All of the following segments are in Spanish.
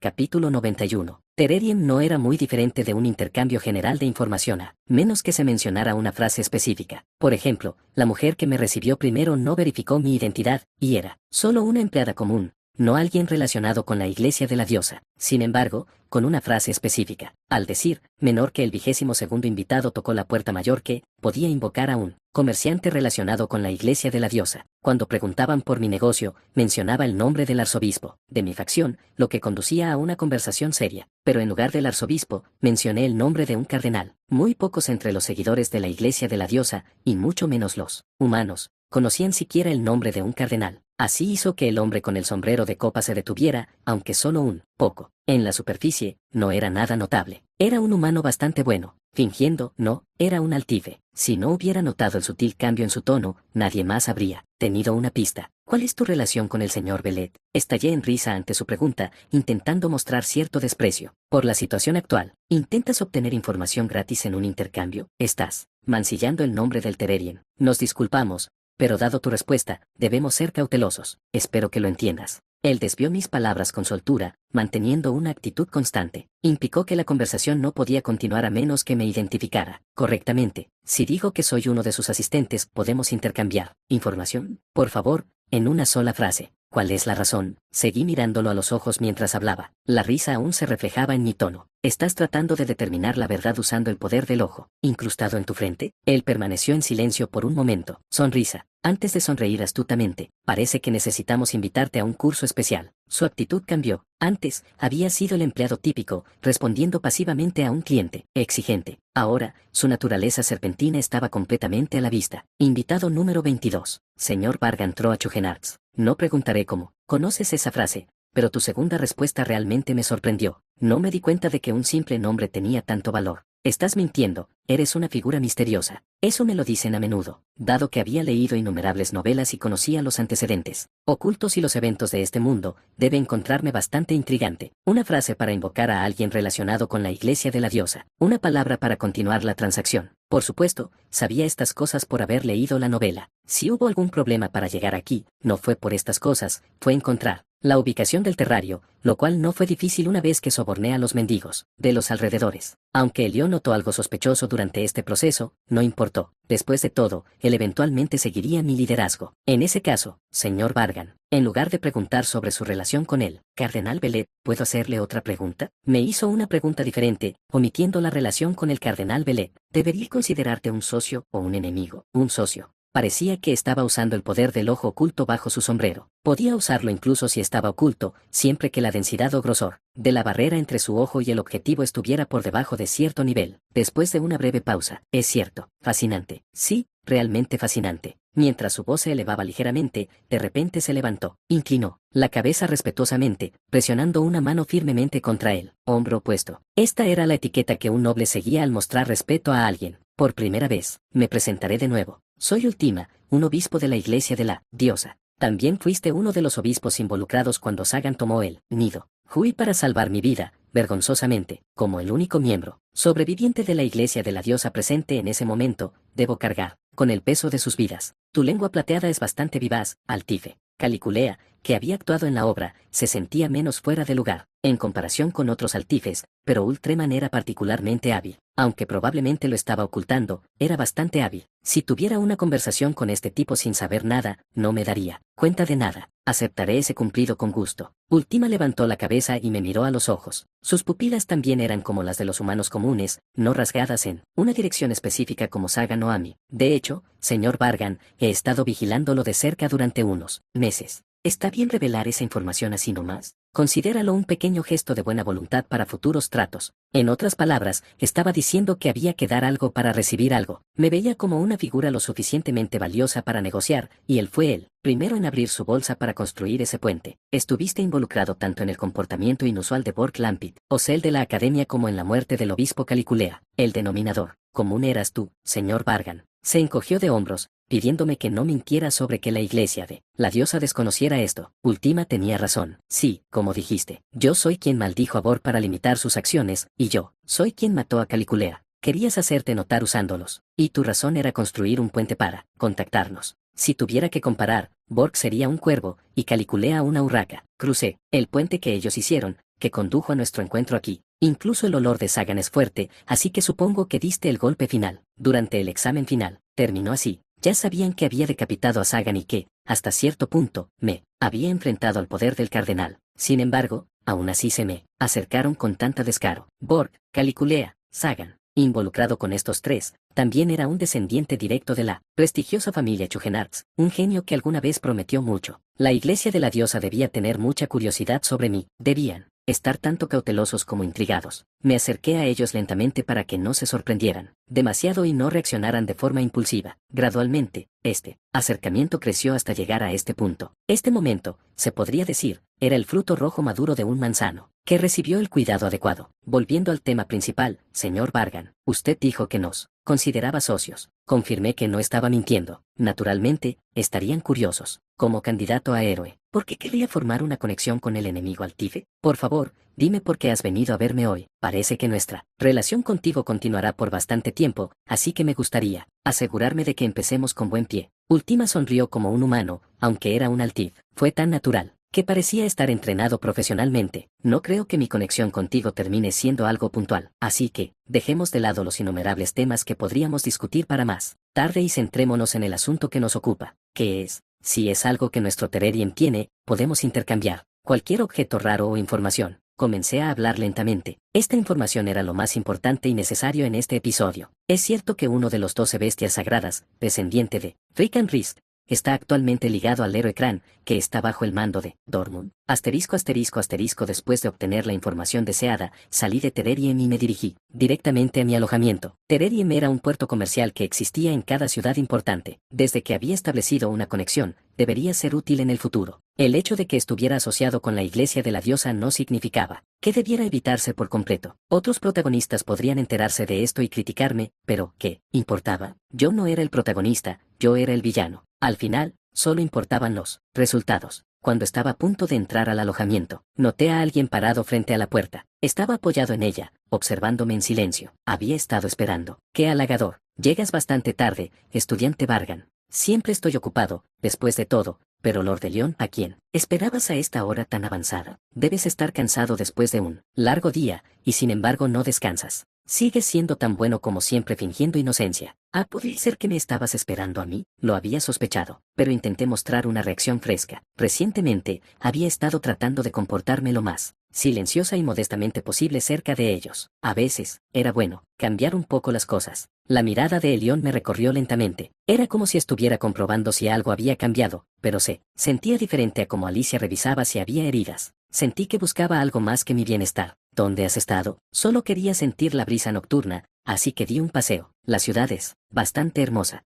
Capítulo 91. Tererien no era muy diferente de un intercambio general de información a menos que se mencionara una frase específica. Por ejemplo, la mujer que me recibió primero no verificó mi identidad, y era solo una empleada común, no alguien relacionado con la iglesia de la diosa. Sin embargo, con una frase específica, al decir, menor que el 22º invitado tocó la puerta mayor que, podía invocar a un comerciante relacionado con la iglesia de la diosa. Cuando preguntaban por mi negocio, mencionaba el nombre del arzobispo, de mi facción, lo que conducía a una conversación seria. Pero en lugar del arzobispo, mencioné el nombre de un cardenal. Muy pocos entre los seguidores de la iglesia de la diosa, y mucho menos los humanos, conocían siquiera el nombre de un cardenal. Así hizo que el hombre con el sombrero de copa se detuviera, aunque solo un poco. En la superficie, no era nada notable. Era un humano bastante bueno. Fingiendo, no, era un altive. Si no hubiera notado el sutil cambio en su tono, nadie más habría tenido una pista. ¿Cuál es tu relación con el señor Bellet? Estallé en risa ante su pregunta, intentando mostrar cierto desprecio por la situación actual. ¿Intentas obtener información gratis en un intercambio? Estás mancillando el nombre del Tererien. Nos disculpamos, pero dado tu respuesta, debemos ser cautelosos. Espero que lo entiendas. Él desvió mis palabras con soltura, manteniendo una actitud constante. Implicó que la conversación no podía continuar a menos que me identificara correctamente. Si digo que soy uno de sus asistentes, podemos intercambiar información. Por favor, en una sola frase. ¿Cuál es la razón? Seguí mirándolo a los ojos mientras hablaba. La risa aún se reflejaba en mi tono. ¿Estás tratando de determinar la verdad usando el poder del ojo incrustado en tu frente? Él permaneció en silencio por un momento. Sonrisa. Antes de sonreír astutamente, parece que necesitamos invitarte a un curso especial. Su actitud cambió. Antes, había sido el empleado típico, respondiendo pasivamente a un cliente exigente. Ahora, su naturaleza serpentina estaba completamente a la vista. Invitado número 22. Señor Vargan Troachugenarts. No preguntaré cómo conoces esa frase, pero tu segunda respuesta realmente me sorprendió. No me di cuenta de que un simple nombre tenía tanto valor. Estás mintiendo, eres una figura misteriosa. Eso me lo dicen a menudo, dado que había leído innumerables novelas y conocía los antecedentes ocultos y los eventos de este mundo, debe encontrarme bastante intrigante. Una frase para invocar a alguien relacionado con la iglesia de la diosa. Una palabra para continuar la transacción. Por supuesto, sabía estas cosas por haber leído la novela. Si hubo algún problema para llegar aquí, no fue por estas cosas, fue encontrar la ubicación del terrario, lo cual no fue difícil una vez que soborné a los mendigos de los alrededores. Aunque Elio notó algo sospechoso durante este proceso, no importó. Después de todo, él eventualmente seguiría mi liderazgo. En ese caso, señor Vargan, en lugar de preguntar sobre su relación con él, Cardenal Bellet, ¿puedo hacerle otra pregunta? Me hizo una pregunta diferente, omitiendo la relación con el Cardenal Bellet. ¿Debería considerarte un socio o un enemigo? Un socio. Parecía que estaba usando el poder del ojo oculto bajo su sombrero. Podía usarlo incluso si estaba oculto, siempre que la densidad o grosor de la barrera entre su ojo y el objetivo estuviera por debajo de cierto nivel. Después de una breve pausa, es cierto, fascinante. Sí, realmente fascinante. Mientras su voz se elevaba ligeramente, de repente se levantó, inclinó la cabeza respetuosamente, presionando una mano firmemente contra el hombro opuesto. Esta era la etiqueta que un noble seguía al mostrar respeto a alguien. Por primera vez, me presentaré de nuevo. Soy Ultima, un obispo de la iglesia de la diosa. También fuiste uno de los obispos involucrados cuando Sagan tomó el nido. Fui para salvar mi vida, vergonzosamente, como el único miembro sobreviviente de la iglesia de la diosa presente en ese momento, debo cargar con el peso de sus vidas. Tu lengua plateada es bastante vivaz, Altife. Caliculea, que había actuado en la obra, se sentía menos fuera de lugar, en comparación con otros altifes, pero Ultreman era particularmente hábil. Aunque probablemente lo estaba ocultando, era bastante hábil. Si tuviera una conversación con este tipo sin saber nada, no me daría cuenta de nada. Aceptaré ese cumplido con gusto. Ultima levantó la cabeza y me miró a los ojos. Sus pupilas también eran como las de los humanos comunes, no rasgadas en una dirección específica como Sagan o Ami. De hecho, señor Vargan, he estado vigilándolo de cerca durante unos meses. ¿Está bien revelar esa información así nomás? Considéralo un pequeño gesto de buena voluntad para futuros tratos. En otras palabras, estaba diciendo que había que dar algo para recibir algo. Me veía como una figura lo suficientemente valiosa para negociar, y él fue el primero en abrir su bolsa para construir ese puente. Estuviste involucrado tanto en el comportamiento inusual de Borg Lampit, Ocel de la Academia, como en la muerte del obispo Caliculea. El denominador común eras tú, señor Vargan. Se encogió de hombros, pidiéndome que no mintiera sobre que la iglesia de la diosa desconociera esto. Ultima tenía razón. Sí, como dijiste, yo soy quien maldijo a Borg para limitar sus acciones, y yo soy quien mató a Caliculea. Querías hacerte notar usándolos, y tu razón era construir un puente para contactarnos. Si tuviera que comparar, Borg sería un cuervo, y Caliculea una urraca. Crucé el puente que ellos hicieron, que condujo a nuestro encuentro aquí. Incluso el olor de Sagan es fuerte, así que supongo que diste el golpe final. Durante el examen final, terminó así. Ya sabían que había decapitado a Sagan y que, hasta cierto punto, me había enfrentado al poder del cardenal. Sin embargo, aún así se me acercaron con tanta descaro. Borg, Caliculea, Sagan, involucrado con estos tres, también era un descendiente directo de la prestigiosa familia Chugenarts, un genio que alguna vez prometió mucho. La iglesia de la diosa debía tener mucha curiosidad sobre mí, debían estar tanto cautelosos como intrigados. Me acerqué a ellos lentamente para que no se sorprendieran demasiado y no reaccionaran de forma impulsiva. Gradualmente, este acercamiento creció hasta llegar a este punto. Este momento, se podría decir, era el fruto rojo maduro de un manzano, que recibió el cuidado adecuado. Volviendo al tema principal, señor Bargan, usted dijo que nos consideraba socios. Confirmé que no estaba mintiendo. Naturalmente, estarían curiosos. Como candidato a héroe, ¿por qué quería formar una conexión con el enemigo Altife? Por favor, dime por qué has venido a verme hoy. Parece que nuestra relación contigo continuará por bastante tiempo, así que me gustaría asegurarme de que empecemos con buen pie. Ultima sonrió como un humano, aunque era un Altif. Fue tan natural que parecía estar entrenado profesionalmente. No creo que mi conexión contigo termine siendo algo puntual, así que, dejemos de lado los innumerables temas que podríamos discutir para más tarde y centrémonos en el asunto que nos ocupa, que es, si es algo que nuestro Tererien tiene, podemos intercambiar cualquier objeto raro o información. Comencé a hablar lentamente. Esta información era lo más importante y necesario en este episodio. Es cierto que uno de los 12 bestias sagradas, descendiente de Rick Risk, está actualmente ligado al héroe Kran, que está bajo el mando de Dormund. Asterisco asterisco asterisco. Después de obtener la información deseada, salí de Tereriem y me dirigí directamente a mi alojamiento. Tereriem era un puerto comercial que existía en cada ciudad importante. Desde que había establecido una conexión, debería ser útil en el futuro. El hecho de que estuviera asociado con la iglesia de la diosa no significaba que debiera evitarse por completo. Otros protagonistas podrían enterarse de esto y criticarme, pero ¿qué importaba? Yo no era el protagonista, yo era el villano. Al final, solo importaban los resultados. Cuando estaba a punto de entrar al alojamiento, noté a alguien parado frente a la puerta. Estaba apoyado en ella, observándome en silencio. Había estado esperando. ¡Qué halagador! Llegas bastante tarde, estudiante Bargan. Siempre estoy ocupado, después de todo, pero Lord de León, ¿a quién esperabas a esta hora tan avanzada? Debes estar cansado después de un largo día, y sin embargo no descansas. Sigues siendo tan bueno como siempre fingiendo inocencia. ¿Podría ser que me estabas esperando a mí? Lo había sospechado, pero intenté mostrar una reacción fresca. Recientemente, había estado tratando de comportarme lo más silenciosa y modestamente posible cerca de ellos. A veces, era bueno cambiar un poco las cosas. La mirada de Elión me recorrió lentamente. Era como si estuviera comprobando si algo había cambiado, pero sentía diferente a como Alicia revisaba si había heridas. Sentí que buscaba algo más que mi bienestar. ¿Dónde has estado? Solo quería sentir la brisa nocturna, así que di un paseo. La ciudad es bastante hermosa.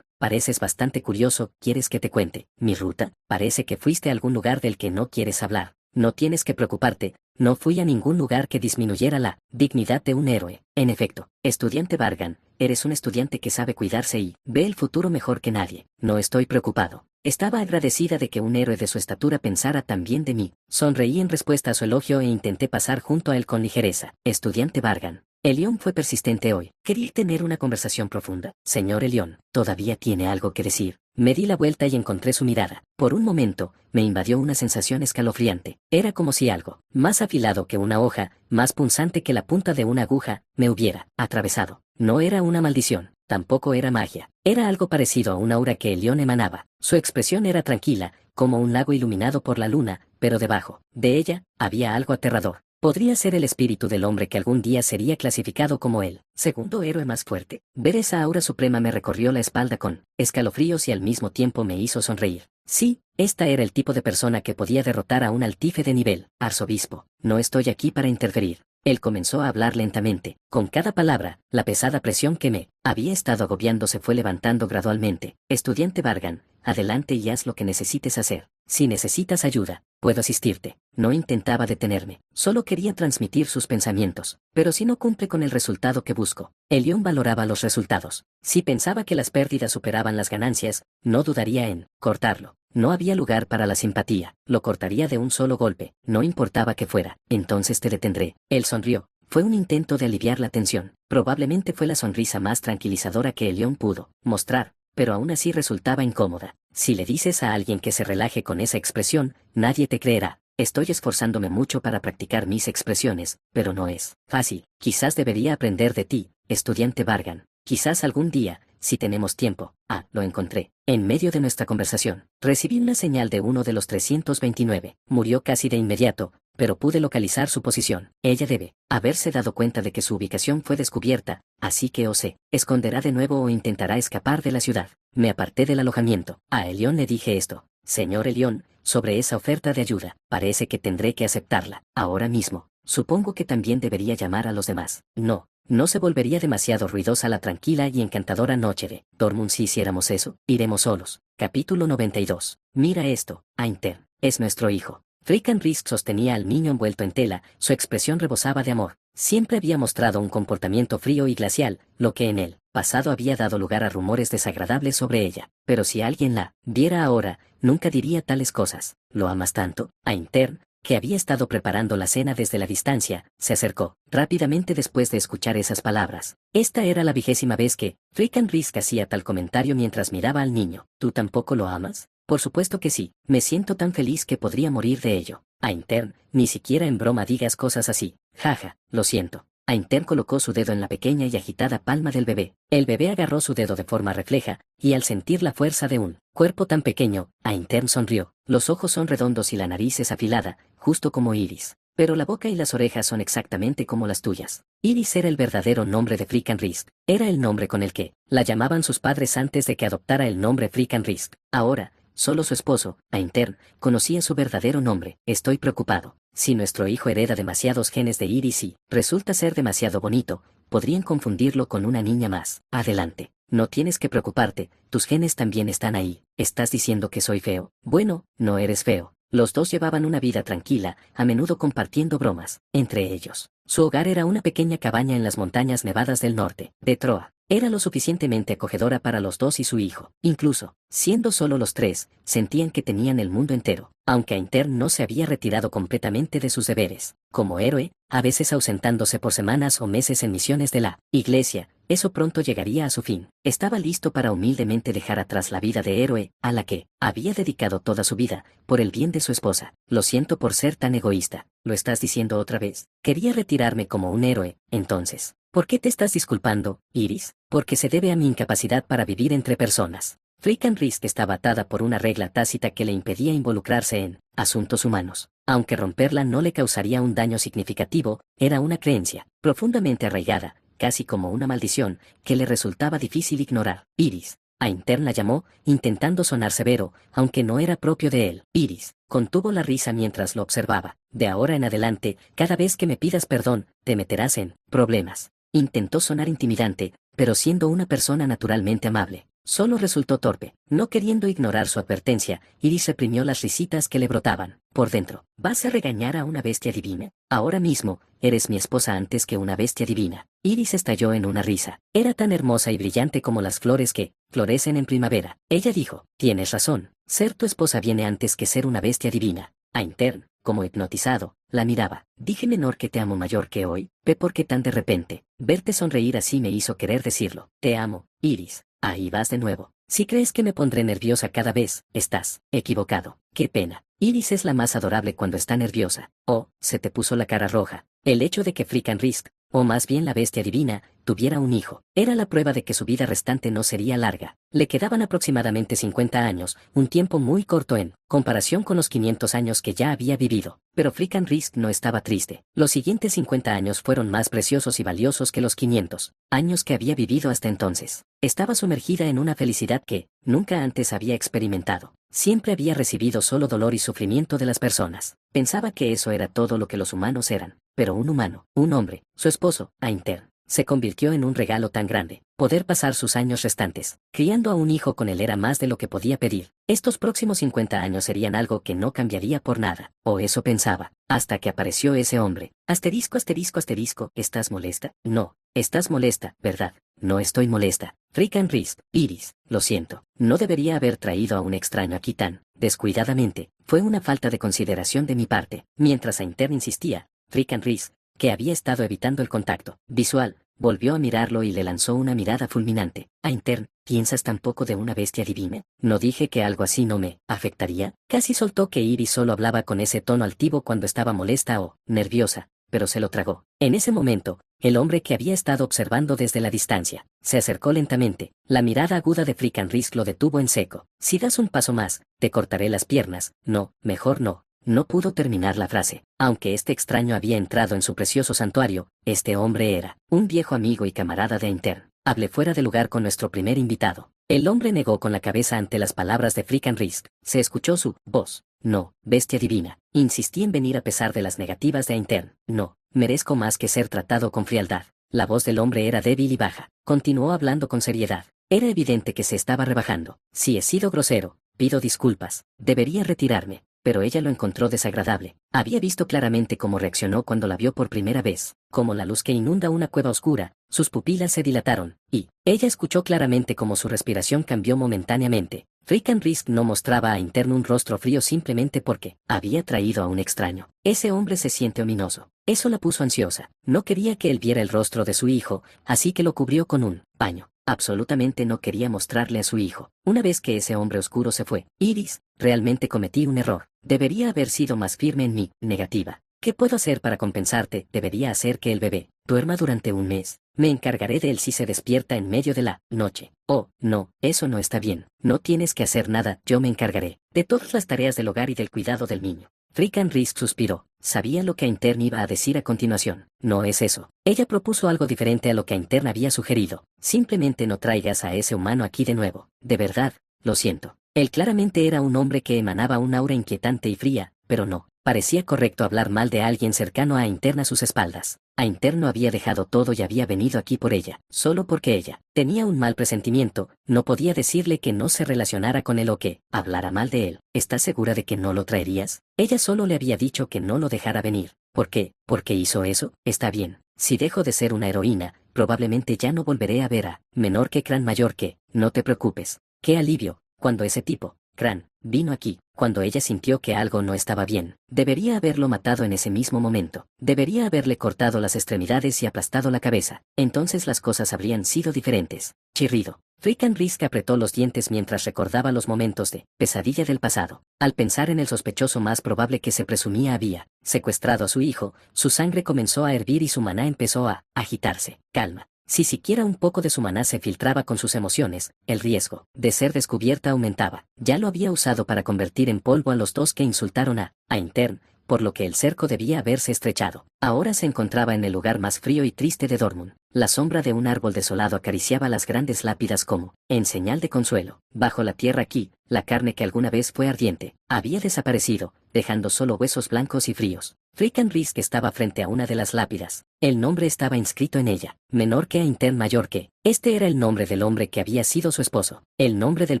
Pareces bastante curioso, ¿quieres que te cuente mi ruta? Parece que fuiste a algún lugar del que no quieres hablar. No tienes que preocuparte, no fui a ningún lugar que disminuyera la dignidad de un héroe. En efecto, estudiante Bargan, eres un estudiante que sabe cuidarse y ve el futuro mejor que nadie. No estoy preocupado. Estaba agradecida de que un héroe de su estatura pensara tan bien de mí. Sonreí en respuesta a su elogio e intenté pasar junto a él con ligereza. Estudiante Bargan. Elión fue persistente hoy. Quería tener una conversación profunda. Señor Elión, ¿todavía tiene algo que decir? Me di la vuelta y encontré su mirada. Por un momento, me invadió una sensación escalofriante. Era como si algo, más afilado que una hoja, más punzante que la punta de una aguja, me hubiera atravesado. No era una maldición, tampoco era magia. Era algo parecido a un aura que Elión emanaba. Su expresión era tranquila, como un lago iluminado por la luna, pero debajo de ella, había algo aterrador. Podría ser el espíritu del hombre que algún día sería clasificado como el segundo héroe más fuerte. Ver esa aura suprema me recorrió la espalda con escalofríos y al mismo tiempo me hizo sonreír. Sí, esta era el tipo de persona que podía derrotar a un Altife de nivel. Arzobispo, no estoy aquí para interferir. Él comenzó a hablar lentamente. Con cada palabra, la pesada presión que me había estado agobiando se fue levantando gradualmente. Estudiante Bargan, adelante y haz lo que necesites hacer. Si necesitas ayuda, puedo asistirte. No intentaba detenerme, solo quería transmitir sus pensamientos. Pero si no cumple con el resultado que busco, Elión valoraba los resultados. Si pensaba que las pérdidas superaban las ganancias, no dudaría en cortarlo. No había lugar para la simpatía, lo cortaría de un solo golpe, no importaba que fuera. Entonces te detendré. Él sonrió. Fue un intento de aliviar la tensión. Probablemente fue la sonrisa más tranquilizadora que Elión pudo mostrar, pero aún así resultaba incómoda. Si le dices a alguien que se relaje con esa expresión, nadie te creerá. Estoy esforzándome mucho para practicar mis expresiones, pero no es fácil. Quizás debería aprender de ti, estudiante Bargan. Quizás algún día, si tenemos tiempo. Ah, lo encontré. En medio de nuestra conversación, recibí una señal de uno de los 329. Murió casi de inmediato, pero pude localizar su posición. Ella debe haberse dado cuenta de que su ubicación fue descubierta, así que o se esconderá de nuevo o intentará escapar de la ciudad. Me aparté del alojamiento. A Elión le dije esto. Señor Elión, sobre esa oferta de ayuda, parece que tendré que aceptarla, ahora mismo. Supongo que también debería llamar a los demás. No se volvería demasiado ruidosa la tranquila y encantadora noche de Dortmund si hiciéramos eso. Iremos solos. Capítulo 92. Mira esto, Ainter. Es nuestro hijo. Frickan Risk sostenía al niño envuelto en tela, su expresión rebosaba de amor. Siempre había mostrado un comportamiento frío y glacial, lo que en el pasado había dado lugar a rumores desagradables sobre ella. Pero si alguien la viera ahora, nunca diría tales cosas. ¿Lo amas tanto? Ainter, que había estado preparando la cena desde la distancia, se acercó rápidamente después de escuchar esas palabras. Esta era la 20ª vez que Frickan Risk hacía tal comentario mientras miraba al niño. ¿Tú tampoco lo amas? Por supuesto que sí, me siento tan feliz que podría morir de ello. Ainter, ni siquiera en broma digas cosas así. Jaja, lo siento. Ainter colocó su dedo en la pequeña y agitada palma del bebé. El bebé agarró su dedo de forma refleja, y al sentir la fuerza de un cuerpo tan pequeño, Ainter sonrió. Los ojos son redondos y la nariz es afilada, justo como Iris. Pero la boca y las orejas son exactamente como las tuyas. Iris era el verdadero nombre de Frickan Risk. Era el nombre con el que la llamaban sus padres antes de que adoptara el nombre Frickan Risk. Ahora, solo su esposo, Ainter, conocía su verdadero nombre. Estoy preocupado. Si nuestro hijo hereda demasiados genes de Iris y resulta ser demasiado bonito, podrían confundirlo con una niña más. Adelante. No tienes que preocuparte, tus genes también están ahí. ¿Estás diciendo que soy feo? Bueno, no eres feo. Los dos llevaban una vida tranquila, a menudo compartiendo bromas entre ellos. Su hogar era una pequeña cabaña en las montañas nevadas del norte de Troa. Era lo suficientemente acogedora para los dos y su hijo. Incluso, siendo solo los tres, sentían que tenían el mundo entero, aunque Ainter no se había retirado completamente de sus deberes. Como héroe, a veces ausentándose por semanas o meses en misiones de la iglesia, eso pronto llegaría a su fin. Estaba listo para humildemente dejar atrás la vida de héroe, a la que había dedicado toda su vida, por el bien de su esposa. Lo siento por ser tan egoísta. ¿Lo estás diciendo otra vez? Quería retirarme como un héroe, entonces. ¿Por qué te estás disculpando, Iris? Porque se debe a mi incapacidad para vivir entre personas. Frickan Risk estaba atada por una regla tácita que le impedía involucrarse en asuntos humanos. Aunque romperla no le causaría un daño significativo, era una creencia profundamente arraigada, casi como una maldición, que le resultaba difícil ignorar. Iris. Ainter la llamó, intentando sonar severo, aunque no era propio de él. Iris contuvo la risa mientras lo observaba. De ahora en adelante, cada vez que me pidas perdón, te meterás en problemas. Intentó sonar intimidante, pero siendo una persona naturalmente amable, solo resultó torpe. No queriendo ignorar su advertencia, Iris reprimió las risitas que le brotaban por dentro. ¿Vas a regañar a una bestia divina? Ahora mismo, eres mi esposa antes que una bestia divina. Iris estalló en una risa. Era tan hermosa y brillante como las flores que florecen en primavera. Ella dijo, tienes razón, ser tu esposa viene antes que ser una bestia divina. Ainter, como hipnotizado, la miraba. Dije menor que te amo mayor que hoy. Ve por qué tan de repente. Verte sonreír así me hizo querer decirlo. Te amo, Iris. Ahí vas de nuevo. Si crees que me pondré nerviosa cada vez, estás equivocado. Qué pena. Iris es la más adorable cuando está nerviosa. Oh, se te puso la cara roja. El hecho de que Frickan Risk, o más bien la bestia divina, tuviera un hijo, era la prueba de que su vida restante no sería larga. Le quedaban aproximadamente 50 años, un tiempo muy corto en comparación con los 500 años que ya había vivido. Pero Frickan Risk no estaba triste. Los siguientes 50 años fueron más preciosos y valiosos que los 500 años que había vivido hasta entonces. Estaba sumergida en una felicidad que nunca antes había experimentado. Siempre había recibido solo dolor y sufrimiento de las personas. Pensaba que eso era todo lo que los humanos eran. Pero un humano, un hombre, su esposo, Ainter, se convirtió en un regalo tan grande. Poder pasar sus años restantes criando a un hijo con él era más de lo que podía pedir. Estos próximos 50 años serían algo que no cambiaría por nada. O eso pensaba, hasta que apareció ese hombre. Asterisco, asterisco, asterisco. ¿Estás molesta? No. Estás molesta, ¿verdad? No estoy molesta. Frickan Risk. Iris, lo siento. No debería haber traído a un extraño aquí tan descuidadamente. Fue una falta de consideración de mi parte. Mientras Ainter insistía, Frickan Risk, que había estado evitando el contacto visual, volvió a mirarlo y le lanzó una mirada fulminante. Ainter, ¿Piensas tampoco de una bestia divina? ¿No dije que algo así no me afectaría? Casi soltó que Iris solo hablaba con ese tono altivo cuando estaba molesta o nerviosa, pero se lo tragó. En ese momento, el hombre que había estado observando desde la distancia, se acercó lentamente. La mirada aguda de Frickenrisk lo detuvo en seco. Si das un paso más, te cortaré las piernas. No, mejor no. No pudo terminar la frase. Aunque este extraño había entrado en su precioso santuario, este hombre era un viejo amigo y camarada de Intern. Hablé fuera de lugar con nuestro primer invitado. El hombre negó con la cabeza ante las palabras de Frickenrisk. Se escuchó su voz. No, bestia divina. Insistí en venir a pesar de las negativas de Intern. No, merezco más que ser tratado con frialdad. La voz del hombre era débil y baja. Continuó hablando con seriedad. Era evidente que se estaba rebajando. Si he sido grosero, pido disculpas. Debería retirarme. Pero ella lo encontró desagradable. Había visto claramente cómo reaccionó cuando la vio por primera vez, como la luz que inunda una cueva oscura. Sus pupilas se dilataron, y ella escuchó claramente cómo su respiración cambió momentáneamente. Frickenrisk no mostraba a Intern un rostro frío simplemente porque había traído a un extraño. Ese hombre se siente ominoso. Eso la puso ansiosa. No quería que él viera el rostro de su hijo, así que lo cubrió con un paño. Absolutamente no quería mostrarle a su hijo. Una vez que ese hombre oscuro se fue, Iris, realmente cometí un error. Debería haber sido más firme en mi negativa. ¿Qué puedo hacer para compensarte? Debería hacer que el bebé duerma durante un mes. Me encargaré de él si se despierta en medio de la noche. Oh, no, eso no está bien. No tienes que hacer nada, yo me encargaré de todas las tareas del hogar y del cuidado del niño. Frickenrisk suspiró. Sabía lo que Intern iba a decir a continuación. No es eso. Ella propuso algo diferente a lo que Intern había sugerido. Simplemente no traigas a ese humano aquí de nuevo. De verdad, lo siento. Él claramente era un hombre que emanaba un aura inquietante y fría, pero no. Parecía correcto hablar mal de alguien cercano a Intern a sus espaldas. A Intern no había dejado todo y había venido aquí por ella, solo porque ella tenía un mal presentimiento. No podía decirle que no se relacionara con él o que hablara mal de él. ¿Estás segura de que no lo traerías? Ella solo le había dicho que no lo dejara venir. ¿Por qué? ¿Por qué hizo eso? Está bien. Si dejo de ser una heroína, probablemente ya no volveré a ver a menor que Cran mayor que. No te preocupes. Qué alivio, cuando ese tipo, Cran, vino aquí. Cuando ella sintió que algo no estaba bien, debería haberlo matado en ese mismo momento. Debería haberle cortado las extremidades y aplastado la cabeza. Entonces las cosas habrían sido diferentes. Chirrido. Frickenrisk apretó los dientes mientras recordaba los momentos de pesadilla del pasado. Al pensar en el sospechoso más probable que se presumía había secuestrado a su hijo, su sangre comenzó a hervir y su maná empezó a agitarse. Calma. Si siquiera un poco de su maná se filtraba con sus emociones, el riesgo de ser descubierta aumentaba. Ya lo había usado para convertir en polvo a los dos que insultaron a Intern, por lo que el cerco debía haberse estrechado. Ahora se encontraba en el lugar más frío y triste de Dortmund. La sombra de un árbol desolado acariciaba las grandes lápidas como, en señal de consuelo. Bajo la tierra aquí, la carne que alguna vez fue ardiente, había desaparecido, dejando solo huesos blancos y fríos. Frickenrisk estaba frente a una de las lápidas. El nombre estaba inscrito en ella, menor que a Intern mayor que. Este era el nombre del hombre que había sido su esposo, el nombre del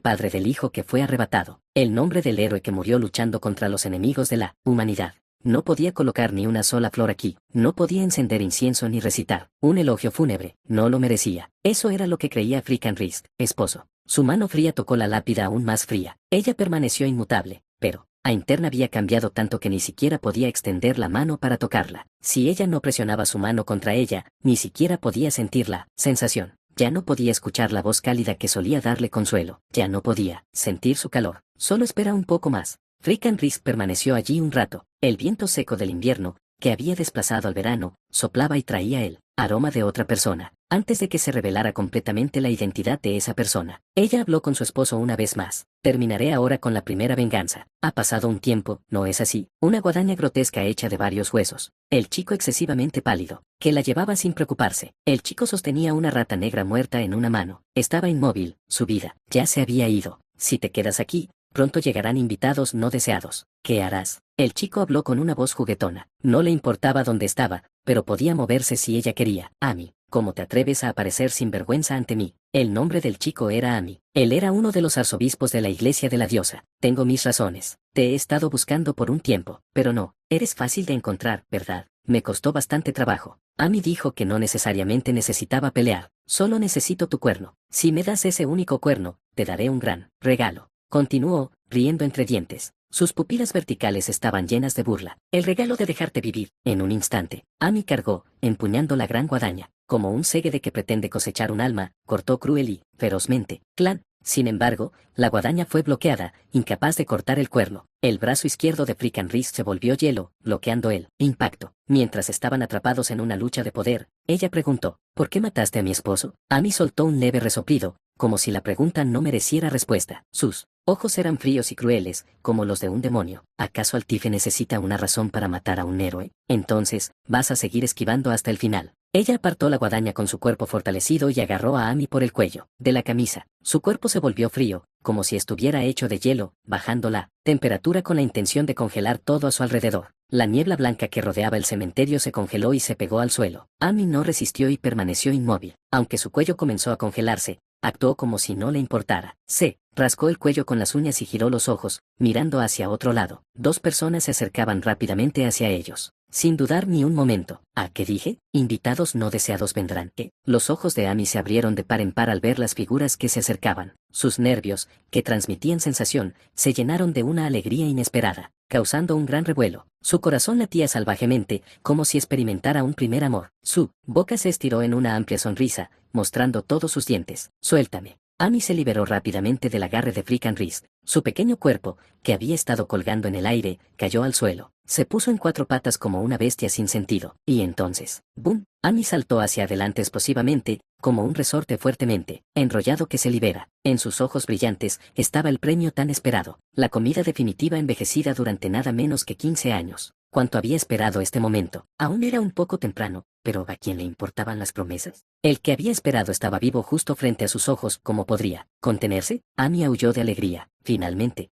padre del hijo que fue arrebatado, el nombre del héroe que murió luchando contra los enemigos de la humanidad. No podía colocar ni una sola flor aquí, no podía encender incienso ni recitar un elogio fúnebre, no lo merecía. Eso era lo que creía Frickenrisk, esposo. Su mano fría tocó la lápida aún más fría. Ella permaneció inmutable, pero a Intern había cambiado tanto que ni siquiera podía extender la mano para tocarla. Si ella no presionaba su mano contra ella, ni siquiera podía sentir la sensación. Ya no podía escuchar la voz cálida que solía darle consuelo. Ya no podía sentir su calor. Solo espera un poco más. Frickenrisk permaneció allí un rato. El viento seco del invierno, que había desplazado al verano, soplaba y traía el aroma de otra persona. Antes de que se revelara completamente la identidad de esa persona, ella habló con su esposo una vez más. Terminaré ahora con la primera venganza. Ha pasado un tiempo, ¿no es así? Una guadaña grotesca hecha de varios huesos. El chico excesivamente pálido, que la llevaba sin preocuparse. El chico sostenía una rata negra muerta en una mano. Estaba inmóvil, su vida ya se había ido. Si te quedas aquí, pronto llegarán invitados no deseados. ¿Qué harás? El chico habló con una voz juguetona. No le importaba dónde estaba, pero podía moverse si ella quería. Amy, ¿cómo te atreves a aparecer sin vergüenza ante mí? El nombre del chico era Amy. Él era uno de los arzobispos de la iglesia de la diosa. Tengo mis razones. Te he estado buscando por un tiempo, pero no. Eres fácil de encontrar, ¿verdad? Me costó bastante trabajo. Amy dijo que no necesariamente necesitaba pelear. Solo necesito tu cuerno. Si me das ese único cuerno, te daré un gran regalo. Continuó, riendo entre dientes. Sus pupilas verticales estaban llenas de burla. El regalo de dejarte vivir. En un instante, Amy cargó, empuñando la gran guadaña. como un ségede que pretende cosechar un alma, cortó cruel y ferozmente. Clan. Sin embargo, la guadaña fue bloqueada, incapaz de cortar el cuerno. El brazo izquierdo de Frickan Rhys se volvió hielo, bloqueando el impacto. Mientras estaban atrapados en una lucha de poder, ella preguntó, ¿por qué mataste a mi esposo? Amy soltó un leve resoplido, como si la pregunta no mereciera respuesta. Sus ojos eran fríos y crueles, como los de un demonio. ¿Acaso Altife necesita una razón para matar a un héroe? Entonces, vas a seguir esquivando hasta el final. Ella apartó la guadaña con su cuerpo fortalecido y agarró a Amy por el cuello de la camisa. Su cuerpo se volvió frío, como si estuviera hecho de hielo, bajando la temperatura con la intención de congelar todo a su alrededor. La niebla blanca que rodeaba el cementerio se congeló y se pegó al suelo. Amy no resistió y permaneció inmóvil. Aunque su cuello comenzó a congelarse, actuó como si no le importara. Se rascó el cuello con las uñas y giró los ojos, mirando hacia otro lado. Dos personas se acercaban rápidamente hacia ellos. Sin dudar ni un momento. ¿A qué dije? Invitados no deseados vendrán. ¿Qué? Los ojos de Amy se abrieron de par en par al ver las figuras que se acercaban. Sus nervios, que transmitían sensación, se llenaron de una alegría inesperada, causando un gran revuelo. Su corazón latía salvajemente, como si experimentara un primer amor. Su boca se estiró en una amplia sonrisa, mostrando todos sus dientes. Suéltame. Amy se liberó rápidamente del agarre de Frickan Rhys. Su pequeño cuerpo, que había estado colgando en el aire, cayó al suelo. Se puso en cuatro patas como una bestia sin sentido. Y entonces, ¡bum! Amy saltó hacia adelante explosivamente, como un resorte fuertemente enrollado que se libera. En sus ojos brillantes estaba el premio tan esperado, la comida definitiva envejecida durante nada menos que 15 años. Cuánto había esperado este momento. Aún era un poco temprano, pero ¿a quién le importaban las promesas? El que había esperado estaba vivo justo frente a sus ojos. ¿Cómo podría contenerse? Amy aulló de alegría. Finalmente,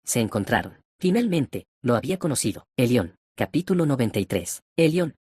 se encontraron. Finalmente, lo había conocido. Elión. Capítulo 93. Elión.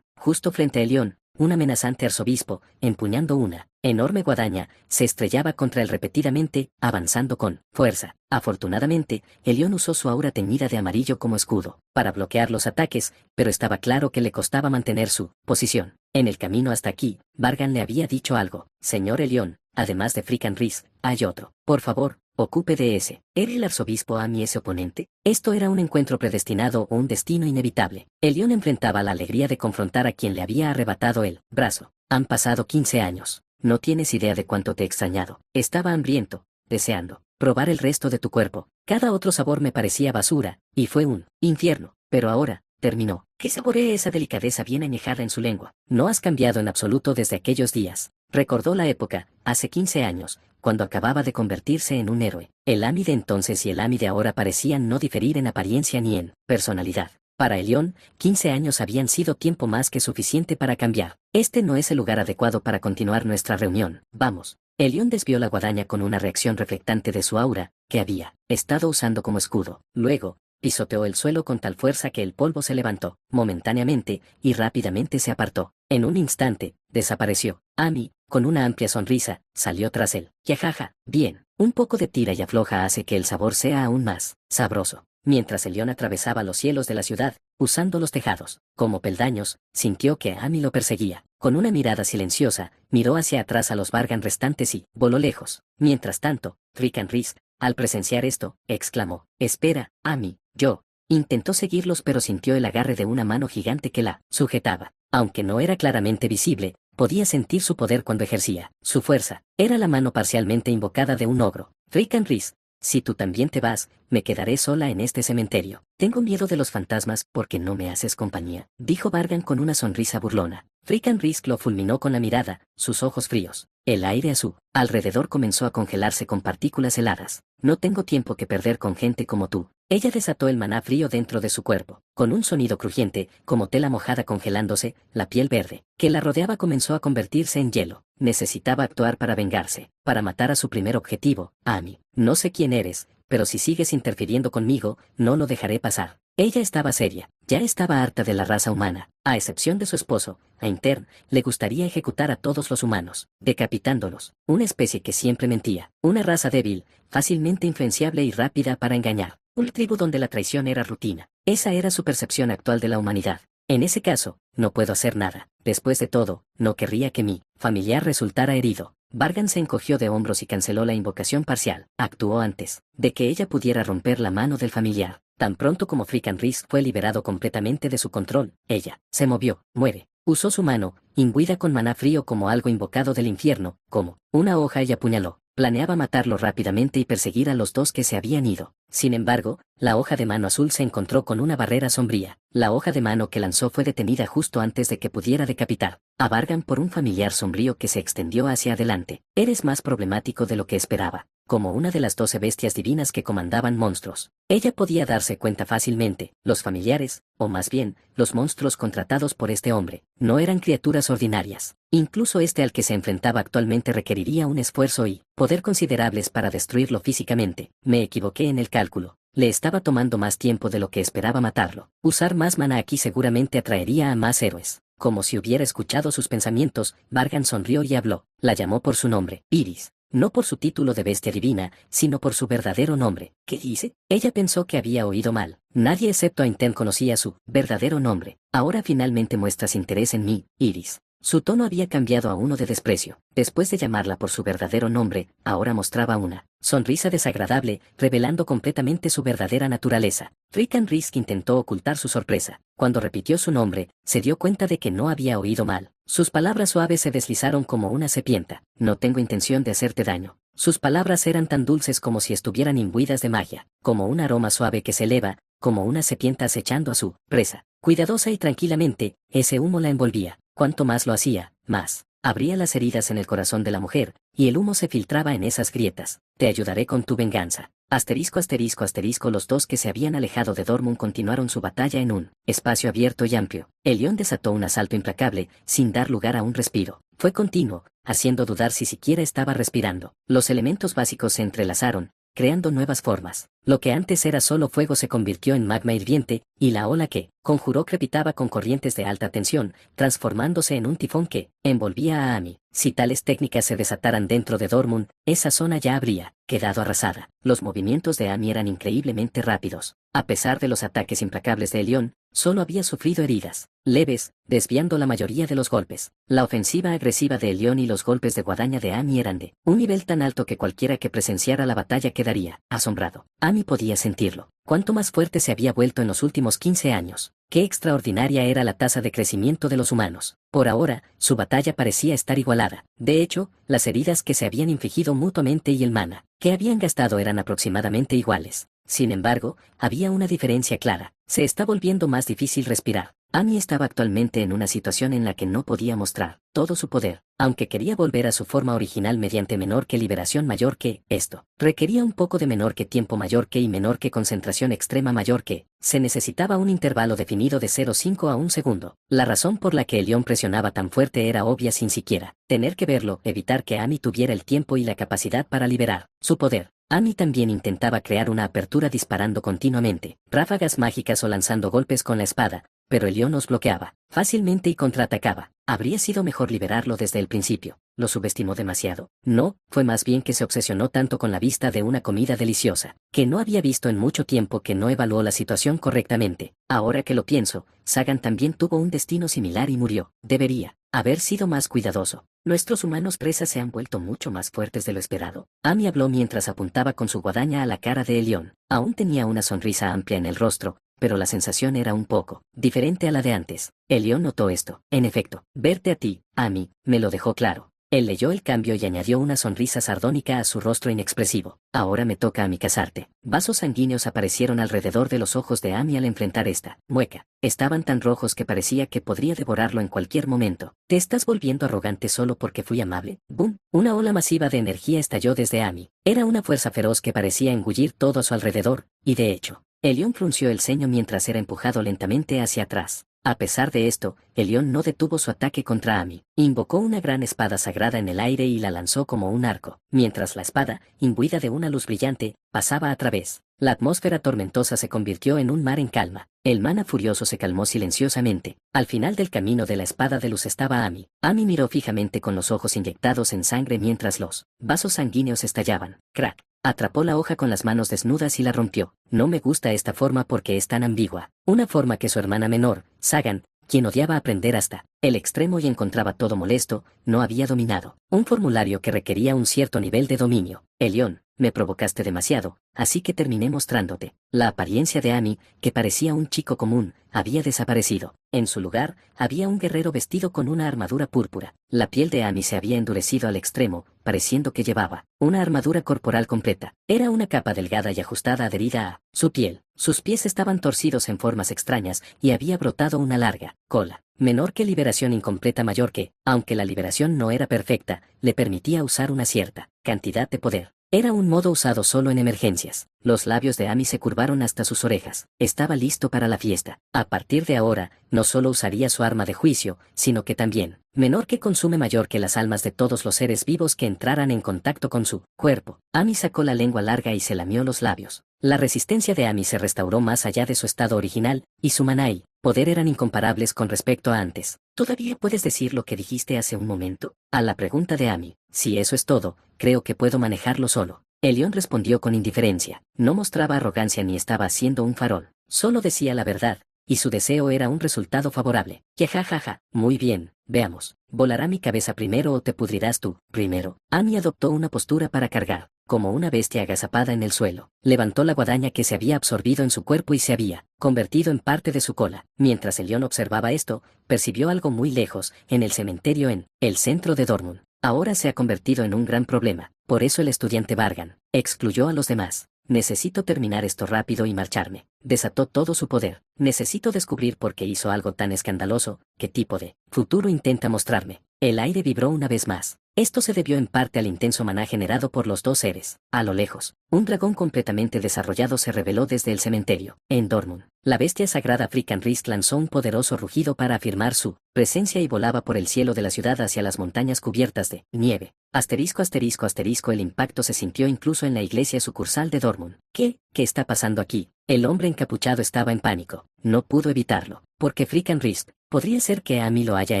Justo frente a Elión, un amenazante arzobispo, empuñando una enorme guadaña, se estrellaba contra él repetidamente, avanzando con fuerza. Afortunadamente, Elión usó su aura teñida de amarillo como escudo para bloquear los ataques, pero estaba claro que le costaba mantener su posición. En el camino hasta aquí, Vargan le había dicho algo. Señor Elión, además de Frickan Rhys, hay otro. Por favor, ocupe de ese. ¿Era el arzobispo Amy ese oponente? Esto era un encuentro predestinado o un destino inevitable. Elión enfrentaba la alegría de confrontar a quien le había arrebatado el brazo. Han pasado 15 años. No tienes idea de cuánto te he extrañado. Estaba hambriento, deseando probar el resto de tu cuerpo. Cada otro sabor me parecía basura, y fue un infierno. Pero ahora, terminó. Que saboree esa delicadeza bien añejada en su lengua. No has cambiado en absoluto desde aquellos días. Recordó la época, hace 15 años, cuando acababa de convertirse en un héroe. El Amy de entonces y el Amy de ahora parecían no diferir en apariencia ni en personalidad. Para Elión, 15 años habían sido tiempo más que suficiente para cambiar. Este no es el lugar adecuado para continuar nuestra reunión. Vamos. Elión desvió la guadaña con una reacción reflectante de su aura, que había estado usando como escudo. Luego, pisoteó el suelo con tal fuerza que el polvo se levantó, momentáneamente, y rápidamente se apartó. En un instante, desapareció. Amy, con una amplia sonrisa, salió tras él. Yajaja, bien. Un poco de tira y afloja hace que el sabor sea aún más sabroso. Mientras el león atravesaba los cielos de la ciudad, usando los tejados como peldaños, sintió que Amy lo perseguía. Con una mirada silenciosa, miró hacia atrás a los Vargan restantes y voló lejos. Mientras tanto, Frickan Rhys, al presenciar esto, exclamó, «Espera, Amy, yo». Intentó seguirlos pero sintió el agarre de una mano gigante que la sujetaba. Aunque no era claramente visible, podía sentir su poder cuando ejercía su fuerza. Era la mano parcialmente invocada de un ogro. Frickan Rhys, si tú también te vas, me quedaré sola en este cementerio. Tengo miedo de los fantasmas porque no me haces compañía, dijo Vargan con una sonrisa burlona. Frickan Rhys lo fulminó con la mirada, sus ojos fríos. El aire a su alrededor comenzó a congelarse con partículas heladas. No tengo tiempo que perder con gente como tú. Ella desató el maná frío dentro de su cuerpo. Con un sonido crujiente, como tela mojada congelándose, la piel verde, que la rodeaba comenzó a convertirse en hielo. Necesitaba actuar para vengarse, para matar a su primer objetivo, Amy. No sé quién eres, pero si sigues interfiriendo conmigo, no lo dejaré pasar. Ella estaba seria, ya estaba harta de la raza humana. A excepción de su esposo, a Intern, le gustaría ejecutar a todos los humanos, decapitándolos. Una especie que siempre mentía, una raza débil, fácilmente influenciable y rápida para engañar. Una tribu donde la traición era rutina. Esa era su percepción actual de la humanidad. En ese caso, no puedo hacer nada. Después de todo, no querría que mi familiar resultara herido. Vargan se encogió de hombros y canceló la invocación parcial. Actuó antes de que ella pudiera romper la mano del familiar. Tan pronto como Frickan Rhys fue liberado completamente de su control, ella se movió. Muere. Usó su mano, imbuida con maná frío como algo invocado del infierno, como una hoja, y apuñaló. Planeaba matarlo rápidamente y perseguir a los dos que se habían ido. Sin embargo, la hoja de mano azul se encontró con una barrera sombría. La hoja de mano que lanzó fue detenida justo antes de que pudiera decapitar a Vargan por un familiar sombrío que se extendió hacia adelante. Eres más problemático de lo que esperaba, como una de las 12 bestias divinas que comandaban monstruos. Ella podía darse cuenta fácilmente, los familiares, o más bien, los monstruos contratados por este hombre, no eran criaturas ordinarias. Incluso este al que se enfrentaba actualmente requeriría un esfuerzo y poder considerables para destruirlo físicamente. Me equivoqué en el cálculo. Le estaba tomando más tiempo de lo que esperaba matarlo. Usar más maná aquí seguramente atraería a más héroes. Como si hubiera escuchado sus pensamientos, Vargan sonrió y habló. La llamó por su nombre, Iris. No por su título de bestia divina, sino por su verdadero nombre. ¿Qué dice? Ella pensó que había oído mal. Nadie excepto Ainten conocía su verdadero nombre. Ahora finalmente muestras interés en mí, Iris. Su tono había cambiado a uno de desprecio. Después de llamarla por su verdadero nombre, ahora mostraba una sonrisa desagradable, revelando completamente su verdadera naturaleza. Rickon Risk intentó ocultar su sorpresa. Cuando repitió su nombre, se dio cuenta de que no había oído mal. Sus palabras suaves se deslizaron como una serpiente. No tengo intención de hacerte daño. Sus palabras eran tan dulces como si estuvieran imbuidas de magia, como un aroma suave que se eleva, como una serpiente acechando a su presa. Cuidadosa y tranquilamente, ese humo la envolvía. Cuanto más lo hacía, más abría las heridas en el corazón de la mujer, y el humo se filtraba en esas grietas. Te ayudaré con tu venganza. Asterisco, asterisco, asterisco. Los dos que se habían alejado de Dortmund continuaron su batalla en un espacio abierto y amplio. El león desató un asalto implacable, sin dar lugar a un respiro. Fue continuo, haciendo dudar si siquiera estaba respirando. Los elementos básicos se entrelazaron, creando nuevas formas. Lo que antes era solo fuego se convirtió en magma hirviente, y la ola que conjuró crepitaba con corrientes de alta tensión, transformándose en un tifón que envolvía a Amy. Si tales técnicas se desataran dentro de Dortmund, esa zona ya habría quedado arrasada. Los movimientos de Amy eran increíblemente rápidos. A pesar de los ataques implacables de Elión, solo había sufrido heridas leves, desviando la mayoría de los golpes. La ofensiva agresiva de Elión y los golpes de guadaña de Amy eran de un nivel tan alto que cualquiera que presenciara la batalla quedaría asombrado. Amy podía sentirlo. Cuánto más fuerte se había vuelto en los últimos 15 años. Qué extraordinaria era la tasa de crecimiento de los humanos. Por ahora, su batalla parecía estar igualada. De hecho, las heridas que se habían infligido mutuamente y el mana que habían gastado eran aproximadamente iguales. Sin embargo, había una diferencia clara. Se está volviendo más difícil respirar. Amy estaba actualmente en una situación en la que no podía mostrar todo su poder, aunque quería volver a su forma original mediante menor que liberación mayor que esto. Requería un poco de menor que tiempo mayor que y menor que concentración extrema mayor que. Se necesitaba un intervalo definido de 0,5 a 1 segundo. La razón por la que el león presionaba tan fuerte era obvia sin siquiera tener que verlo, evitar que Amy tuviera el tiempo y la capacidad para liberar su poder. Amy también intentaba crear una apertura disparando continuamente, ráfagas mágicas o lanzando golpes con la espada, pero el león los bloqueaba fácilmente y contraatacaba. Habría sido mejor liberarlo desde el principio. ¿Lo subestimó demasiado? No, fue más bien que se obsesionó tanto con la vista de una comida deliciosa, que no había visto en mucho tiempo, que no evaluó la situación correctamente. Ahora que lo pienso, Sagan también tuvo un destino similar y murió. Debería haber sido más cuidadoso. Nuestros humanos presas se han vuelto mucho más fuertes de lo esperado. Amy habló mientras apuntaba con su guadaña a la cara de Elión. Aún tenía una sonrisa amplia en el rostro, pero la sensación era un poco diferente a la de antes. Elión notó esto. En efecto, verte a ti, Amy, me lo dejó claro. Él leyó el cambio y añadió una sonrisa sardónica a su rostro inexpresivo. Ahora me toca a mí casarte. Vasos sanguíneos aparecieron alrededor de los ojos de Amy al enfrentar esta mueca. Estaban tan rojos que parecía que podría devorarlo en cualquier momento. ¿Te estás volviendo arrogante solo porque fui amable? ¡Bum! Una ola masiva de energía estalló desde Amy. Era una fuerza feroz que parecía engullir todo a su alrededor, y de hecho, el león frunció el ceño mientras era empujado lentamente hacia atrás. A pesar de esto, el león no detuvo su ataque contra Amy. Invocó una gran espada sagrada en el aire y la lanzó como un arco, mientras la espada, imbuida de una luz brillante, pasaba a través. La atmósfera tormentosa se convirtió en un mar en calma. El mana furioso se calmó silenciosamente. Al final del camino de la espada de luz estaba Amy. Amy miró fijamente con los ojos inyectados en sangre mientras los vasos sanguíneos estallaban. Crack. Atrapó la hoja con las manos desnudas y la rompió. No me gusta esta forma porque es tan ambigua. Una forma que su hermana menor, Sagan, quien odiaba aprender hasta el extremo y encontraba todo molesto, no había dominado. Un formulario que requería un cierto nivel de dominio. El león me provocaste demasiado, así que terminé mostrándote. La apariencia de Amy, que parecía un chico común, había desaparecido. En su lugar, había un guerrero vestido con una armadura púrpura. La piel de Amy se había endurecido al extremo, pareciendo que llevaba una armadura corporal completa. Era una capa delgada y ajustada adherida a su piel. Sus pies estaban torcidos en formas extrañas y había brotado una larga cola. Menor que liberación incompleta, mayor que, aunque la liberación no era perfecta, le permitía usar una cierta cantidad de poder. Era un modo usado solo en emergencias. Los labios de Amy se curvaron hasta sus orejas. Estaba listo para la fiesta. A partir de ahora, no solo usaría su arma de juicio, sino que también, menor que consume mayor que las almas de todos los seres vivos que entraran en contacto con su cuerpo. Amy sacó la lengua larga y se lamió los labios. La resistencia de Amy se restauró más allá de su estado original, y su maná y poder eran incomparables con respecto a antes. ¿Todavía puedes decir lo que dijiste hace un momento? A la pregunta de Amy, si eso es todo, creo que puedo manejarlo solo. El león respondió con indiferencia. No mostraba arrogancia ni estaba haciendo un farol. Solo decía la verdad, y su deseo era un resultado favorable. Que jajaja, muy bien, veamos. ¿Volará mi cabeza primero o te pudrirás tú primero? Amy adoptó una postura para cargar, como una bestia agazapada en el suelo. Levantó la guadaña que se había absorbido en su cuerpo y se había convertido en parte de su cola. Mientras el león observaba esto, percibió algo muy lejos, en el cementerio en el centro de Dortmund. Ahora se ha convertido en un gran problema. Por eso el estudiante Bargan excluyó a los demás. Necesito terminar esto rápido y marcharme. Desató todo su poder. Necesito descubrir por qué hizo algo tan escandaloso. ¿Qué tipo de futuro intenta mostrarme? El aire vibró una vez más. Esto se debió en parte al intenso maná generado por los dos seres. A lo lejos, un dragón completamente desarrollado se reveló desde el cementerio. En Dortmund, la bestia sagrada Frickenrisk lanzó un poderoso rugido para afirmar su presencia y volaba por el cielo de la ciudad hacia las montañas cubiertas de nieve. Asterisco asterisco asterisco, el impacto se sintió incluso en la iglesia sucursal de Dortmund. ¿Qué está pasando aquí? El hombre encapuchado estaba en pánico. No pudo evitarlo. Porque Frickenrisk, podría ser que Amy lo haya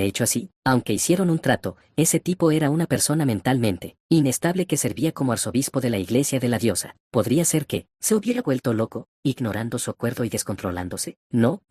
hecho así. Aunque hicieron un trato, ese tipo era una persona mentalmente inestable que servía como arzobispo de la iglesia de la diosa. Podría ser que se hubiera vuelto loco, ignorando su acuerdo y descontrolándose. No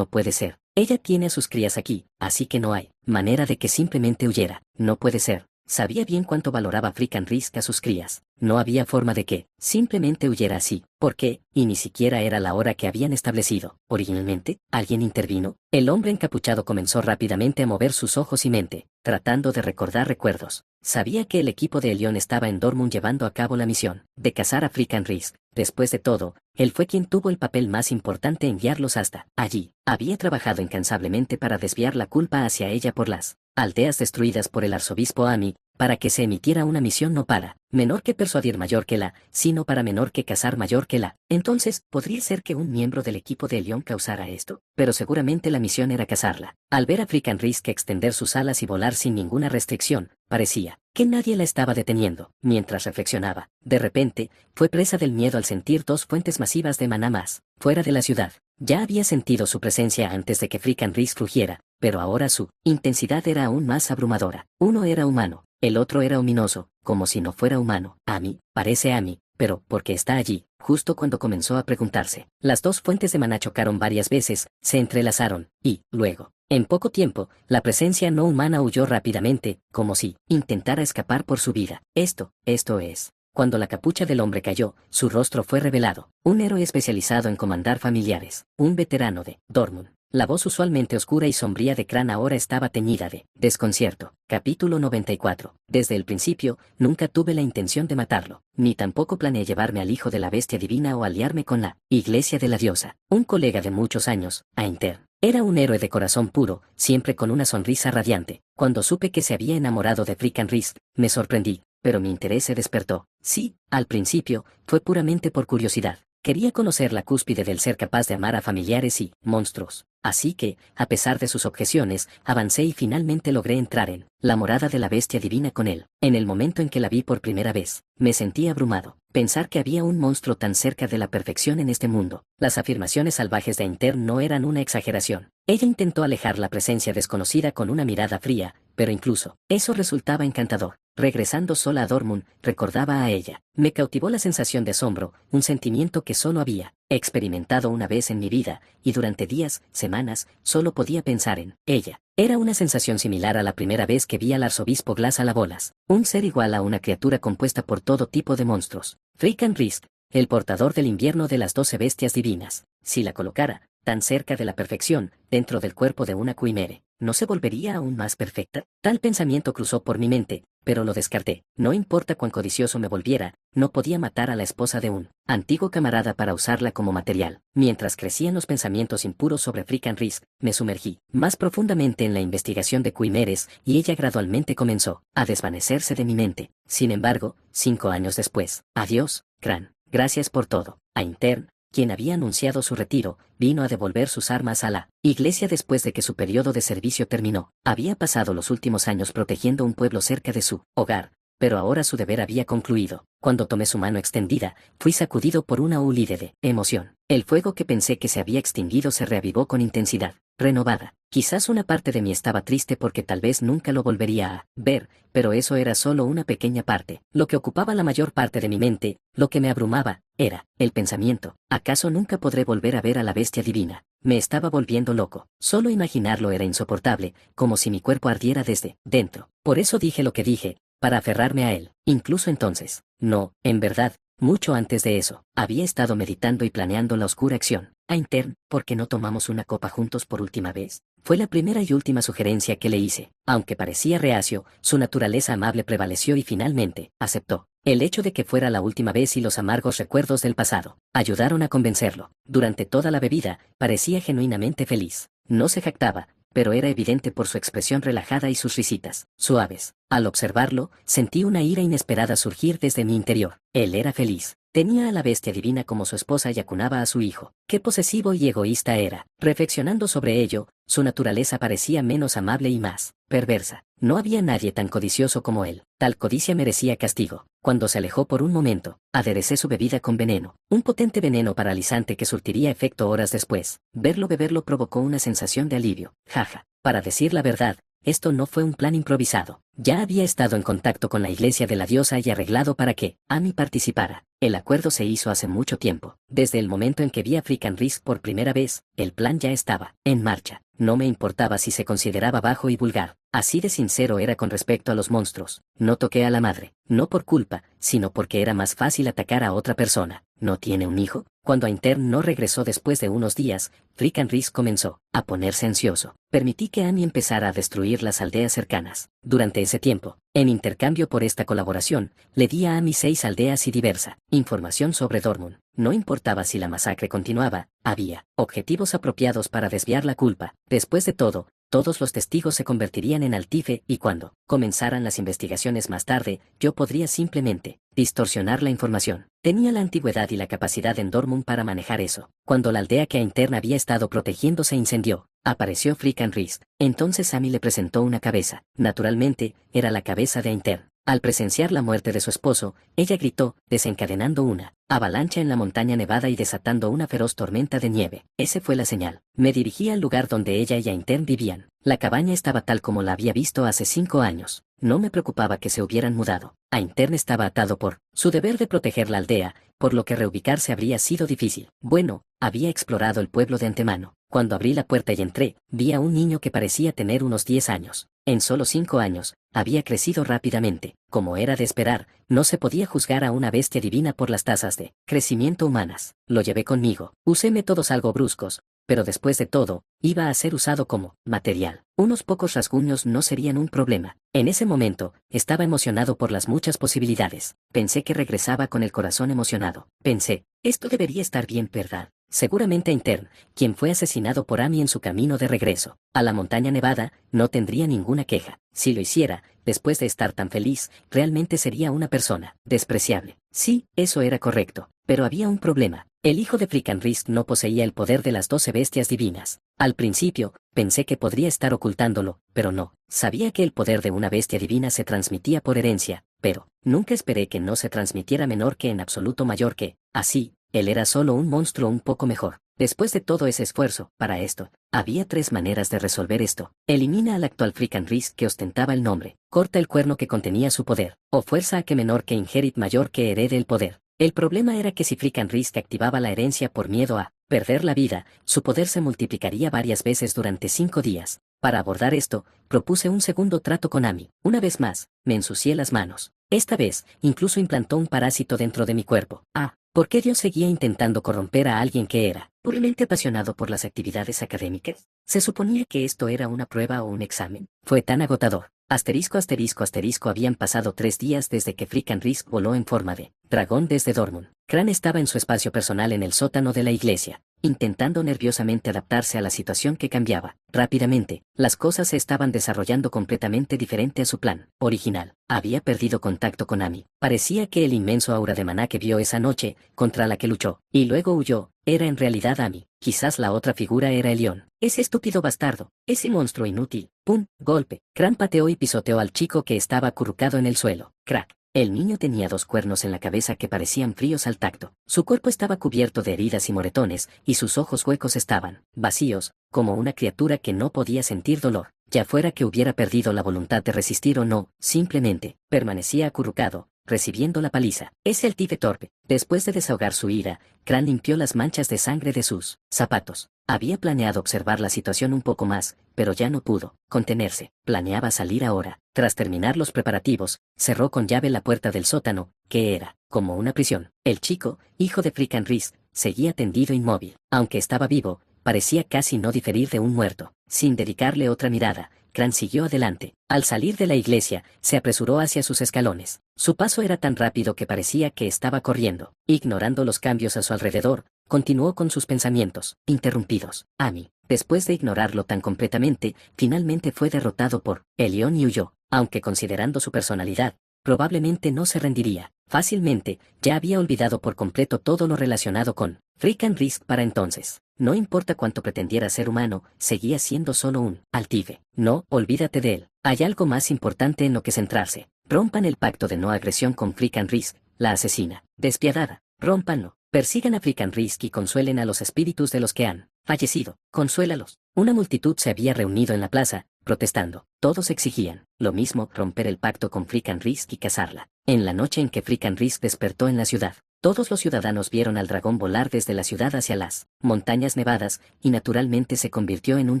puede ser. Ella tiene a sus crías aquí, así que no hay manera de que simplemente huyera. No puede ser. Sabía bien cuánto valoraba Frickenrisk a sus crías. No había forma de que simplemente huyera así. ¿Por qué? Y ni siquiera era la hora que habían establecido. Originalmente, ¿alguien intervino? El hombre encapuchado comenzó rápidamente a mover sus ojos y mente, tratando de recordar recuerdos. Sabía que el equipo de Elión estaba en Dortmund llevando a cabo la misión de cazar a Frickenrisk. Después de todo, él fue quien tuvo el papel más importante en guiarlos hasta allí. Había trabajado incansablemente para desviar la culpa hacia ella por las aldeas destruidas por el arzobispo Amy, para que se emitiera una misión no para menor que persuadir mayor que la, sino para menor que cazar mayor que la. Entonces, ¿podría ser que un miembro del equipo de Elión causara esto? Pero seguramente la misión era cazarla. Al ver a Frickenrisk extender sus alas y volar sin ninguna restricción, parecía que nadie la estaba deteniendo. Mientras reflexionaba, de repente, fue presa del miedo al sentir dos fuentes masivas de maná más fuera de la ciudad. Ya había sentido su presencia antes de que Frickenrisk rugiera, pero ahora su intensidad era aún más abrumadora. Uno era humano, el otro era ominoso, como si no fuera humano. Amy, parece Amy, pero ¿por qué está allí? Justo cuando comenzó a preguntarse, las dos fuentes de maná chocaron varias veces, se entrelazaron, y, luego, en poco tiempo, la presencia no humana huyó rápidamente, como si intentara escapar por su vida. Esto es. Cuando la capucha del hombre cayó, su rostro fue revelado. Un héroe especializado en comandar familiares, un veterano de Dortmund. La voz usualmente oscura y sombría de Kran ahora estaba teñida de desconcierto. Capítulo 94. Desde el principio, nunca tuve la intención de matarlo, ni tampoco planeé llevarme al hijo de la bestia divina o aliarme con la iglesia de la diosa. Un colega de muchos años, Ainter, era un héroe de corazón puro, siempre con una sonrisa radiante. Cuando supe que se había enamorado de Frickenrisk, me sorprendí, pero mi interés se despertó. Sí, al principio, fue puramente por curiosidad. Quería conocer la cúspide del ser capaz de amar a familiares y monstruos. Así que, a pesar de sus objeciones, avancé y finalmente logré entrar en la morada de la bestia divina con él. En el momento en que la vi por primera vez, me sentí abrumado. Pensar que había un monstruo tan cerca de la perfección en este mundo. Las afirmaciones salvajes de Ainter no eran una exageración. Ella intentó alejar la presencia desconocida con una mirada fría, pero incluso eso resultaba encantador. regresando sola a Dortmund, recordaba a ella. Me cautivó la sensación de asombro, un sentimiento que solo había experimentado una vez en mi vida, y durante días, semanas, solo podía pensar en ella. Era una sensación similar a la primera vez que vi al arzobispo Glass a la bolas, un ser igual a una criatura compuesta por todo tipo de monstruos. Frickan Risk, el portador del invierno de las 12 bestias divinas. Si la colocara, tan cerca de la perfección, dentro del cuerpo de una Quimere, ¿no se volvería aún más perfecta? Tal pensamiento cruzó por mi mente, pero lo descarté. No importa cuán codicioso me volviera, no podía matar a la esposa de un antiguo camarada para usarla como material. Mientras crecían los pensamientos impuros sobre Frickan Risk, me sumergí más profundamente en la investigación de Quimeres, y ella gradualmente comenzó a desvanecerse de mi mente. Sin embargo, 5 años después, adiós, Cran. Gracias por todo. A Intern, quien había anunciado su retiro, vino a devolver sus armas a la iglesia después de que su periodo de servicio terminó. Había pasado los últimos años protegiendo un pueblo cerca de su hogar, pero ahora su deber había concluido. Cuando tomé su mano extendida, fui sacudido por una hulida de emoción. El fuego que pensé que se había extinguido se reavivó con intensidad renovada. Quizás una parte de mí estaba triste porque tal vez nunca lo volvería a ver, pero eso era solo una pequeña parte. Lo que ocupaba la mayor parte de mi mente, lo que me abrumaba, era el pensamiento. ¿Acaso nunca podré volver a ver a la bestia divina? Me estaba volviendo loco. Solo imaginarlo era insoportable, como si mi cuerpo ardiera desde dentro. Por eso dije lo que dije, para aferrarme a él. Incluso entonces, no, en verdad, mucho antes de eso, había estado meditando y planeando la oscura acción. A Intern, ¿por qué no tomamos una copa juntos por última vez? Fue la primera y última sugerencia que le hice. Aunque parecía reacio, su naturaleza amable prevaleció y finalmente, aceptó. El hecho de que fuera la última vez y los amargos recuerdos del pasado ayudaron a convencerlo. Durante toda la bebida, parecía genuinamente feliz. No se jactaba, pero era evidente por su expresión relajada y sus risitas suaves. Al observarlo, sentí una ira inesperada surgir desde mi interior. Él era feliz. Tenía a la bestia divina como su esposa y acunaba a su hijo. Qué posesivo y egoísta era. Reflexionando sobre ello, su naturaleza parecía menos amable y más perversa. No había nadie tan codicioso como él. Tal codicia merecía castigo. Cuando se alejó por un momento, aderecé su bebida con veneno. Un potente veneno paralizante que surtiría efecto horas después. Verlo beberlo provocó una sensación de alivio. Jaja. Para decir la verdad, esto no fue un plan improvisado. Ya había estado en contacto con la iglesia de la diosa y arreglado para que Amy participara. El acuerdo se hizo hace mucho tiempo. Desde el momento en que vi a Frickan Risk por primera vez, el plan ya estaba en marcha. No me importaba si se consideraba bajo y vulgar. Así de sincero era con respecto a los monstruos. No toqué a la madre, no por culpa, sino porque era más fácil atacar a otra persona. ¿No tiene un hijo? Cuando Intern no regresó después de unos días, Frickan Risk comenzó a ponerse ansioso. Permití que Amy empezara a destruir las aldeas cercanas. Durante ese tiempo, en intercambio por esta colaboración, le di a Amy 6 aldeas y diversa información sobre Dortmund. No importaba si la masacre continuaba, había objetivos apropiados para desviar la culpa. Después de todo, todos los testigos se convertirían en Altife y cuando comenzaran las investigaciones más tarde, yo podría simplemente distorsionar la información. Tenía la antigüedad y la capacidad en Dortmund para manejar eso. Cuando la aldea que a Intern había estado protegiendo se incendió, apareció Frickan Risk. Entonces Amy le presentó una cabeza. Naturalmente, era la cabeza de Intern. Al presenciar la muerte de su esposo, ella gritó, desencadenando una avalancha en la montaña nevada y desatando una feroz tormenta de nieve. Ese fue la señal. Me dirigí al lugar donde ella y Intern vivían. La cabaña estaba tal como la había visto hace 5 años. No me preocupaba que se hubieran mudado. Intern estaba atado por su deber de proteger la aldea, por lo que reubicarse habría sido difícil. Bueno, había explorado el pueblo de antemano. Cuando abrí la puerta y entré, vi a un niño que parecía tener unos 10 años. En solo 5 años, había crecido rápidamente. Como era de esperar, no se podía juzgar a una bestia divina por las tasas de crecimiento humanas. Lo llevé conmigo. Usé métodos algo bruscos, pero después de todo, iba a ser usado como material. Unos pocos rasguños no serían un problema. En ese momento, estaba emocionado por las muchas posibilidades. Pensé que regresaba con el corazón emocionado. Pensé, esto debería estar bien, ¿verdad? Seguramente Intern, quien fue asesinado por Amy en su camino de regreso a la montaña nevada, no tendría ninguna queja. Si lo hiciera, después de estar tan feliz, realmente sería una persona despreciable. Sí, eso era correcto. Pero había un problema. El hijo de Frickan Risk no poseía el poder de las 12 bestias divinas. Al principio, pensé que podría estar ocultándolo, pero no. Sabía que el poder de una bestia divina se transmitía por herencia, pero nunca esperé que no se transmitiera menor que en absoluto mayor que. Así, él era solo un monstruo un poco mejor. Después de todo ese esfuerzo, para esto, había 3 maneras de resolver esto. Elimina al actual Freakan Risk que ostentaba el nombre, corta el cuerno que contenía su poder, o fuerza a que menor que Inherit mayor que herede el poder. El problema era que si Freakan Risk activaba la herencia por miedo a perder la vida, su poder se multiplicaría varias veces durante 5 días. Para abordar esto, propuse un segundo trato con Amy. Una vez más, me ensucié las manos. Esta vez, incluso implantó un parásito dentro de mi cuerpo. ¿Por qué Dios seguía intentando corromper a alguien que era puramente apasionado por las actividades académicas? Se suponía que esto era una prueba o un examen. Fue tan agotador. Asterisco, asterisco, asterisco. Habían pasado 3 días desde que Freakan Risk voló en forma de dragón desde Dortmund. Cran estaba en su espacio personal en el sótano de la iglesia, intentando nerviosamente adaptarse a la situación que cambiaba. Rápidamente, las cosas se estaban desarrollando completamente diferente a su plan original. Había perdido contacto con Amy. Parecía que el inmenso aura de maná que vio esa noche, contra la que luchó, y luego huyó, era en realidad Amy. Quizás la otra figura era el león. Ese estúpido bastardo, ese monstruo inútil. ¡Pum! Golpe. Cran pateó y pisoteó al chico que estaba acurrucado en el suelo. Crack. El niño tenía 2 cuernos en la cabeza que parecían fríos al tacto. Su cuerpo estaba cubierto de heridas y moretones, y sus ojos huecos estaban vacíos, como una criatura que no podía sentir dolor. Ya fuera que hubiera perdido la voluntad de resistir o no, simplemente permanecía acurrucado, recibiendo la paliza. Es el tigre torpe. Después de desahogar su ira, Cran limpió las manchas de sangre de sus zapatos. Había planeado observar la situación un poco más, pero ya no pudo contenerse. Planeaba salir ahora. Tras terminar los preparativos, cerró con llave la puerta del sótano, que era como una prisión. El chico, hijo de Freakan Risk, seguía tendido inmóvil. Aunque estaba vivo, parecía casi no diferir de un muerto. Sin dedicarle otra mirada, Cran siguió adelante. Al salir de la iglesia, se apresuró hacia sus escalones. Su paso era tan rápido que parecía que estaba corriendo. Ignorando los cambios a su alrededor, continuó con sus pensamientos interrumpidos. Amy, después de ignorarlo tan completamente, finalmente fue derrotado por el león y huyó. Aunque considerando su personalidad, probablemente no se rendiría fácilmente, ya había olvidado por completo todo lo relacionado con Freakan Risk para entonces. No importa cuánto pretendiera ser humano, seguía siendo solo un altive. No, olvídate de él. Hay algo más importante en lo que centrarse. Rompan el pacto de no agresión con Freakan Risk, la asesina despiadada. Rómpanlo. Persigan a Freakan Risk y consuelen a los espíritus de los que han fallecido. Consuélalos. Una multitud se había reunido en la plaza, protestando. Todos exigían lo mismo, romper el pacto con Freakan Risk y cazarla. En la noche en que Freakan Risk despertó en la ciudad, todos los ciudadanos vieron al dragón volar desde la ciudad hacia las montañas nevadas, y naturalmente se convirtió en un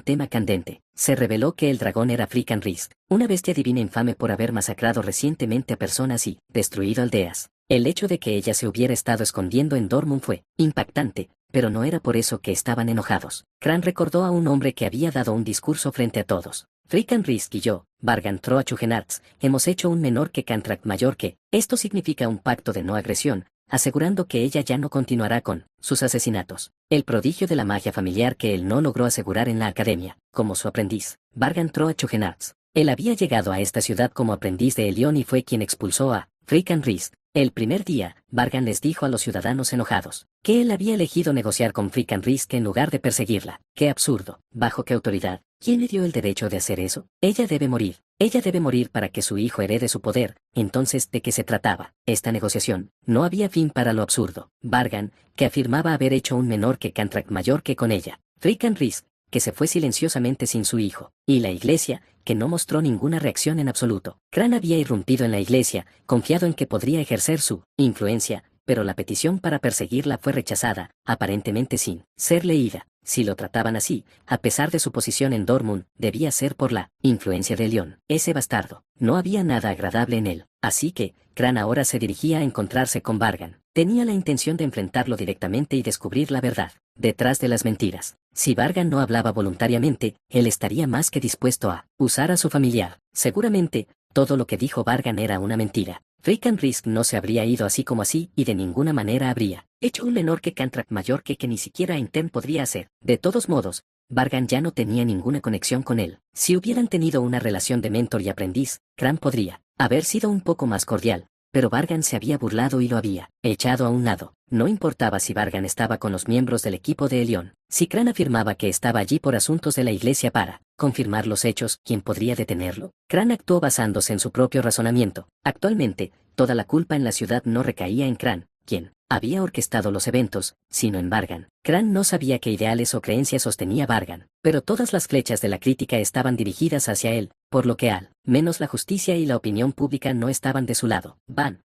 tema candente. Se reveló que el dragón era Freakan Risk, una bestia divina infame por haber masacrado recientemente a personas y destruido aldeas. El hecho de que ella se hubiera estado escondiendo en Dortmund fue impactante, pero no era por eso que estaban enojados. Cran recordó a un hombre que había dado un discurso frente a todos. Freakan Risk y yo, Vargan Troachugenarts, hemos hecho un menor que Cantrak mayor que. Esto significa un pacto de no agresión, asegurando que ella ya no continuará con sus asesinatos. El prodigio de la magia familiar que él no logró asegurar en la academia, como su aprendiz, Vargan Troachugenarts. Él había llegado a esta ciudad como aprendiz de Elión y fue quien expulsó a Freakan Risk. El primer día, Vargan les dijo a los ciudadanos enojados que él había elegido negociar con Freakan Risk en lugar de perseguirla. ¡Qué absurdo! ¿Bajo qué autoridad? ¿Quién le dio el derecho de hacer eso? Ella debe morir. Ella debe morir para que su hijo herede su poder. Entonces, ¿de qué se trataba esta negociación? No había fin para lo absurdo. Vargan, que afirmaba haber hecho un menor que Cantrak mayor que con ella. Freakan Risk, que se fue silenciosamente sin su hijo. Y la iglesia, que no mostró ninguna reacción en absoluto. Cran había irrumpido en la iglesia, confiado en que podría ejercer su influencia, pero la petición para perseguirla fue rechazada, aparentemente sin ser leída. Si lo trataban así, a pesar de su posición en Dortmund, debía ser por la influencia de León. Ese bastardo. No había nada agradable en él. Así que, Cran ahora se dirigía a encontrarse con Vargan. Tenía la intención de enfrentarlo directamente y descubrir la verdad detrás de las mentiras. Si Vargan no hablaba voluntariamente, él estaría más que dispuesto a usar a su familiar. Seguramente, todo lo que dijo Vargan era una mentira. Freakan Risk no se habría ido así como así y de ninguna manera habría hecho un menor que Cantrak mayor que ni siquiera Inten podría hacer. De todos modos, Vargan ya no tenía ninguna conexión con él. Si hubieran tenido una relación de mentor y aprendiz, Cran podría haber sido un poco más cordial, pero Vargan se había burlado y lo había echado a un lado. No importaba si Vargan estaba con los miembros del equipo de Elión. Si Cran afirmaba que estaba allí por asuntos de la iglesia para confirmar los hechos, ¿quién podría detenerlo? Cran actuó basándose en su propio razonamiento. Actualmente, toda la culpa en la ciudad no recaía en Cran, quien había orquestado los eventos, sino en Vargan. Crane no sabía qué ideales o creencias sostenía Vargan, pero todas las flechas de la crítica estaban dirigidas hacia él, por lo que al menos la justicia y la opinión pública no estaban de su lado. Van.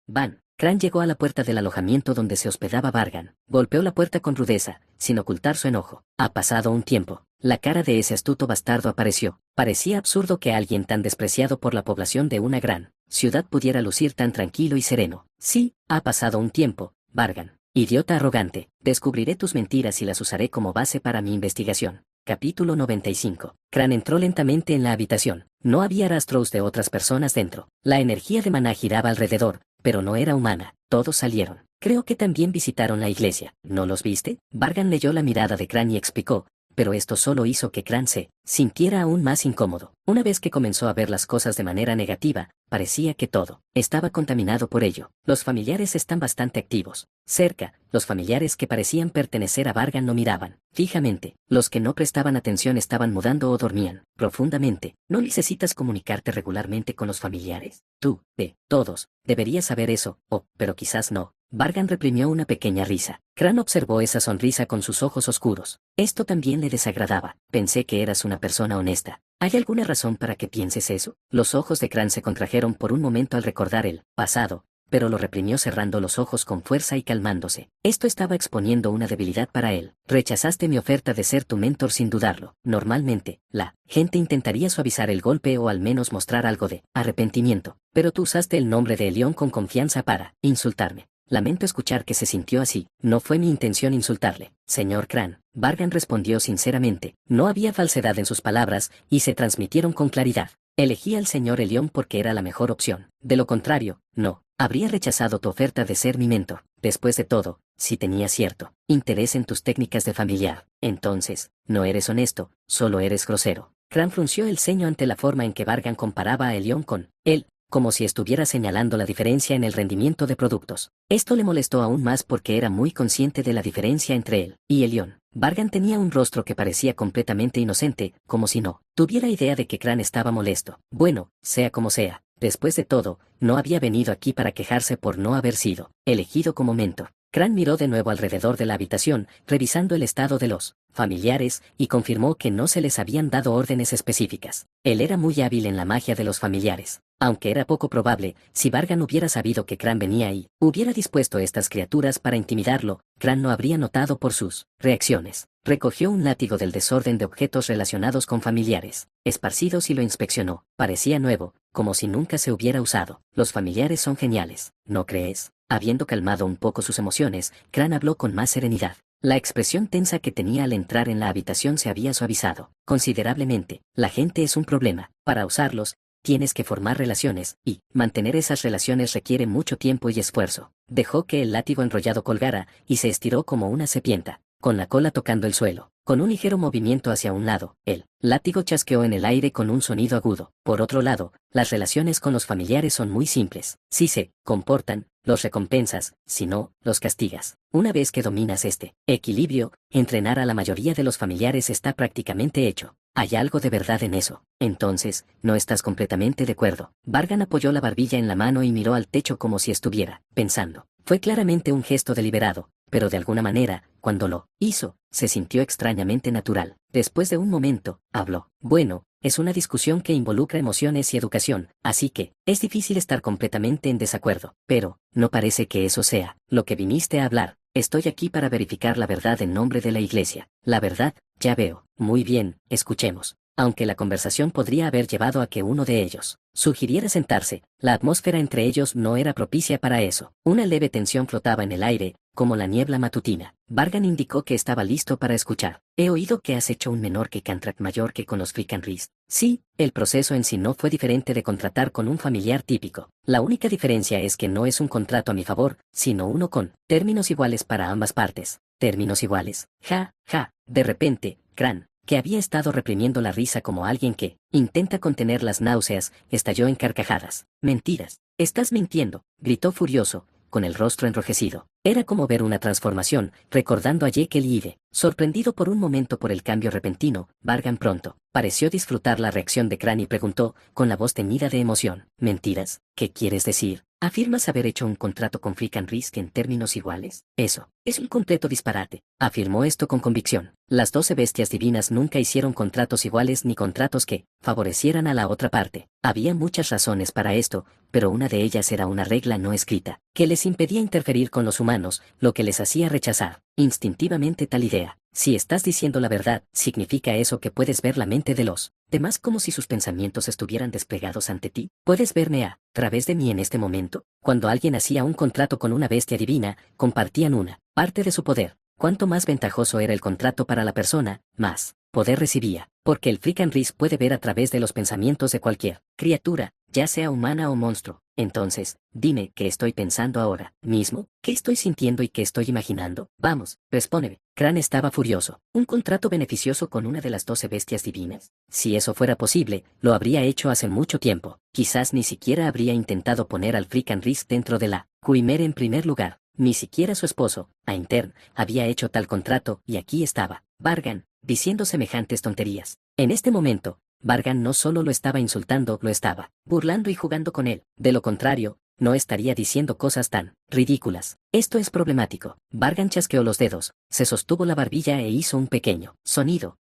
Crane llegó a la puerta del alojamiento donde se hospedaba Vargan. Golpeó la puerta con rudeza, sin ocultar su enojo. Ha pasado un tiempo. La cara de ese astuto bastardo apareció. Parecía absurdo que alguien tan despreciado por la población de una gran ciudad pudiera lucir tan tranquilo y sereno. Sí, ha pasado un tiempo, Vargan. Idiota arrogante, descubriré tus mentiras y las usaré como base para mi investigación. Capítulo 95. Crane entró lentamente en la habitación. No había rastros de otras personas dentro. La energía de maná giraba alrededor, pero no era humana. Todos salieron. Creo que también visitaron la iglesia. ¿No los viste? Vargan leyó la mirada de Crane y explicó, pero esto solo hizo que Crane se sintiera aún más incómodo. Una vez que comenzó a ver las cosas de manera negativa, parecía que todo estaba contaminado por ello. Los familiares están bastante activos. Cerca, los familiares que parecían pertenecer a Vargan no miraban fijamente. Los que no prestaban atención estaban mudando o dormían profundamente. ¿No necesitas comunicarte regularmente con los familiares? Tú, todos, deberías saber eso, pero quizás no. Vargan reprimió una pequeña risa. Crane observó esa sonrisa con sus ojos oscuros. Esto también le desagradaba. Pensé que eras una persona honesta. ¿Hay alguna razón para que pienses eso? Los ojos de Crane se contrajeron por un momento al recordar el pasado, pero lo reprimió cerrando los ojos con fuerza y calmándose. Esto estaba exponiendo una debilidad para él. Rechazaste mi oferta de ser tu mentor sin dudarlo. Normalmente, la gente intentaría suavizar el golpe o al menos mostrar algo de arrepentimiento, pero tú usaste el nombre de Elión con confianza para insultarme. Lamento escuchar que se sintió así. No fue mi intención insultarle, señor Crane. Vargan respondió sinceramente. No había falsedad en sus palabras, y se transmitieron con claridad. Elegí al señor Elión porque era la mejor opción. De lo contrario, no habría rechazado tu oferta de ser mi mentor. Después de todo, si tenía cierto interés en tus técnicas de familiar, entonces, no eres honesto, solo eres grosero. Crane frunció el ceño ante la forma en que Vargan comparaba a Elión con él, como si estuviera señalando la diferencia en el rendimiento de productos. Esto le molestó aún más porque era muy consciente de la diferencia entre él y Elión. Vargan tenía un rostro que parecía completamente inocente, como si no tuviera idea de que Crane estaba molesto. Bueno, sea como sea, después de todo, no había venido aquí para quejarse por no haber sido elegido como mentor. Crane miró de nuevo alrededor de la habitación, revisando el estado de los familiares, y confirmó que no se les habían dado órdenes específicas. Él era muy hábil en la magia de los familiares. Aunque era poco probable, si Vargan hubiera sabido que Crane venía y hubiera dispuesto a estas criaturas para intimidarlo, Crane no habría notado por sus reacciones. Recogió un látigo del desorden de objetos relacionados con familiares esparcidos y lo inspeccionó. Parecía nuevo, como si nunca se hubiera usado. Los familiares son geniales, ¿no crees? Habiendo calmado un poco sus emociones, Crane habló con más serenidad. La expresión tensa que tenía al entrar en la habitación se había suavizado considerablemente. La gente es un problema. Para usarlos, tienes que formar relaciones, y mantener esas relaciones requiere mucho tiempo y esfuerzo. Dejó que el látigo enrollado colgara, y se estiró como una serpiente, con la cola tocando el suelo. Con un ligero movimiento hacia un lado, el látigo chasqueó en el aire con un sonido agudo. Por otro lado, las relaciones con los familiares son muy simples. Si se comportan, los recompensas, si no, los castigas. Una vez que dominas este equilibrio, entrenar a la mayoría de los familiares está prácticamente hecho. ¿Hay algo de verdad en eso? Entonces, ¿no estás completamente de acuerdo? Vargan apoyó la barbilla en la mano y miró al techo como si estuviera pensando. Fue claramente un gesto deliberado, pero de alguna manera, cuando lo hizo, se sintió extrañamente natural. Después de un momento, habló. Bueno, es una discusión que involucra emociones y educación, así que es difícil estar completamente en desacuerdo. Pero, no parece que eso sea lo que viniste a hablar. Estoy aquí para verificar la verdad en nombre de la iglesia. La verdad, ya veo. Muy bien, escuchemos. Aunque la conversación podría haber llevado a que uno de ellos sugiriera sentarse, la atmósfera entre ellos no era propicia para eso. Una leve tensión flotaba en el aire, como la niebla matutina. Vargan indicó que estaba listo para escuchar. He oído que has hecho un menor que contract mayor que con los Fricanris. Sí, el proceso en sí no fue diferente de contratar con un familiar típico. La única diferencia es que no es un contrato a mi favor, sino uno con términos iguales para ambas partes. ¿Términos iguales? Ja. De repente, Crane, que había estado reprimiendo la risa como alguien que intenta contener las náuseas, estalló en carcajadas. Mentiras. Estás mintiendo, gritó furioso, con el rostro enrojecido. Era como ver una transformación, recordando a Jekyll y Hyde. Sorprendido por un momento por el cambio repentino, Vargan pronto pareció disfrutar la reacción de Crane y preguntó, con la voz teñida de emoción. ¿Mentiras? ¿Qué quieres decir? ¿Afirmas haber hecho un contrato con Frick and Risk en términos iguales? Eso es un completo disparate. Afirmó esto con convicción. Las 12 bestias divinas nunca hicieron contratos iguales ni contratos que favorecieran a la otra parte. Había muchas razones para esto, pero una de ellas era una regla no escrita, que les impedía interferir con los humanos, lo que les hacía rechazar instintivamente tal idea. Si estás diciendo la verdad, significa eso que puedes ver la mente de los demás como si sus pensamientos estuvieran desplegados ante ti. ¿Puedes verme a través de mí en este momento? Cuando alguien hacía un contrato con una bestia divina, compartían una parte de su poder. Cuanto más ventajoso era el contrato para la persona, más poder recibía, porque el Frick and Risk puede ver a través de los pensamientos de cualquier criatura, ya sea humana o monstruo. Entonces, dime qué estoy pensando ahora mismo, qué estoy sintiendo y qué estoy imaginando. Vamos, respóndeme. Cran estaba furioso. ¿Un contrato beneficioso con una de las 12 bestias divinas? Si eso fuera posible, lo habría hecho hace mucho tiempo. Quizás ni siquiera habría intentado poner al Frick and Risk dentro de la Quimera en primer lugar. Ni siquiera su esposo, Aintern, había hecho tal contrato, y aquí estaba Vargan, diciendo semejantes tonterías. En este momento, Vargan no solo lo estaba insultando, lo estaba burlando y jugando con él. De lo contrario, no estaría diciendo cosas tan ridículas. Esto es problemático. Vargan chasqueó los dedos, se sostuvo la barbilla e hizo un pequeño sonido.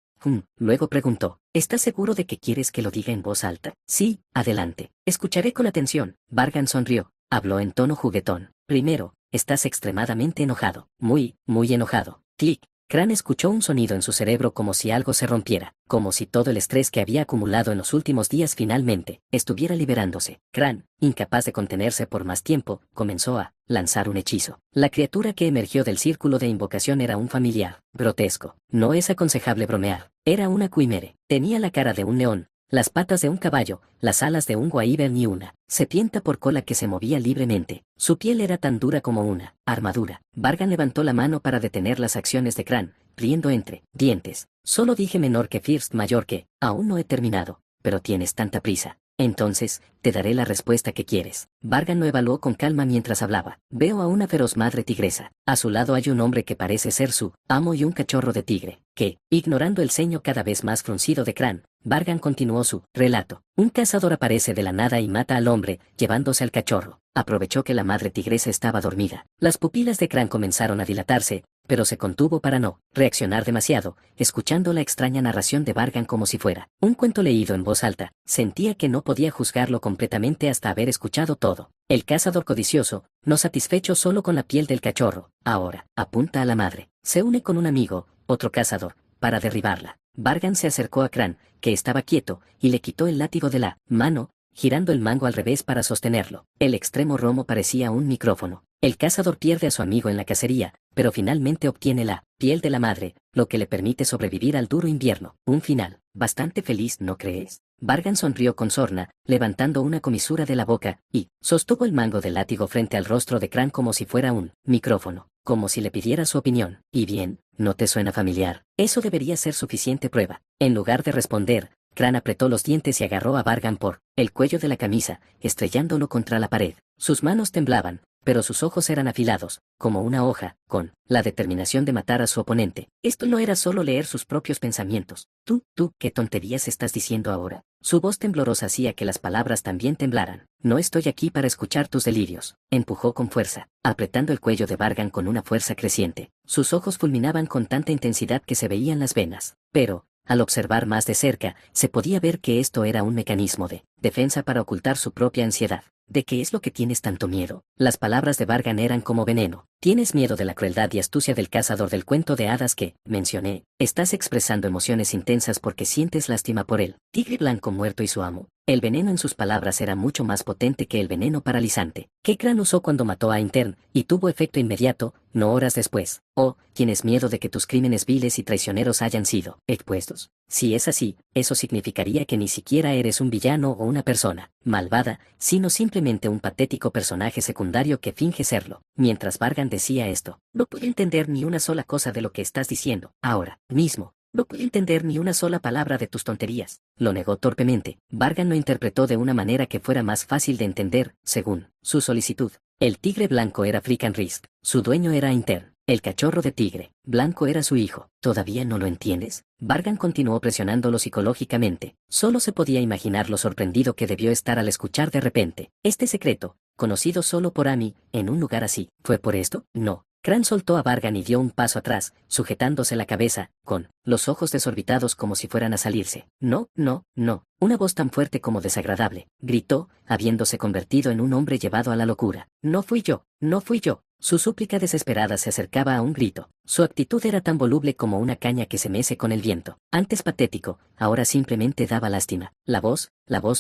Luego preguntó, ¿estás seguro de que quieres que lo diga en voz alta? Sí, adelante. Escucharé con atención. Vargan sonrió. Habló en tono juguetón. Primero, estás extremadamente enojado. Muy enojado. Clic. Cran escuchó un sonido en su cerebro como si algo se rompiera, como si todo el estrés que había acumulado en los últimos días finalmente estuviera liberándose. Cran, incapaz de contenerse por más tiempo, comenzó a lanzar un hechizo. La criatura que emergió del círculo de invocación era un familiar grotesco. No es aconsejable bromear. Era una quimera. Tenía la cara de un león, las patas de un caballo, las alas de un wyvern y una serpiente por cola que se movía libremente. Su piel era tan dura como una armadura. Vargan levantó la mano para detener las acciones de Cran, riendo entre dientes. Solo dije menor que First, mayor que. Aún no he terminado, pero tienes tanta prisa. Entonces, te daré la respuesta que quieres. Vargan lo evaluó con calma mientras hablaba. Veo a una feroz madre tigresa. A su lado hay un hombre que parece ser su amo y un cachorro de tigre, que, ignorando el ceño cada vez más fruncido de Cran, Vargan continuó su relato. Un cazador aparece de la nada y mata al hombre, llevándose al cachorro. Aprovechó que la madre tigresa estaba dormida. Las pupilas de Cran comenzaron a dilatarse, pero se contuvo para no reaccionar demasiado, escuchando la extraña narración de Vargan como si fuera un cuento leído en voz alta. Sentía que no podía juzgarlo completamente hasta haber escuchado todo. El cazador codicioso, no satisfecho solo con la piel del cachorro, ahora apunta a la madre. Se une con un amigo, otro cazador, para derribarla. Vargan se acercó a Cran, que estaba quieto, y le quitó el látigo de la mano, girando el mango al revés para sostenerlo. El extremo romo parecía un micrófono. El cazador pierde a su amigo en la cacería, pero finalmente obtiene la piel de la madre, lo que le permite sobrevivir al duro invierno. Un final bastante feliz, ¿no crees? Vargan sonrió con sorna, levantando una comisura de la boca, y sostuvo el mango del látigo frente al rostro de Cran como si fuera un micrófono, como si le pidiera su opinión. ¿Y bien, no te suena familiar? Eso debería ser suficiente prueba. En lugar de responder, Cran apretó los dientes y agarró a Vargan por el cuello de la camisa, estrellándolo contra la pared. Sus manos temblaban, pero sus ojos eran afilados, como una hoja, con la determinación de matar a su oponente. Esto no era solo leer sus propios pensamientos. Tú, ¿qué tonterías estás diciendo ahora? Su voz temblorosa hacía que las palabras también temblaran. No estoy aquí para escuchar tus delirios. Empujó con fuerza, apretando el cuello de Vargan con una fuerza creciente. Sus ojos fulminaban con tanta intensidad que se veían las venas. Pero, al observar más de cerca, se podía ver que esto era un mecanismo de defensa para ocultar su propia ansiedad. ¿De qué es lo que tienes tanto miedo? Las palabras de Vargan eran como veneno. Tienes miedo de la crueldad y astucia del cazador del cuento de hadas que mencioné. Estás expresando emociones intensas porque sientes lástima por él. Tigre blanco muerto y su amo. El veneno en sus palabras era mucho más potente que el veneno paralizante que Cran usó cuando mató a Intern, y tuvo efecto inmediato, no horas después. Oh, tienes miedo de que tus crímenes viles y traicioneros hayan sido expuestos. Si es así, eso significaría que ni siquiera eres un villano o una persona malvada, sino simplemente un patético personaje secundario que finge serlo. Mientras Vargan decía esto, no puedo entender ni una sola cosa de lo que estás diciendo. Ahora mismo, no puedo entender ni una sola palabra de tus tonterías. Lo negó torpemente. Vargan lo interpretó de una manera que fuera más fácil de entender, según su solicitud. El tigre blanco era Frick and Risk, su dueño era Intern. El cachorro de tigre blanco era su hijo. ¿Todavía no lo entiendes? Vargan continuó presionándolo psicológicamente. Solo se podía imaginar lo sorprendido que debió estar al escuchar de repente este secreto, conocido solo por Amy, en un lugar así. ¿Fue por esto? No. Cran soltó a Vargan y dio un paso atrás, sujetándose la cabeza, con los ojos desorbitados como si fueran a salirse. No, no, no. Una voz tan fuerte como desagradable, gritó, habiéndose convertido en un hombre llevado a la locura. No fui yo, no fui yo. Su súplica desesperada se acercaba a un grito. Su actitud era tan voluble como una caña que se mece con el viento. Antes patético, ahora simplemente daba lástima. La voz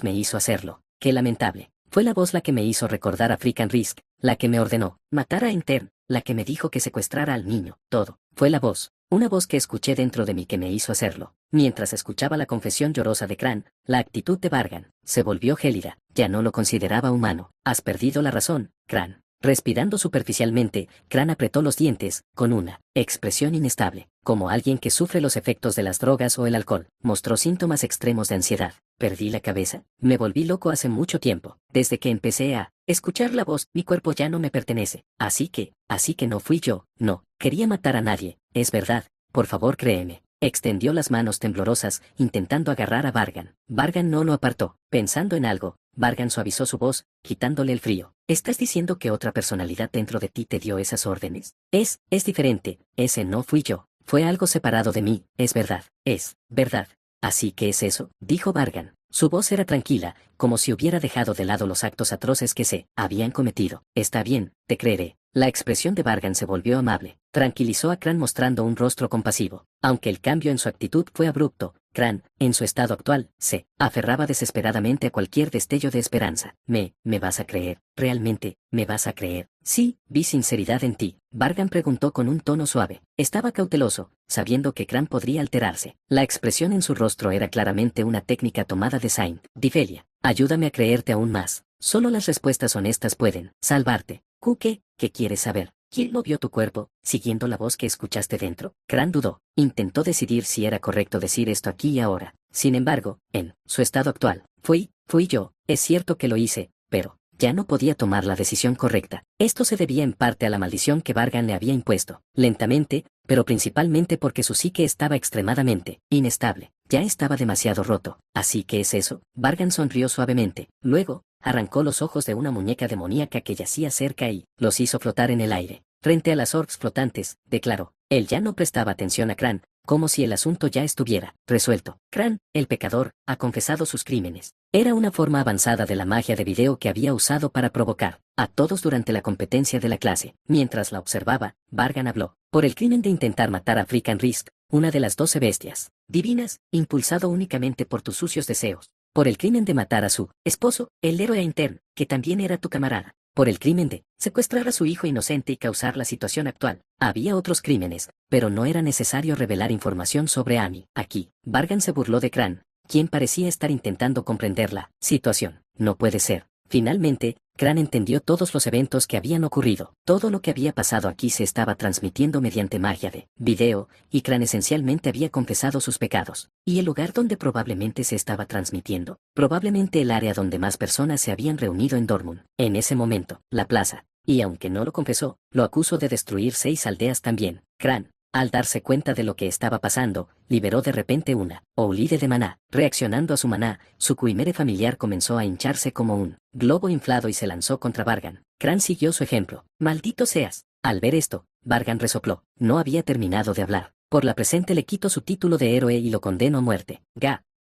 me hizo hacerlo. Qué lamentable. Fue la voz la que me hizo recordar a Freakin' Risk, la que me ordenó matar a Intern, la que me dijo que secuestrara al niño. Todo. Fue la voz. Una voz que escuché dentro de mí que me hizo hacerlo. Mientras escuchaba la confesión llorosa de Cran, la actitud de Vargan se volvió gélida. Ya no lo consideraba humano. Has perdido la razón, Cran. Respirando superficialmente, Cran apretó los dientes, con una expresión inestable, como alguien que sufre los efectos de las drogas o el alcohol. Mostró síntomas extremos de ansiedad. ¿Perdí la cabeza? Me volví loco hace mucho tiempo. Desde que empecé a escuchar la voz, mi cuerpo ya no me pertenece. Así que no fui yo. No, quería matar a nadie. Es verdad. Por favor, créeme. Extendió las manos temblorosas, intentando agarrar a Vargan. Vargan no lo apartó. Pensando en algo, Vargan suavizó su voz, quitándole el frío. ¿Estás diciendo que otra personalidad dentro de ti te dio esas órdenes? Es diferente. Ese no fui yo. Fue algo separado de mí. Es verdad. Es verdad. ¿Así que es eso? Dijo Vargan. Su voz era tranquila, como si hubiera dejado de lado los actos atroces que se habían cometido. Está bien, te creeré. La expresión de Vargan se volvió amable. Tranquilizó a Cran mostrando un rostro compasivo. Aunque el cambio en su actitud fue abrupto, Cran, en su estado actual, se aferraba desesperadamente a cualquier destello de esperanza. ¿Me vas a creer? ¿Realmente, me vas a creer? Sí, vi sinceridad en ti. Vargan preguntó con un tono suave. Estaba cauteloso, sabiendo que Cran podría alterarse. La expresión en su rostro era claramente una técnica tomada de Saint. Difelia, ayúdame a creerte aún más. Solo las respuestas honestas pueden salvarte. ¿Qué quieres saber? ¿Quién movió tu cuerpo, siguiendo la voz que escuchaste dentro? Cran dudó. Intentó decidir si era correcto decir esto aquí y ahora. Sin embargo, en su estado actual, fui yo. Es cierto que lo hice, pero ya no podía tomar la decisión correcta. Esto se debía en parte a la maldición que Vargan le había impuesto. Lentamente, pero principalmente porque su psique estaba extremadamente inestable. Ya estaba demasiado roto. ¿Así que es eso? Vargan sonrió suavemente. Luego, arrancó los ojos de una muñeca demoníaca que yacía cerca y los hizo flotar en el aire. Frente a las orcs flotantes, declaró. Él ya no prestaba atención a Cran, como si el asunto ya estuviera resuelto. Cran, el pecador, ha confesado sus crímenes. Era una forma avanzada de la magia de video que había usado para provocar a todos durante la competencia de la clase. Mientras la observaba, Vargan habló. Por el crimen de intentar matar a Freakin' Risk, una de las 12 bestias divinas, impulsado únicamente por tus sucios deseos. Por el crimen de matar a su esposo, el héroe Intern, que también era tu camarada. Por el crimen de secuestrar a su hijo inocente y causar la situación actual. Había otros crímenes, pero no era necesario revelar información sobre Amy. Aquí, Vargan se burló de Cran, quien parecía estar intentando comprender la situación. No puede ser. Finalmente, Cran entendió todos los eventos que habían ocurrido. Todo lo que había pasado aquí se estaba transmitiendo mediante magia de video, y Cran esencialmente había confesado sus pecados. ¿Y el lugar donde probablemente se estaba transmitiendo? Probablemente el área donde más personas se habían reunido en Dortmund. En ese momento, la plaza. Y aunque no lo confesó, lo acusó de destruir 6 aldeas también. Cran, al darse cuenta de lo que estaba pasando, liberó de repente una oulide de maná. Reaccionando a su maná, su cuimere familiar comenzó a hincharse como un globo inflado y se lanzó contra Vargan. Cran siguió su ejemplo. ¡Maldito seas! Al ver esto, Vargan resopló. No había terminado de hablar. Por la presente le quito su título de héroe y lo condeno a muerte.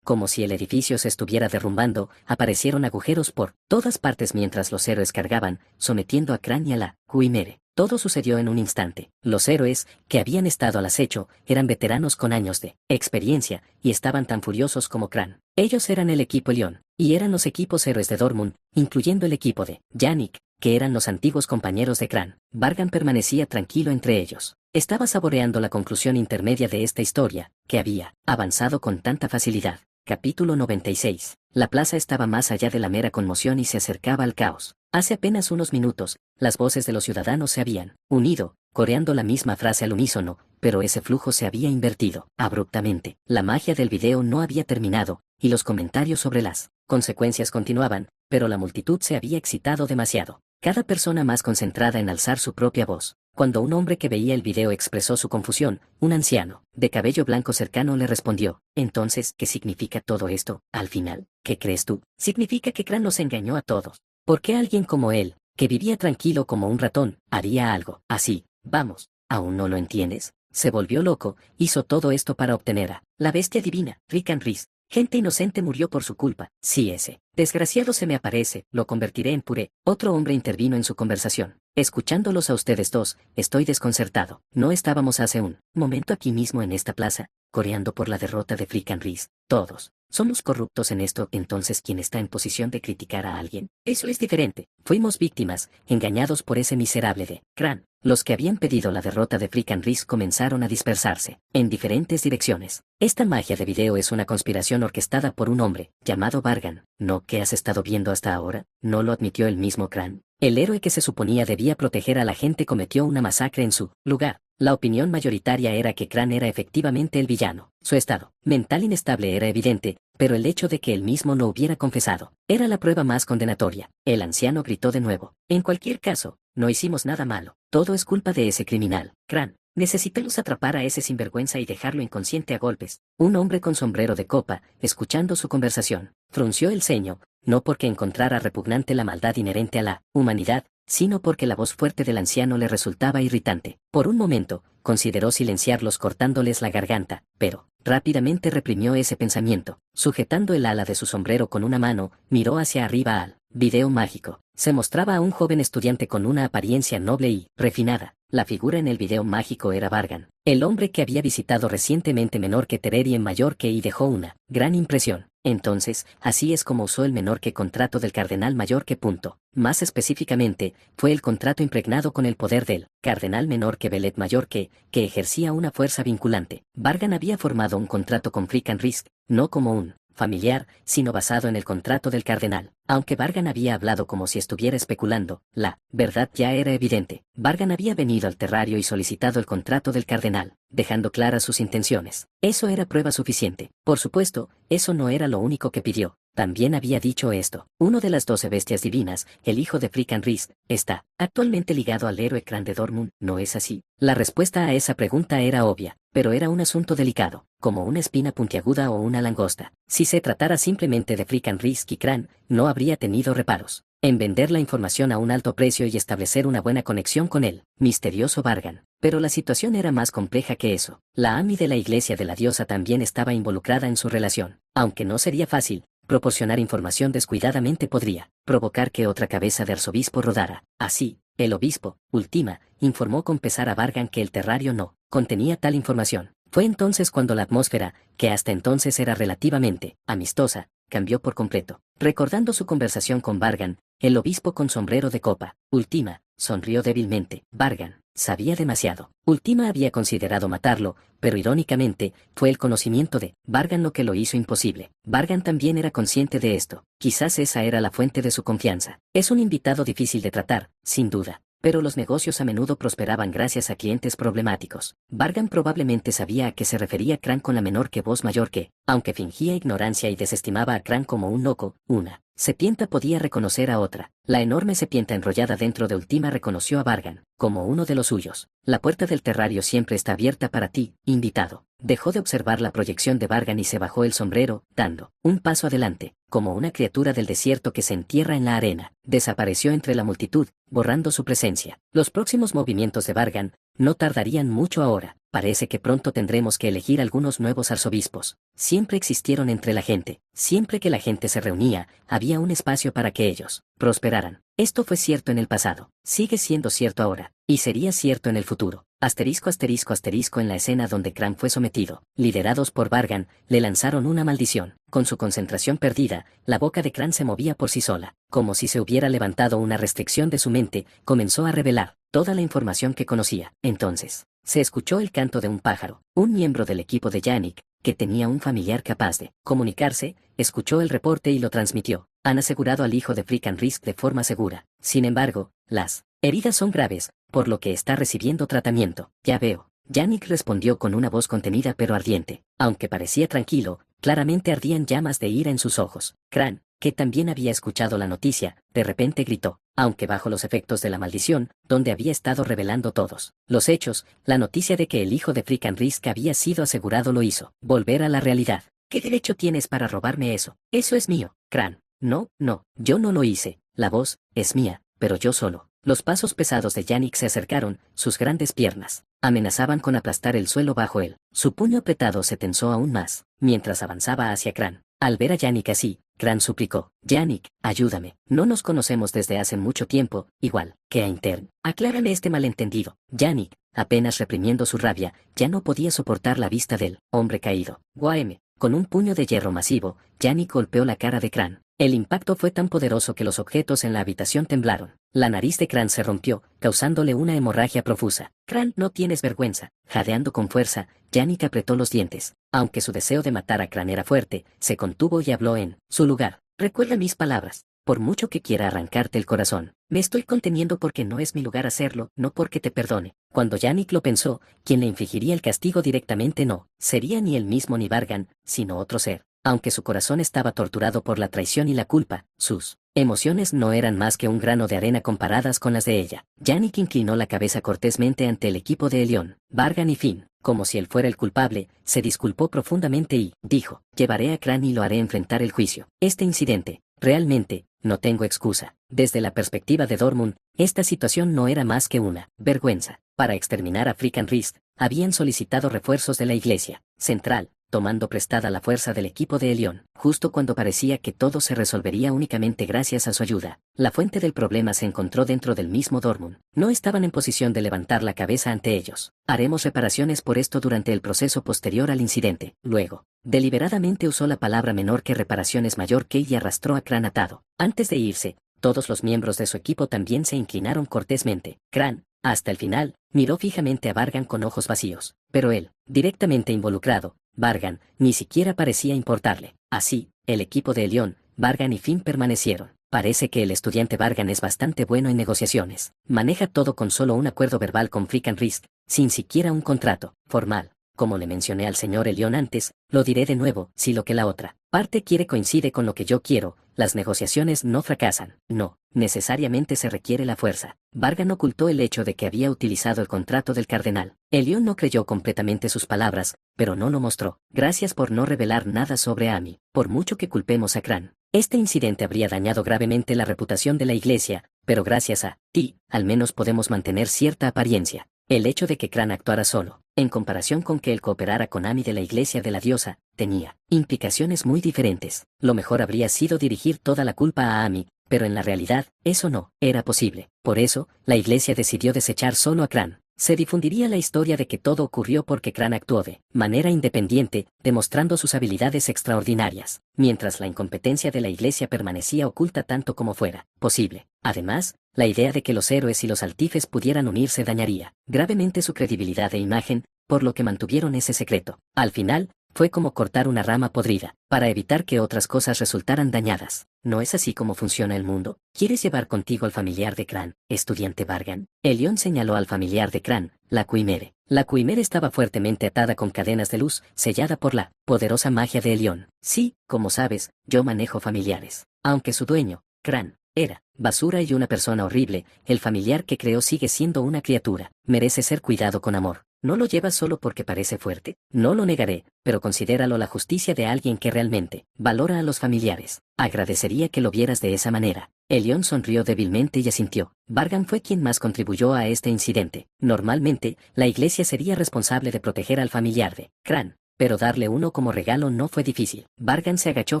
Como si el edificio se estuviera derrumbando, aparecieron agujeros por todas partes mientras los héroes cargaban, sometiendo a Cran y a la cuimere. Todo sucedió en un instante. Los héroes, que habían estado al acecho, eran veteranos con años de experiencia, y estaban tan furiosos como Cran. Ellos eran el equipo León, y eran los equipos héroes de Dortmund, incluyendo el equipo de Yannick, que eran los antiguos compañeros de Cran. Vargan permanecía tranquilo entre ellos. Estaba saboreando la conclusión intermedia de esta historia, que había avanzado con tanta facilidad. Capítulo 96. La plaza estaba más allá de la mera conmoción y se acercaba al caos. Hace apenas unos minutos, las voces de los ciudadanos se habían unido, coreando la misma frase al unísono, pero ese flujo se había invertido. Abruptamente, la magia del video no había terminado, y los comentarios sobre las consecuencias continuaban, pero la multitud se había excitado demasiado. Cada persona más concentrada en alzar su propia voz. Cuando un hombre que veía el video expresó su confusión, un anciano, de cabello blanco cercano le respondió. Entonces, ¿qué significa todo esto, al final? ¿Qué crees tú? Significa que Cran nos engañó a todos. ¿Por qué alguien como él, que vivía tranquilo como un ratón, haría algo así. Vamos, ¿aún no lo entiendes? Se volvió loco, hizo todo esto para obtener a la bestia divina, Rick and Rhys. Gente inocente murió por su culpa. Si ese desgraciado se me aparece, lo convertiré en puré. Otro hombre intervino en su conversación. Escuchándolos a ustedes dos, estoy desconcertado. ¿No estábamos hace un momento aquí mismo en esta plaza, coreando por la derrota de Rick and Rhys? Todos somos corruptos en esto. Entonces, ¿quién está en posición de criticar a alguien? Eso es diferente. Fuimos víctimas, engañados por ese miserable de Cran. Los que habían pedido la derrota de Rick and Rhys comenzaron a dispersarse en diferentes direcciones. Esta magia de video es una conspiración orquestada por un hombre llamado Vargan. ¿No que has estado viendo hasta ahora? ¿No lo admitió el mismo Cran? El héroe que se suponía debía proteger a la gente cometió una masacre en su lugar. La opinión mayoritaria era que Cran era efectivamente el villano. Su estado mental inestable era evidente, pero el hecho de que él mismo no hubiera confesado era la prueba más condenatoria. El anciano gritó de nuevo. En cualquier caso, no hicimos nada malo. Todo es culpa de ese criminal. Cran, necesitamos atrapar a ese sinvergüenza y dejarlo inconsciente a golpes. Un hombre con sombrero de copa, escuchando su conversación, frunció el ceño, no porque encontrara repugnante la maldad inherente a la humanidad, sino porque la voz fuerte del anciano le resultaba irritante. Por un momento, consideró silenciarlos cortándoles la garganta, pero rápidamente reprimió ese pensamiento. Sujetando el ala de su sombrero con una mano, miró hacia arriba al video mágico. Se mostraba a un joven estudiante con una apariencia noble y refinada. La figura en el video mágico era Vargan, el hombre que había visitado recientemente menor que Tererien mayor que y dejó una gran impresión. Entonces, así es como usó el menor que contrato del cardenal mayor que punto. Más específicamente, fue el contrato impregnado con el poder del cardenal menor que Belet mayor que ejercía una fuerza vinculante. Vargan había formado un contrato con Frick and Risk, no como un familiar, sino basado en el contrato del cardenal. Aunque Vargan había hablado como si estuviera especulando, la verdad ya era evidente. Vargan había venido al terrario y solicitado el contrato del cardenal, dejando claras sus intenciones. Eso era prueba suficiente. Por supuesto, eso no era lo único que pidió. También había dicho esto. Uno de las 12 bestias divinas, el hijo de Frick and Rhys, está actualmente ligado al héroe Cran de Dortmund, ¿no es así? La respuesta a esa pregunta era obvia, pero era un asunto delicado, como una espina puntiaguda o una langosta. Si se tratara simplemente de Frick and Rhys y Cran, no habría tenido reparos en vender la información a un alto precio y establecer una buena conexión con él, misterioso Vargan. Pero la situación era más compleja que eso. La Ami de la iglesia de la diosa también estaba involucrada en su relación. Aunque no sería fácil, proporcionar información descuidadamente podría provocar que otra cabeza de arzobispo rodara. Así, el obispo, Ultima, informó con pesar a Vargan que el terrario no contenía tal información. Fue entonces cuando la atmósfera, que hasta entonces era relativamente amistosa, cambió por completo. Recordando su conversación con Vargan, el obispo con sombrero de copa, Ultima, sonrió débilmente. Vargan sabía demasiado. Ultima había considerado matarlo, pero irónicamente, fue el conocimiento de Vargan lo que lo hizo imposible. Vargan también era consciente de esto. Quizás esa era la fuente de su confianza. Es un invitado difícil de tratar, sin duda. Pero los negocios a menudo prosperaban gracias a clientes problemáticos. Vargan probablemente sabía a qué se refería Cran con la menor que voz mayor que, aunque fingía ignorancia y desestimaba a Cran como un loco, una serpienta podía reconocer a otra. La enorme serpiente enrollada dentro de Ultima reconoció a Vargan como uno de los suyos. La puerta del terrario siempre está abierta para ti, invitado. Dejó de observar la proyección de Vargan y se bajó el sombrero, dando un paso adelante, como una criatura del desierto que se entierra en la arena. Desapareció entre la multitud, borrando su presencia. Los próximos movimientos de Vargan no tardarían mucho ahora. Parece que pronto tendremos que elegir algunos nuevos arzobispos. Siempre existieron entre la gente. Siempre que la gente se reunía, había un espacio para que ellos prosperaran. Esto fue cierto en el pasado, sigue siendo cierto ahora, y sería cierto en el futuro. Asterisco asterisco asterisco en la escena donde Cran fue sometido, liderados por Vargan, le lanzaron una maldición. Con su concentración perdida, la boca de Cran se movía por sí sola, como si se hubiera levantado una restricción de su mente, comenzó a revelar toda la información que conocía. Entonces, se escuchó el canto de un pájaro. Un miembro del equipo de Yannick, que tenía un familiar capaz de comunicarse, escuchó el reporte y lo transmitió. Han asegurado al hijo de Frick and Risk de forma segura. Sin embargo, las heridas son graves, por lo que está recibiendo tratamiento. Ya veo. Yannick respondió con una voz contenida pero ardiente. Aunque parecía tranquilo, claramente ardían llamas de ira en sus ojos. Cran, que también había escuchado la noticia, de repente gritó, aunque bajo los efectos de la maldición, donde había estado revelando todos los hechos, la noticia de que el hijo de Frick and Risk había sido asegurado lo hizo volver a la realidad. ¿Qué derecho tienes para robarme eso? Eso es mío, Cran. No, no, yo no lo hice. La voz es mía. pero yo solo. Los pasos pesados de Yannick se acercaron, sus grandes piernas amenazaban con aplastar el suelo bajo él. Su puño apretado se tensó aún más, mientras avanzaba hacia Cran. Al ver a Yannick así, Cran suplicó: «Yannick, ayúdame. No nos conocemos desde hace mucho tiempo, igual que a Intern. Aclárame este malentendido». Yannick, apenas reprimiendo su rabia, ya no podía soportar la vista del hombre caído. Guam. Con un puño de hierro masivo, Yannick golpeó la cara de Cran. El impacto fue tan poderoso que los objetos en la habitación temblaron. La nariz de Cran se rompió, causándole una hemorragia profusa. «Cran, no tienes vergüenza». Jadeando con fuerza, Yannick apretó los dientes. Aunque su deseo de matar a Cran era fuerte, se contuvo y habló en su lugar. «Recuerda mis palabras. Por mucho que quiera arrancarte el corazón, me estoy conteniendo porque no es mi lugar hacerlo, no porque te perdone». Cuando Yannick lo pensó, quien le infligiría el castigo directamente no sería ni él mismo ni Vargan, sino otro ser. Aunque su corazón estaba torturado por la traición y la culpa, sus emociones no eran más que un grano de arena comparadas con las de ella. Yannick inclinó la cabeza cortésmente ante el equipo de Elión, Vargan y Finn, como si él fuera el culpable, se disculpó profundamente y dijo: «Llevaré a Cran y lo haré enfrentar el juicio». Este incidente, realmente, no tengo excusa. Desde la perspectiva de Dortmund, esta situación no era más que una vergüenza. Para exterminar a Freakin' Risk, habían solicitado refuerzos de la Iglesia Central, tomando prestada la fuerza del equipo de Elión, justo cuando parecía que todo se resolvería únicamente gracias a su ayuda. La fuente del problema se encontró dentro del mismo Dortmund. No estaban en posición de levantar la cabeza ante ellos. «Haremos reparaciones por esto durante el proceso posterior al incidente». Luego, deliberadamente usó la palabra menor que reparaciones mayor que y arrastró a Cran atado. Antes de irse, todos los miembros de su equipo también se inclinaron cortésmente. Cran, hasta el final, miró fijamente a Vargan con ojos vacíos, pero él, directamente involucrado, Vargan, ni siquiera parecía importarle. Así, el equipo de Elión, Vargan y Finn permanecieron. Parece que el estudiante Vargan es bastante bueno en negociaciones. Maneja todo con solo un acuerdo verbal con Freakin' Risk, sin siquiera un contrato formal. Como le mencioné al señor Elión antes, lo diré de nuevo: si lo que la otra parte quiere coincide con lo que yo quiero, las negociaciones no fracasan. No necesariamente se requiere la fuerza. Vargan ocultó el hecho de que había utilizado el contrato del cardenal. Elión no creyó completamente sus palabras, pero no lo mostró. «Gracias por no revelar nada sobre Amy. Por mucho que culpemos a Cran, este incidente habría dañado gravemente la reputación de la iglesia, pero gracias a ti, al menos podemos mantener cierta apariencia». El hecho de que Cran actuara solo, en comparación con que él cooperara con Amy de la iglesia de la diosa, tenía implicaciones muy diferentes. Lo mejor habría sido dirigir toda la culpa a Amy, pero en la realidad, eso no era posible. Por eso, la iglesia decidió desechar solo a Cran. Se difundiría la historia de que todo ocurrió porque Cran actuó de manera independiente, demostrando sus habilidades extraordinarias, mientras la incompetencia de la iglesia permanecía oculta tanto como fuera posible. Además, la idea de que los héroes y los altifes pudieran unirse dañaría gravemente su credibilidad e imagen, por lo que mantuvieron ese secreto. Al final, fue como cortar una rama podrida, para evitar que otras cosas resultaran dañadas. ¿No es así como funciona el mundo? ¿Quieres llevar contigo al familiar de Cran, estudiante Vargan? Elión señaló al familiar de Cran, la Quimere. La Quimere estaba fuertemente atada con cadenas de luz, sellada por la poderosa magia de Elión. Sí, como sabes, yo manejo familiares. Aunque su dueño, Cran, era basura y una persona horrible, el familiar que creó sigue siendo una criatura. Merece ser cuidado con amor. ¿No lo llevas solo porque parece fuerte? No lo negaré, pero considéralo la justicia de alguien que realmente valora a los familiares. Agradecería que lo vieras de esa manera. Elión sonrió débilmente y asintió. Vargan fue quien más contribuyó a este incidente. Normalmente, la iglesia sería responsable de proteger al familiar de Cran, pero darle uno como regalo no fue difícil. Vargan se agachó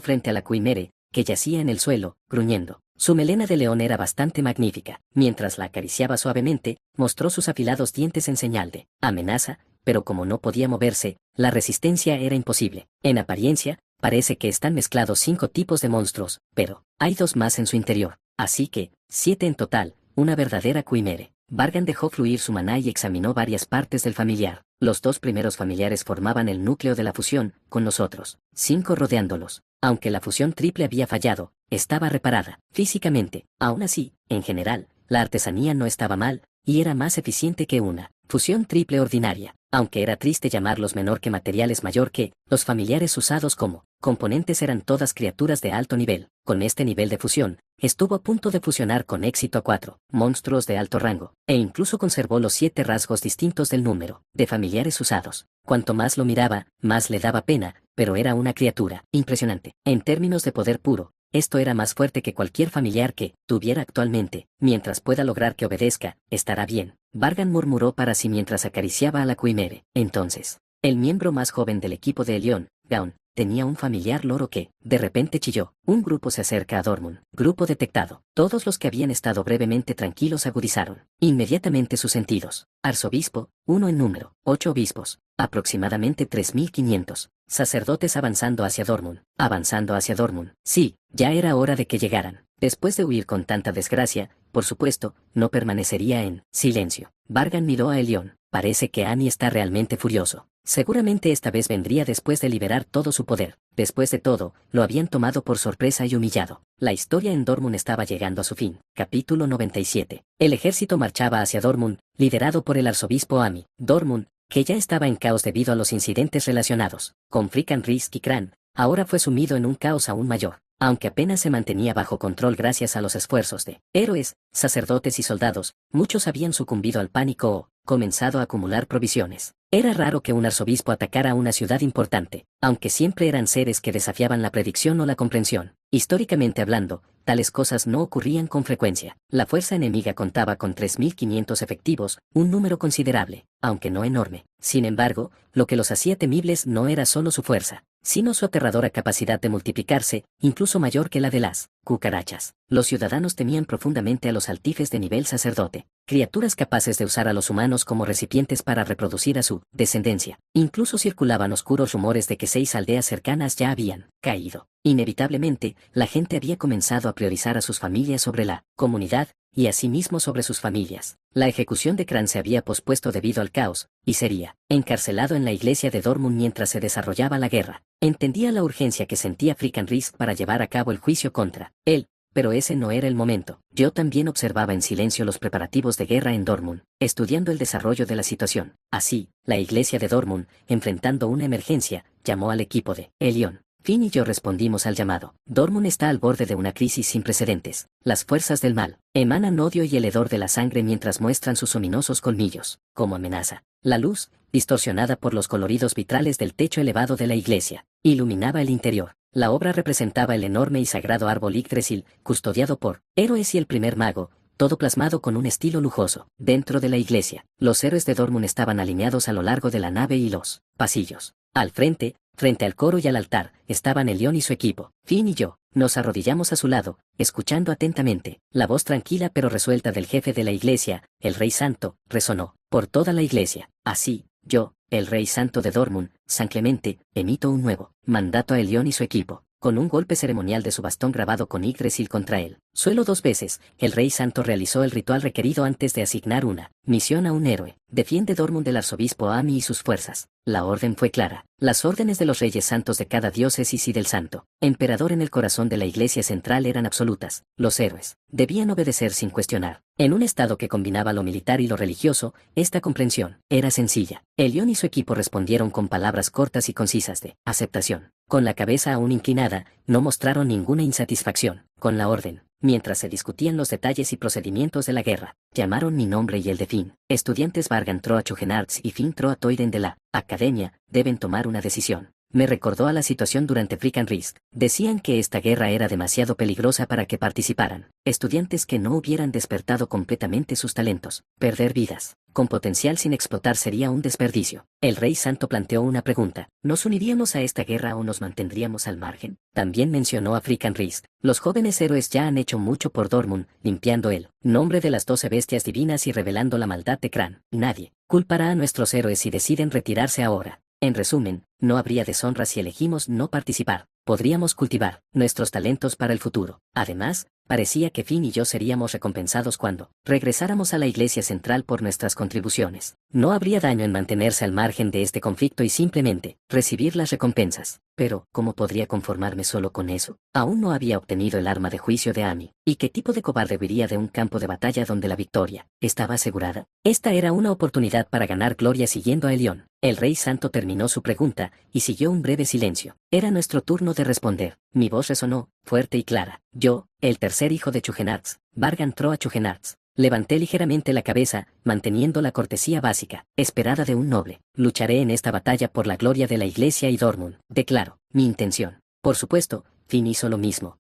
frente a la Quimere, que yacía en el suelo, gruñendo. Su melena de león era bastante magnífica. Mientras la acariciaba suavemente, mostró sus afilados dientes en señal de amenaza, pero como no podía moverse, la resistencia era imposible. En apariencia, parece que están mezclados 5 tipos de monstruos, pero hay 2 más en su interior. Así que, 7 en total, una verdadera Quimere. Vargan dejó fluir su maná y examinó varias partes del familiar. Los 2 primeros familiares formaban el núcleo de la fusión, con los otros 5 rodeándolos. Aunque la fusión triple había fallado, estaba reparada físicamente. Aún así, en general, la artesanía no estaba mal, y era más eficiente que una fusión triple ordinaria. Aunque era triste llamarlos menor que materiales mayor que, los familiares usados como componentes eran todas criaturas de alto nivel. Con este nivel de fusión, estuvo a punto de fusionar con éxito a 4 monstruos de alto rango, e incluso conservó los 7 rasgos distintos del número de familiares usados. Cuanto más lo miraba, más le daba pena, pero era una criatura impresionante. En términos de poder puro, esto era más fuerte que cualquier familiar que tuviera actualmente. Mientras pueda lograr que obedezca, estará bien. Vargan murmuró para sí mientras acariciaba a la Quimere. Entonces, el miembro más joven del equipo de Elión, Gaun, tenía un familiar loro que, de repente chilló. Un grupo se acerca a Dormund. Grupo detectado. Todos los que habían estado brevemente tranquilos agudizaron inmediatamente sus sentidos. Arzobispo, 1 en número, 8 obispos, aproximadamente 3500. Sacerdotes avanzando hacia Dormund. Avanzando hacia Dormund. Sí, ya era hora de que llegaran. Después de huir con tanta desgracia, por supuesto, no permanecería en silencio. Vargan miró a Elión. Parece que Annie está realmente furioso. Seguramente esta vez vendría después de liberar todo su poder. Después de todo, lo habían tomado por sorpresa y humillado. La historia en Dormund estaba llegando a su fin. Capítulo 97. El ejército marchaba hacia Dormund, liderado por el arzobispo Ami. Dormund, que ya estaba en caos debido a los incidentes relacionados con Frickan Risk y Cran, ahora fue sumido en un caos aún mayor. Aunque apenas se mantenía bajo control gracias a los esfuerzos de héroes, sacerdotes y soldados, muchos habían sucumbido al pánico o comenzado a acumular provisiones. Era raro que un arzobispo atacara a una ciudad importante, aunque siempre eran seres que desafiaban la predicción o la comprensión. Históricamente hablando, tales cosas no ocurrían con frecuencia. La fuerza enemiga contaba con 3500 efectivos, un número considerable, aunque no enorme. Sin embargo, lo que los hacía temibles no era solo su fuerza, sino su aterradora capacidad de multiplicarse, incluso mayor que la de las cucarachas. Los ciudadanos temían profundamente a los altifes de nivel sacerdote, criaturas capaces de usar a los humanos como recipientes para reproducir a su descendencia. Incluso circulaban oscuros rumores de que 6 aldeas cercanas ya habían caído. Inevitablemente, la gente había comenzado a priorizar a sus familias sobre la comunidad, y asimismo sobre sus familias. La ejecución de Cran se había pospuesto debido al caos, y sería encarcelado en la iglesia de Dormund mientras se desarrollaba la guerra. Entendía la urgencia que sentía Frickan Risk para llevar a cabo el juicio contra él, pero ese no era el momento. Yo también observaba en silencio los preparativos de guerra en Dormund, estudiando el desarrollo de la situación. Así, la iglesia de Dormund, enfrentando una emergencia, llamó al equipo de Elión. Finn y yo respondimos al llamado. Dormund está al borde de una crisis sin precedentes. Las fuerzas del mal emanan odio y el hedor de la sangre mientras muestran sus ominosos colmillos, como amenaza. La luz, distorsionada por los coloridos vitrales del techo elevado de la iglesia, iluminaba el interior. La obra representaba el enorme y sagrado árbol Yggdrasil, custodiado por héroes y el primer mago, todo plasmado con un estilo lujoso. Dentro de la iglesia, los héroes de Dormund estaban alineados a lo largo de la nave y los pasillos. Al frente al coro y al altar, estaban Elión y su equipo. Finn y yo nos arrodillamos a su lado, escuchando atentamente. La voz tranquila pero resuelta del jefe de la iglesia, el Rey Santo, resonó por toda la iglesia. Así, yo, el Rey Santo de Dormund, San Clemente, emito un nuevo mandato a Elión y su equipo, con un golpe ceremonial de su bastón grabado con Yggdrasil contra él. Solo 2 veces, el Rey Santo realizó el ritual requerido antes de asignar una misión a un héroe. Defiende Dormund del arzobispo Ami y sus fuerzas. La orden fue clara. Las órdenes de los reyes santos de cada diócesis y del santo emperador en el corazón de la iglesia central eran absolutas. Los héroes debían obedecer sin cuestionar. En un estado que combinaba lo militar y lo religioso, esta comprensión era sencilla. Elión y su equipo respondieron con palabras cortas y concisas de aceptación. Con la cabeza aún inclinada, no mostraron ninguna insatisfacción con la orden. Mientras se discutían los detalles y procedimientos de la guerra, llamaron mi nombre y el de Finn. Estudiantes Vargan Troa Chugenarts y Finn Troa Toiden de la Academia deben tomar una decisión. Me recordó a la situación durante Frickan Risk. Decían que esta guerra era demasiado peligrosa para que participaran. Estudiantes que no hubieran despertado completamente sus talentos. Perder vidas con potencial sin explotar sería un desperdicio. El Rey Santo planteó una pregunta. ¿Nos uniríamos a esta guerra o nos mantendríamos al margen? También mencionó a Frickan Risk. Los jóvenes héroes ya han hecho mucho por Dormund, limpiando el nombre de las 12 bestias divinas y revelando la maldad de Cran. Nadie culpará a nuestros héroes si deciden retirarse ahora. En resumen, no habría deshonra si elegimos no participar. Podríamos cultivar nuestros talentos para el futuro. Además, parecía que Finn y yo seríamos recompensados cuando regresáramos a la iglesia central por nuestras contribuciones. No habría daño en mantenerse al margen de este conflicto y simplemente recibir las recompensas. Pero, ¿cómo podría conformarme solo con eso? Aún no había obtenido el arma de juicio de Ami. ¿Y qué tipo de cobarde huiría de un campo de batalla donde la victoria estaba asegurada? Esta era una oportunidad para ganar gloria siguiendo a Elión. El Rey Santo terminó su pregunta, y siguió un breve silencio. Era nuestro turno de responder. Mi voz resonó, fuerte y clara. Yo, el tercer hijo de Chugenarts, Vargan Troa Chugenarts. Levanté ligeramente la cabeza, manteniendo la cortesía básica, esperada de un noble. Lucharé en esta batalla por la gloria de la iglesia y Dormund. Declaro mi intención. Por supuesto, Finn hizo lo mismo.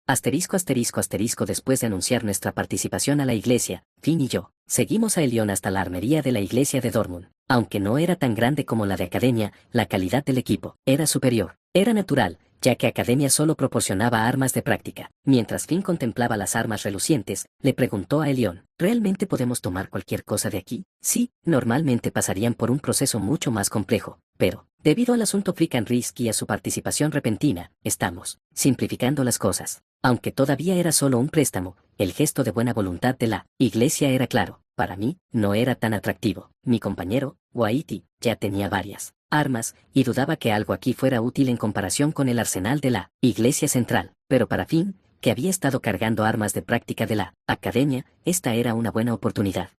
Después de anunciar nuestra participación a la iglesia, Finn y yo, seguimos a Elión hasta la armería de la iglesia de Dortmund. Aunque no era tan grande como la de Academia, la calidad del equipo era superior. Era natural, ya que Academia solo proporcionaba armas de práctica. Mientras Finn contemplaba las armas relucientes, le preguntó a Elión, ¿realmente podemos tomar cualquier cosa de aquí? Sí, normalmente pasarían por un proceso mucho más complejo, pero, debido al asunto Freak and Risk y a su participación repentina, estamos simplificando las cosas. Aunque todavía era solo un préstamo, el gesto de buena voluntad de la iglesia era claro. Para mí, no era tan atractivo. Mi compañero, Waiti, ya tenía varias armas, y dudaba que algo aquí fuera útil en comparación con el arsenal de la iglesia central. Pero para Finn, que había estado cargando armas de práctica de la academia, esta era una buena oportunidad.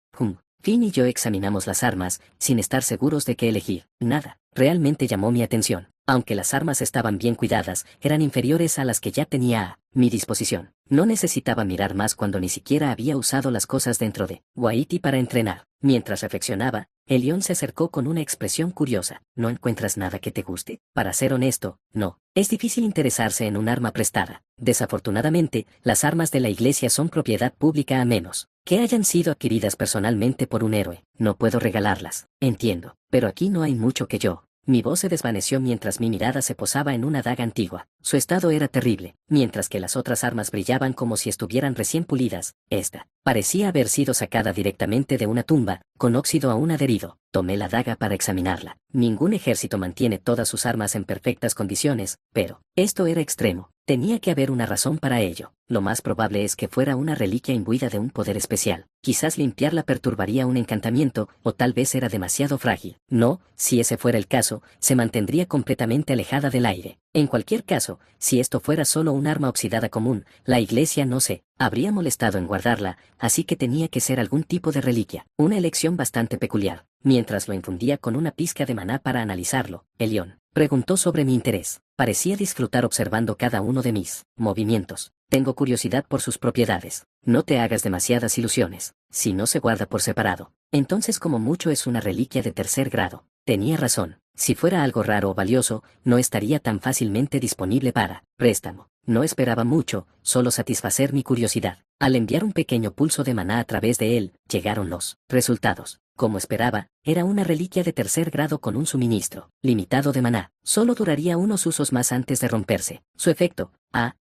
Finn y yo examinamos las armas, sin estar seguros de qué elegir. Nada realmente llamó mi atención. Aunque las armas estaban bien cuidadas, eran inferiores a las que ya tenía a mi disposición. No necesitaba mirar más cuando ni siquiera había usado las cosas dentro de Waiti para entrenar. Mientras reflexionaba, Elión se acercó con una expresión curiosa. ¿No encuentras nada que te guste? Para ser honesto, no. Es difícil interesarse en un arma prestada. Desafortunadamente, las armas de la iglesia son propiedad pública a menos que hayan sido adquiridas personalmente por un héroe. No puedo regalarlas. Entiendo. Pero aquí no hay mucho que yo. Mi voz se desvaneció mientras mi mirada se posaba en una daga antigua. Su estado era terrible, mientras que las otras armas brillaban como si estuvieran recién pulidas. Esta parecía haber sido sacada directamente de una tumba, con óxido aún adherido. Tomé la daga para examinarla. Ningún ejército mantiene todas sus armas en perfectas condiciones, pero esto era extremo. Tenía que haber una razón para ello. Lo más probable es que fuera una reliquia imbuida de un poder especial. Quizás limpiarla perturbaría un encantamiento, o tal vez era demasiado frágil. No, si ese fuera el caso, se mantendría completamente alejada del aire. En cualquier caso, si esto fuera solo un arma oxidada común, la iglesia no se habría molestado en guardarla, así que tenía que ser algún tipo de reliquia. Una elección bastante peculiar. Mientras lo infundía con una pizca de maná para analizarlo, Elión preguntó sobre mi interés. Parecía disfrutar observando cada uno de mis movimientos. Tengo curiosidad por sus propiedades. No te hagas demasiadas ilusiones. Si no se guarda por separado, entonces como mucho es una reliquia de tercer grado. Tenía razón. Si fuera algo raro o valioso, no estaría tan fácilmente disponible para préstamo. No esperaba mucho, solo satisfacer mi curiosidad. Al enviar un pequeño pulso de maná a través de él, llegaron los resultados. Como esperaba, era una reliquia de tercer grado con un suministro limitado de maná. Solo duraría unos usos más antes de romperse. Su efecto,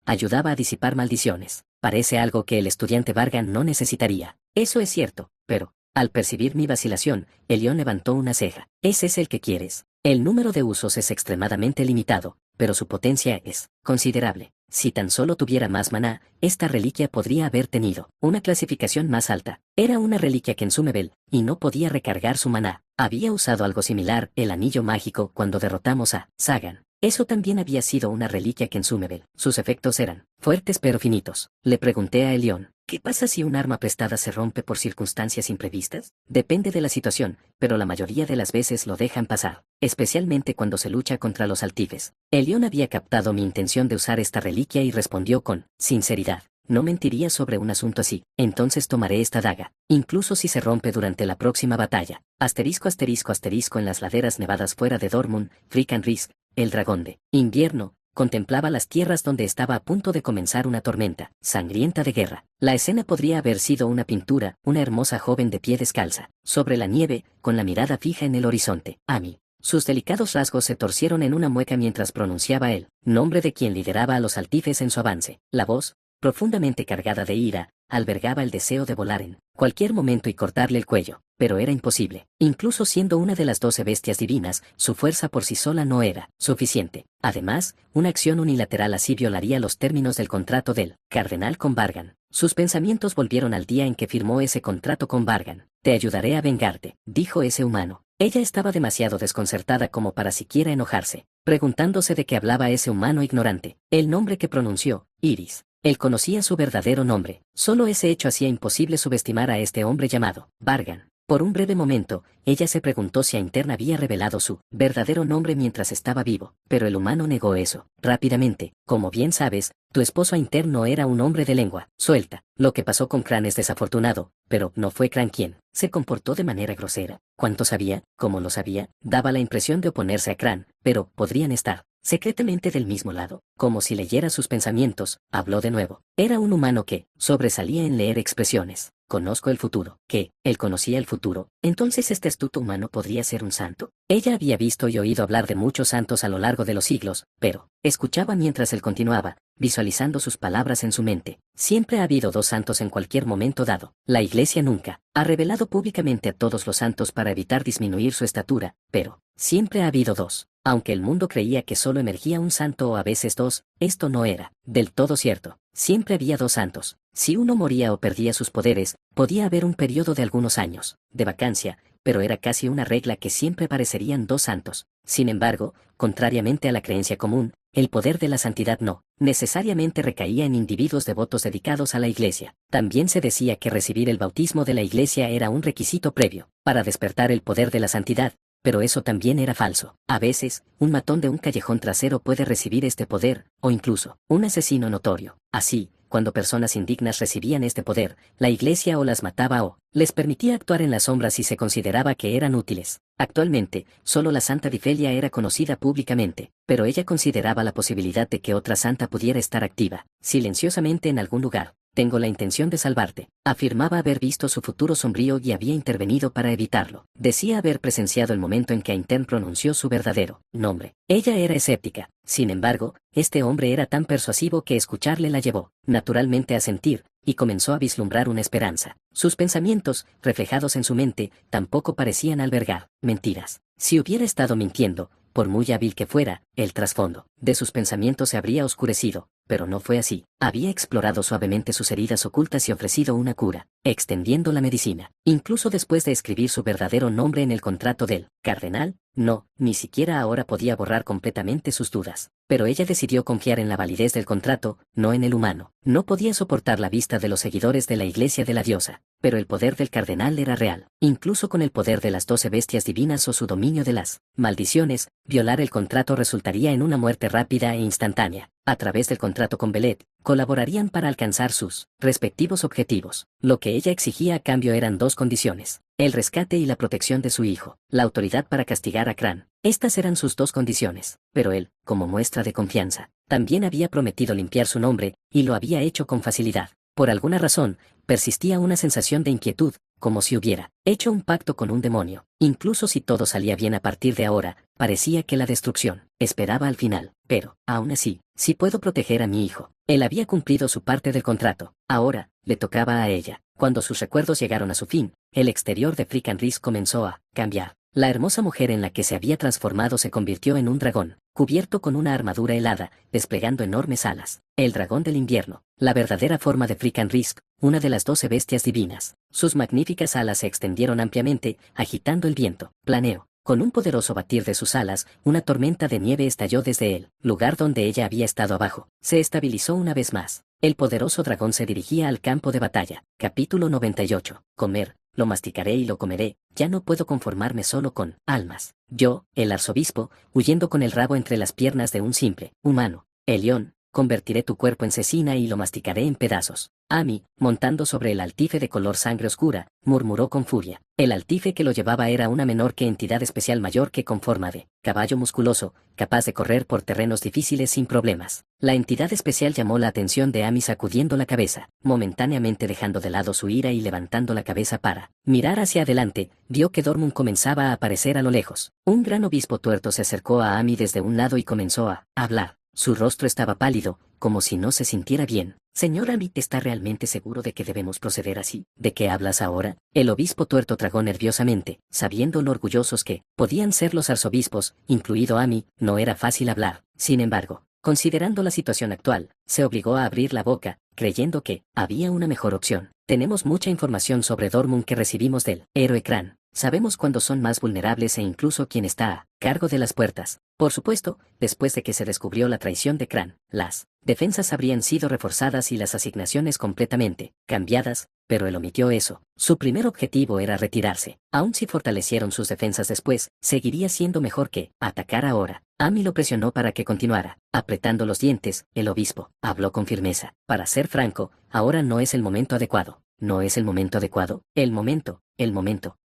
ayudaba a disipar maldiciones. Parece algo que el estudiante Vargan no necesitaría. Eso es cierto, pero, al percibir mi vacilación, Elión levantó una ceja. ¿Ese es el que quieres? El número de usos es extremadamente limitado, pero su potencia es considerable. Si tan solo tuviera más maná, esta reliquia podría haber tenido una clasificación más alta. Era una reliquia Kensumebel, y no podía recargar su maná. Había usado algo similar, el anillo mágico, cuando derrotamos a Sagan. Eso también había sido una reliquia Kensumebel. Sus efectos eran fuertes pero finitos. Le pregunté a Elión, ¿qué pasa si un arma prestada se rompe por circunstancias imprevistas? Depende de la situación, pero la mayoría de las veces lo dejan pasar, especialmente cuando se lucha contra los altifes. Elión había captado mi intención de usar esta reliquia y respondió con sinceridad. No mentiría sobre un asunto así. Entonces tomaré esta daga, incluso si se rompe durante la próxima batalla. En las laderas nevadas fuera de Dortmund, Freak and Risk, el dragón de invierno, contemplaba las tierras donde estaba a punto de comenzar una tormenta sangrienta de guerra. La escena podría haber sido una pintura, una hermosa joven de pie descalza, sobre la nieve, con la mirada fija en el horizonte. Amy. Sus delicados rasgos se torcieron en una mueca mientras pronunciaba el nombre de quien lideraba a los altifes en su avance. La voz, profundamente cargada de ira, albergaba el deseo de volar en cualquier momento y cortarle el cuello, pero era imposible. Incluso siendo una de las 12 bestias divinas, su fuerza por sí sola no era suficiente. Además, una acción unilateral así violaría los términos del contrato del cardenal con Vargan. Sus pensamientos volvieron al día en que firmó ese contrato con Vargan. Te ayudaré a vengarte, dijo ese humano. Ella estaba demasiado desconcertada como para siquiera enojarse, preguntándose de qué hablaba ese humano ignorante. El nombre que pronunció, Iris. Él conocía su verdadero nombre. Solo ese hecho hacía imposible subestimar a este hombre llamado Vargan. Por un breve momento, ella se preguntó si Aintern había revelado su verdadero nombre mientras estaba vivo, pero el humano negó eso. Rápidamente, como bien sabes, tu esposo Aintern no era un hombre de lengua suelta. Lo que pasó con Cran es desafortunado, pero no fue Cran quien se comportó de manera grosera. ¿Cuánto sabía? ¿Cómo lo sabía? Daba la impresión de oponerse a Cran, pero podrían estar secretamente del mismo lado, como si leyera sus pensamientos, habló de nuevo. Era un humano que sobresalía en leer expresiones. Conozco el futuro. ¿Qué? Él conocía el futuro. Entonces este astuto humano podría ser un santo. Ella había visto y oído hablar de muchos santos a lo largo de los siglos, pero escuchaba mientras él continuaba, visualizando sus palabras en su mente. Siempre ha habido dos santos en cualquier momento dado. La Iglesia nunca ha revelado públicamente a todos los santos para evitar disminuir su estatura, pero siempre ha habido dos. Aunque el mundo creía que solo emergía un santo o a veces dos, esto no era del todo cierto. Siempre había dos santos. Si uno moría o perdía sus poderes, podía haber un periodo de algunos años de vacancia, pero era casi una regla que siempre parecerían dos santos. Sin embargo, contrariamente a la creencia común, el poder de la santidad no necesariamente recaía en individuos devotos dedicados a la Iglesia. También se decía que recibir el bautismo de la Iglesia era un requisito previo para despertar el poder de la santidad, pero eso también era falso. A veces, un matón de un callejón trasero puede recibir este poder, o incluso, un asesino notorio. Así, cuando personas indignas recibían este poder, la Iglesia o las mataba o les permitía actuar en las sombras si se consideraba que eran útiles. Actualmente, solo la Santa Difelia era conocida públicamente, pero ella consideraba la posibilidad de que otra santa pudiera estar activa, silenciosamente en algún lugar. Tengo la intención de salvarte. Afirmaba haber visto su futuro sombrío y había intervenido para evitarlo. Decía haber presenciado el momento en que Ainten pronunció su verdadero nombre. Ella era escéptica. Sin embargo, este hombre era tan persuasivo que escucharle la llevó, naturalmente, a sentir, y comenzó a vislumbrar una esperanza. Sus pensamientos, reflejados en su mente, tampoco parecían albergar mentiras. Si hubiera estado mintiendo, por muy hábil que fuera, el trasfondo de sus pensamientos se habría oscurecido, pero no fue así. Había explorado suavemente sus heridas ocultas y ofrecido una cura, extendiendo la medicina. Incluso después de escribir su verdadero nombre en el contrato del cardenal, no, ni siquiera ahora podía borrar completamente sus dudas. Pero ella decidió confiar en la validez del contrato, no en el humano. No podía soportar la vista de los seguidores de la Iglesia de la diosa, pero el poder del cardenal era real. Incluso con el poder de las 12 bestias divinas o su dominio de las maldiciones, violar el contrato resultaría en una muerte rápida e instantánea. A través del contrato con Belet, colaborarían para alcanzar sus respectivos objetivos. Lo que ella exigía a cambio eran dos condiciones: el rescate y la protección de su hijo, la autoridad para castigar a Cran. Estas eran sus dos condiciones, pero él, como muestra de confianza, también había prometido limpiar su nombre, y lo había hecho con facilidad. Por alguna razón, persistía una sensación de inquietud, como si hubiera hecho un pacto con un demonio. Incluso si todo salía bien a partir de ahora, parecía que la destrucción esperaba al final. Pero, aún así, si puedo proteger a mi hijo. Él había cumplido su parte del contrato. Ahora, le tocaba a ella. Cuando sus recuerdos llegaron a su fin, el exterior de Frickenris comenzó a cambiar. La hermosa mujer en la que se había transformado se convirtió en un dragón, cubierto con una armadura helada, desplegando enormes alas. El dragón del invierno, la verdadera forma de Frickenris, una de las 12 bestias divinas. Sus magníficas alas se extendieron ampliamente, agitando el viento. Planeó. Con un poderoso batir de sus alas, una tormenta de nieve estalló desde el lugar donde ella había estado abajo. Se estabilizó una vez más. El poderoso dragón se dirigía al campo de batalla. Capítulo 98. Comer. Lo masticaré y lo comeré, ya no puedo conformarme solo con almas. Yo, el arzobispo, huyendo con el rabo entre las piernas de un simple humano. Elión, convertiré tu cuerpo en cecina y lo masticaré en pedazos. Ami, montando sobre el altife de color sangre oscura, murmuró con furia. El altife que lo llevaba era una menor que entidad especial mayor que con forma de caballo musculoso, capaz de correr por terrenos difíciles sin problemas. La entidad especial llamó la atención de Ami sacudiendo la cabeza, momentáneamente dejando de lado su ira y levantando la cabeza para mirar hacia adelante, vio que Dormund comenzaba a aparecer a lo lejos. Un gran obispo tuerto se acercó a Ami desde un lado y comenzó a hablar. Su rostro estaba pálido, como si no se sintiera bien. Señor Amit, ¿está realmente seguro de que debemos proceder así? ¿De qué hablas ahora? El obispo tuerto tragó nerviosamente, sabiendo lo orgullosos que podían ser los arzobispos, incluido Ami. No era fácil hablar. Sin embargo, considerando la situación actual, se obligó a abrir la boca, creyendo que había una mejor opción. Tenemos mucha información sobre Dormund que recibimos del héroe Cran. Sabemos cuándo son más vulnerables e incluso quién está a cargo de las puertas. Por supuesto, después de que se descubrió la traición de Cran, las defensas habrían sido reforzadas y las asignaciones completamente cambiadas, pero él omitió eso. Su primer objetivo era retirarse. Aun si fortalecieron sus defensas después, seguiría siendo mejor que atacar ahora. Ami lo presionó para que continuara. Apretando los dientes, el obispo habló con firmeza. Para ser franco, ahora no es el momento adecuado. ¿No es el momento adecuado? El momento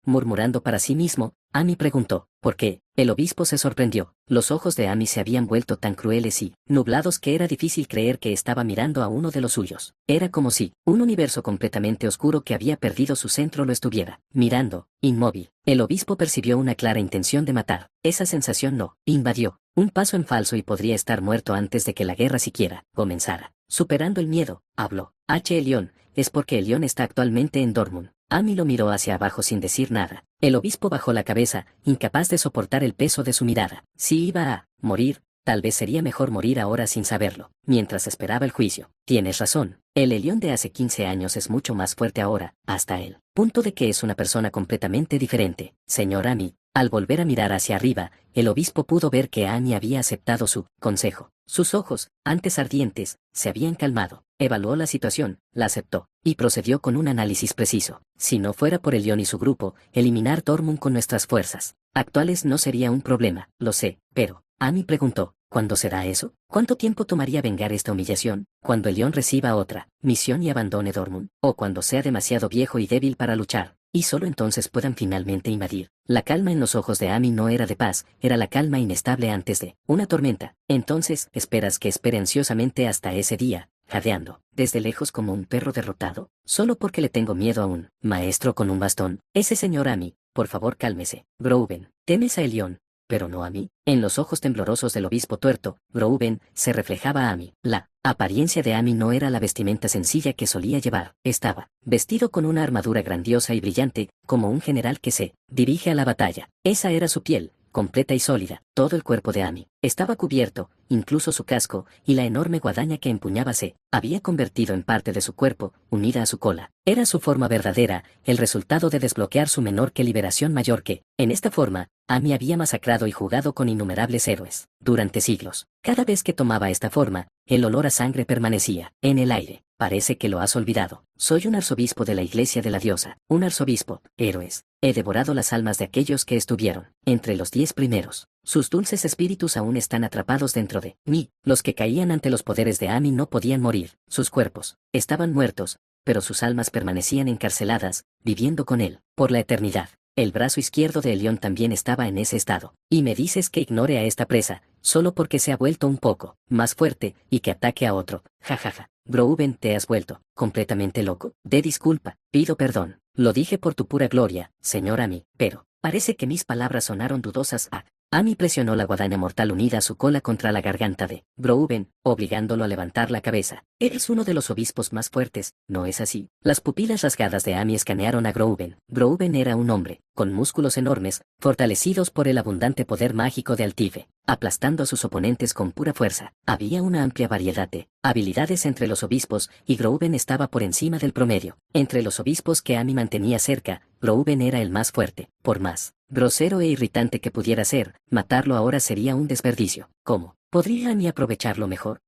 murmurando para sí mismo, Ami preguntó, ¿por qué? El obispo se sorprendió. Los ojos de Ami se habían vuelto tan crueles y nublados que era difícil creer que estaba mirando a uno de los suyos. Era como si un universo completamente oscuro que había perdido su centro lo estuviera mirando, inmóvil. El obispo percibió una clara intención de matar. Esa sensación lo invadió. Un paso en falso y podría estar muerto antes de que la guerra siquiera comenzara. Superando el miedo, habló. Elión, es porque Elión está actualmente en Dortmund. Ami lo miró hacia abajo sin decir nada. El obispo bajó la cabeza, incapaz de soportar el peso de su mirada. Si iba a morir, tal vez sería mejor morir ahora sin saberlo, mientras esperaba el juicio. Tienes razón, el Elión de hace 15 años es mucho más fuerte ahora, hasta el punto de que es una persona completamente diferente. Señor Ami, al volver a mirar hacia arriba, el obispo pudo ver que Ami había aceptado su consejo. Sus ojos, antes ardientes, se habían calmado. Evaluó la situación, la aceptó, y procedió con un análisis preciso. Si no fuera por Elión y su grupo, eliminar Dortmund con nuestras fuerzas actuales no sería un problema, lo sé, pero, Ami preguntó, ¿cuándo será eso? ¿Cuánto tiempo tomaría vengar esta humillación? ¿Cuando Elión reciba otra misión y abandone Dortmund? ¿O cuando sea demasiado viejo y débil para luchar? Y solo entonces puedan finalmente invadir. La calma en los ojos de Ami no era de paz, era la calma inestable antes de una tormenta. Entonces, ¿esperas que espere ansiosamente hasta ese día, jadeando, desde lejos como un perro derrotado? Solo porque le tengo miedo a un maestro con un bastón. Ese señor Ami, por favor cálmese. Grouben, temes a Elión, pero no a mí. En los ojos temblorosos del obispo tuerto, Grouben, se reflejaba a Ami. La apariencia de Ami no era la vestimenta sencilla que solía llevar. Estaba vestido con una armadura grandiosa y brillante, como un general que se dirige a la batalla. Esa era su piel, completa y sólida. Todo el cuerpo de Ami estaba cubierto, incluso su casco, y la enorme guadaña que empuñaba se había convertido en parte de su cuerpo, unida a su cola. Era su forma verdadera, el resultado de desbloquear su menor que liberación mayor que, en esta forma, Ami había masacrado y jugado con innumerables héroes, durante siglos. Cada vez que tomaba esta forma, el olor a sangre permanecía en el aire. Parece que lo has olvidado. Soy un arzobispo de la iglesia de la diosa, un arzobispo, héroes. He devorado las almas de aquellos que estuvieron entre los 10 primeros. Sus dulces espíritus aún están atrapados dentro de mí. Los que caían ante los poderes de Ami no podían morir. Sus cuerpos estaban muertos, pero sus almas permanecían encarceladas, viviendo con él, por la eternidad. El brazo izquierdo de Elión también estaba en ese estado. Y me dices que ignore a esta presa, solo porque se ha vuelto un poco más fuerte, y que ataque a otro. Jajaja. Grouben, te has vuelto completamente loco. De disculpa, pido perdón. Lo dije por tu pura gloria, señor Ami, pero parece que mis palabras sonaron dudosas a... Ami presionó la guadaña mortal unida a su cola contra la garganta de Grouben, obligándolo a levantar la cabeza. Eres uno de los obispos más fuertes, ¿no es así? Las pupilas rasgadas de Ami escanearon a Grouben. Grouben era un hombre, con músculos enormes, fortalecidos por el abundante poder mágico de Altive, aplastando a sus oponentes con pura fuerza. Había una amplia variedad de habilidades entre los obispos, y Grouben estaba por encima del promedio. Entre los obispos que Ami mantenía cerca, Grouben era el más fuerte. Por más grosero e irritante que pudiera ser, matarlo ahora sería un desperdicio. ¿Cómo podría Ami aprovecharlo mejor?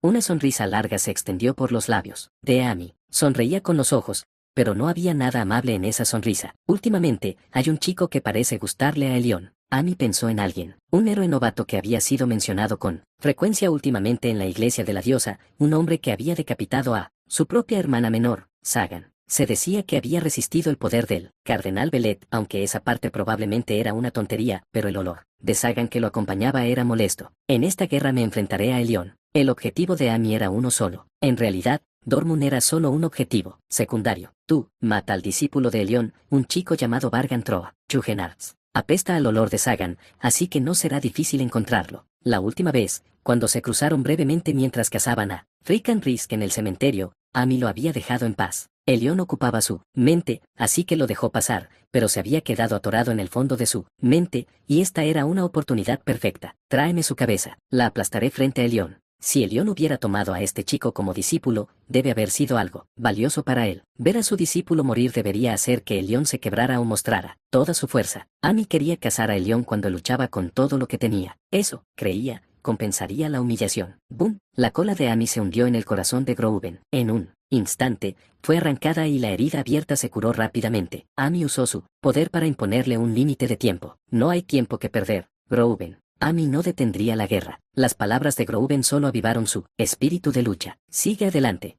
Una sonrisa larga se extendió por los labios de Ami. Sonreía con los ojos, pero no había nada amable en esa sonrisa. Últimamente, hay un chico que parece gustarle a Elión. Ami pensó en alguien, un héroe novato que había sido mencionado con frecuencia últimamente en la iglesia de la diosa, un hombre que había decapitado a su propia hermana menor, Sagan. Se decía que había resistido el poder del cardenal Belet, aunque esa parte probablemente era una tontería, pero el olor de Sagan que lo acompañaba era molesto. En esta guerra me enfrentaré a Elión. El objetivo de Ami era uno solo. En realidad, Dortmund era solo un objetivo secundario. Tú, mata al discípulo de Elión, un chico llamado Vargan Troa, Chugenarts. Apesta al olor de Sagan, así que no será difícil encontrarlo. La última vez, cuando se cruzaron brevemente mientras cazaban a Frickan Risk en el cementerio, Ami lo había dejado en paz. Elión ocupaba su mente, así que lo dejó pasar, pero se había quedado atorado en el fondo de su mente, y esta era una oportunidad perfecta. Tráeme su cabeza, la aplastaré frente a Elión. Si Elión hubiera tomado a este chico como discípulo, debe haber sido algo valioso para él. Ver a su discípulo morir debería hacer que Elión se quebrara o mostrara toda su fuerza. Ami quería cazar a Elión cuando luchaba con todo lo que tenía. Eso, creía, compensaría la humillación. ¡Bum! La cola de Ami se hundió en el corazón de Grouben. En un instante, fue arrancada y la herida abierta se curó rápidamente. Ami usó su poder para imponerle un límite de tiempo. No hay tiempo que perder, Grouben. Ami no detendría la guerra. Las palabras de Grouben solo avivaron su espíritu de lucha. Sigue adelante.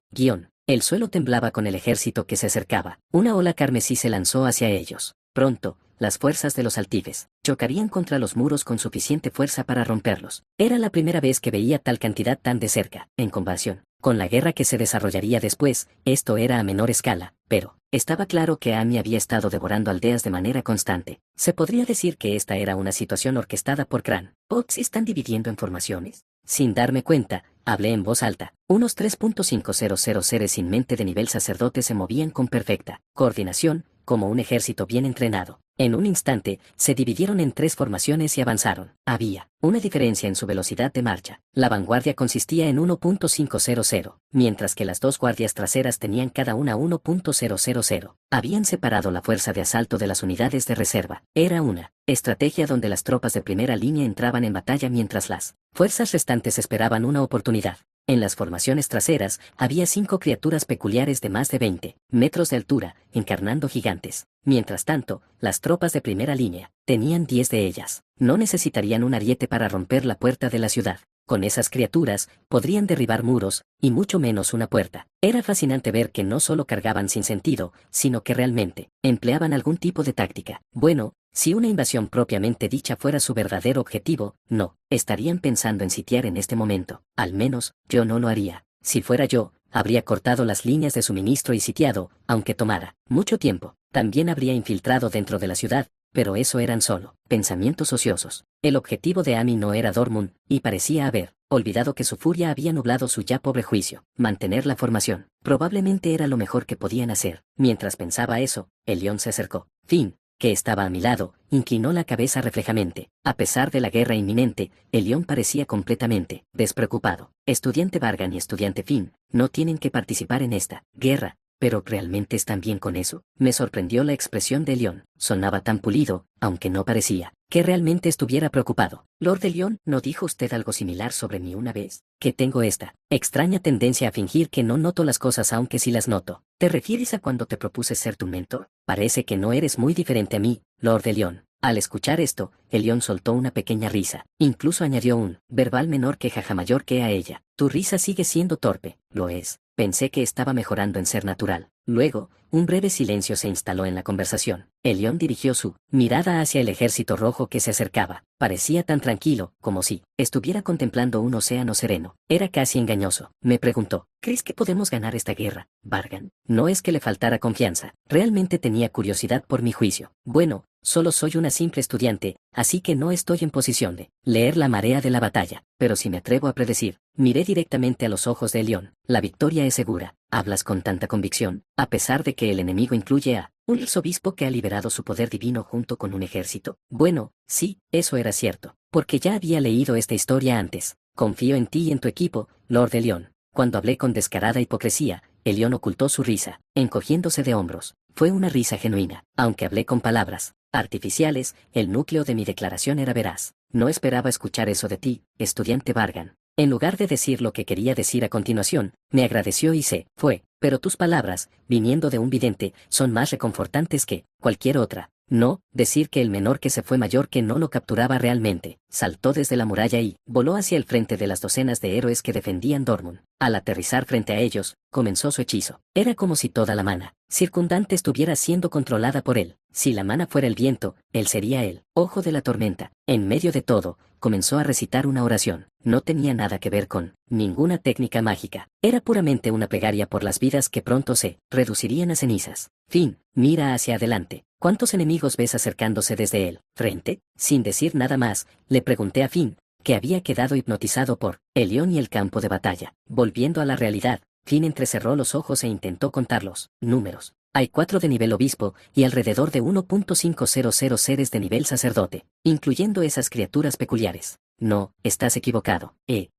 El suelo temblaba con el ejército que se acercaba. Una ola carmesí se lanzó hacia ellos. Pronto, las fuerzas de los altifes chocarían contra los muros con suficiente fuerza para romperlos. Era la primera vez que veía tal cantidad tan de cerca, en comparación con la guerra que se desarrollaría después. Esto era a menor escala, pero estaba claro que Amy había estado devorando aldeas de manera constante. Se podría decir que esta era una situación orquestada por Cran. ¿Se están dividiendo en formaciones? Sin darme cuenta, hablé en voz alta. Unos 3.500 seres sin mente de nivel sacerdote se movían con perfecta coordinación, como un ejército bien entrenado. En un instante, se dividieron en 3 formaciones y avanzaron. Había una diferencia en su velocidad de marcha. La vanguardia consistía en 1.500, mientras que las 2 guardias traseras tenían cada una 1.000. Habían separado la fuerza de asalto de las unidades de reserva. Era una estrategia donde las tropas de primera línea entraban en batalla mientras las fuerzas restantes esperaban una oportunidad. En las formaciones traseras, había 5 criaturas peculiares de más de 20 metros de altura, encarnando gigantes. Mientras tanto, las tropas de primera línea tenían 10 de ellas. No necesitarían un ariete para romper la puerta de la ciudad. Con esas criaturas, podrían derribar muros, y mucho menos una puerta. Era fascinante ver que no solo cargaban sin sentido, sino que realmente empleaban algún tipo de táctica. Bueno, si una invasión propiamente dicha fuera su verdadero objetivo, no estarían pensando en sitiar en este momento. Al menos, yo no lo haría. Si fuera yo, habría cortado las líneas de suministro y sitiado, aunque tomara mucho tiempo. También habría infiltrado dentro de la ciudad, pero eso eran solo pensamientos ociosos. El objetivo de Amy no era Dortmund, y parecía haber olvidado que su furia había nublado su ya pobre juicio. Mantener la formación probablemente era lo mejor que podían hacer. Mientras pensaba eso, el león se acercó. Finn, que estaba a mi lado, inclinó la cabeza reflejamente. A pesar de la guerra inminente, el león parecía completamente despreocupado. Estudiante Vargan y estudiante Finn no tienen que participar en esta guerra. ¿Pero realmente están bien con eso? Me sorprendió la expresión de León. Sonaba tan pulido, aunque no parecía que realmente estuviera preocupado. Lord de León, ¿no dijo usted algo similar sobre mí una vez? Que tengo esta extraña tendencia a fingir que no noto las cosas aunque sí las noto. ¿Te refieres a cuando te propuse ser tu mentor? Parece que no eres muy diferente a mí, Lord de León. Al escuchar esto, el león soltó una pequeña risa. Incluso añadió un verbal menor que jaja mayor que a ella. Tu risa sigue siendo torpe. Lo es. Pensé que estaba mejorando en ser natural. Luego, un breve silencio se instaló en la conversación. El león dirigió su mirada hacia el ejército rojo que se acercaba. Parecía tan tranquilo, como si estuviera contemplando un océano sereno. Era casi engañoso. Me preguntó, ¿crees que podemos ganar esta guerra, Vargan? No es que le faltara confianza. Realmente tenía curiosidad por mi juicio. Bueno, solo soy una simple estudiante, así que no estoy en posición de leer la marea de la batalla. Pero si me atrevo a predecir, miré directamente a los ojos del león. La victoria es segura. Hablas con tanta convicción, a pesar de que el enemigo incluye a un arzobispo que ha liberado su poder divino junto con un ejército. Bueno, sí, eso era cierto, porque ya había leído esta historia antes. Confío en ti y en tu equipo, Lord de León. Cuando hablé con descarada hipocresía, el león ocultó su risa, encogiéndose de hombros. Fue una risa genuina. Aunque hablé con palabras artificiales, el núcleo de mi declaración era veraz. No esperaba escuchar eso de ti, estudiante Vargan. En lugar de decir lo que quería decir a continuación, me agradeció y se fue. Pero tus palabras, viniendo de un vidente, son más reconfortantes que cualquier otra. No, decir que el menor que se fue mayor que no lo capturaba realmente. Saltó desde la muralla y voló hacia el frente de las docenas de héroes que defendían Dortmund. Al aterrizar frente a ellos, comenzó su hechizo. Era como si toda la mana circundante estuviera siendo controlada por él. Si la mana fuera el viento, él sería el ojo de la tormenta. En medio de todo, comenzó a recitar una oración. No tenía nada que ver con ninguna técnica mágica. Era puramente una plegaria por las vidas que pronto se reducirían a cenizas. Finn, mira hacia adelante. ¿Cuántos enemigos ves acercándose desde el frente? Sin decir nada más, le pregunté a Finn, que había quedado hipnotizado por el león y el campo de batalla. Volviendo a la realidad, Finn entrecerró los ojos e intentó contar los números. Hay 4 de nivel obispo y alrededor de 1.500 seres de nivel sacerdote, incluyendo esas criaturas peculiares. No, estás equivocado.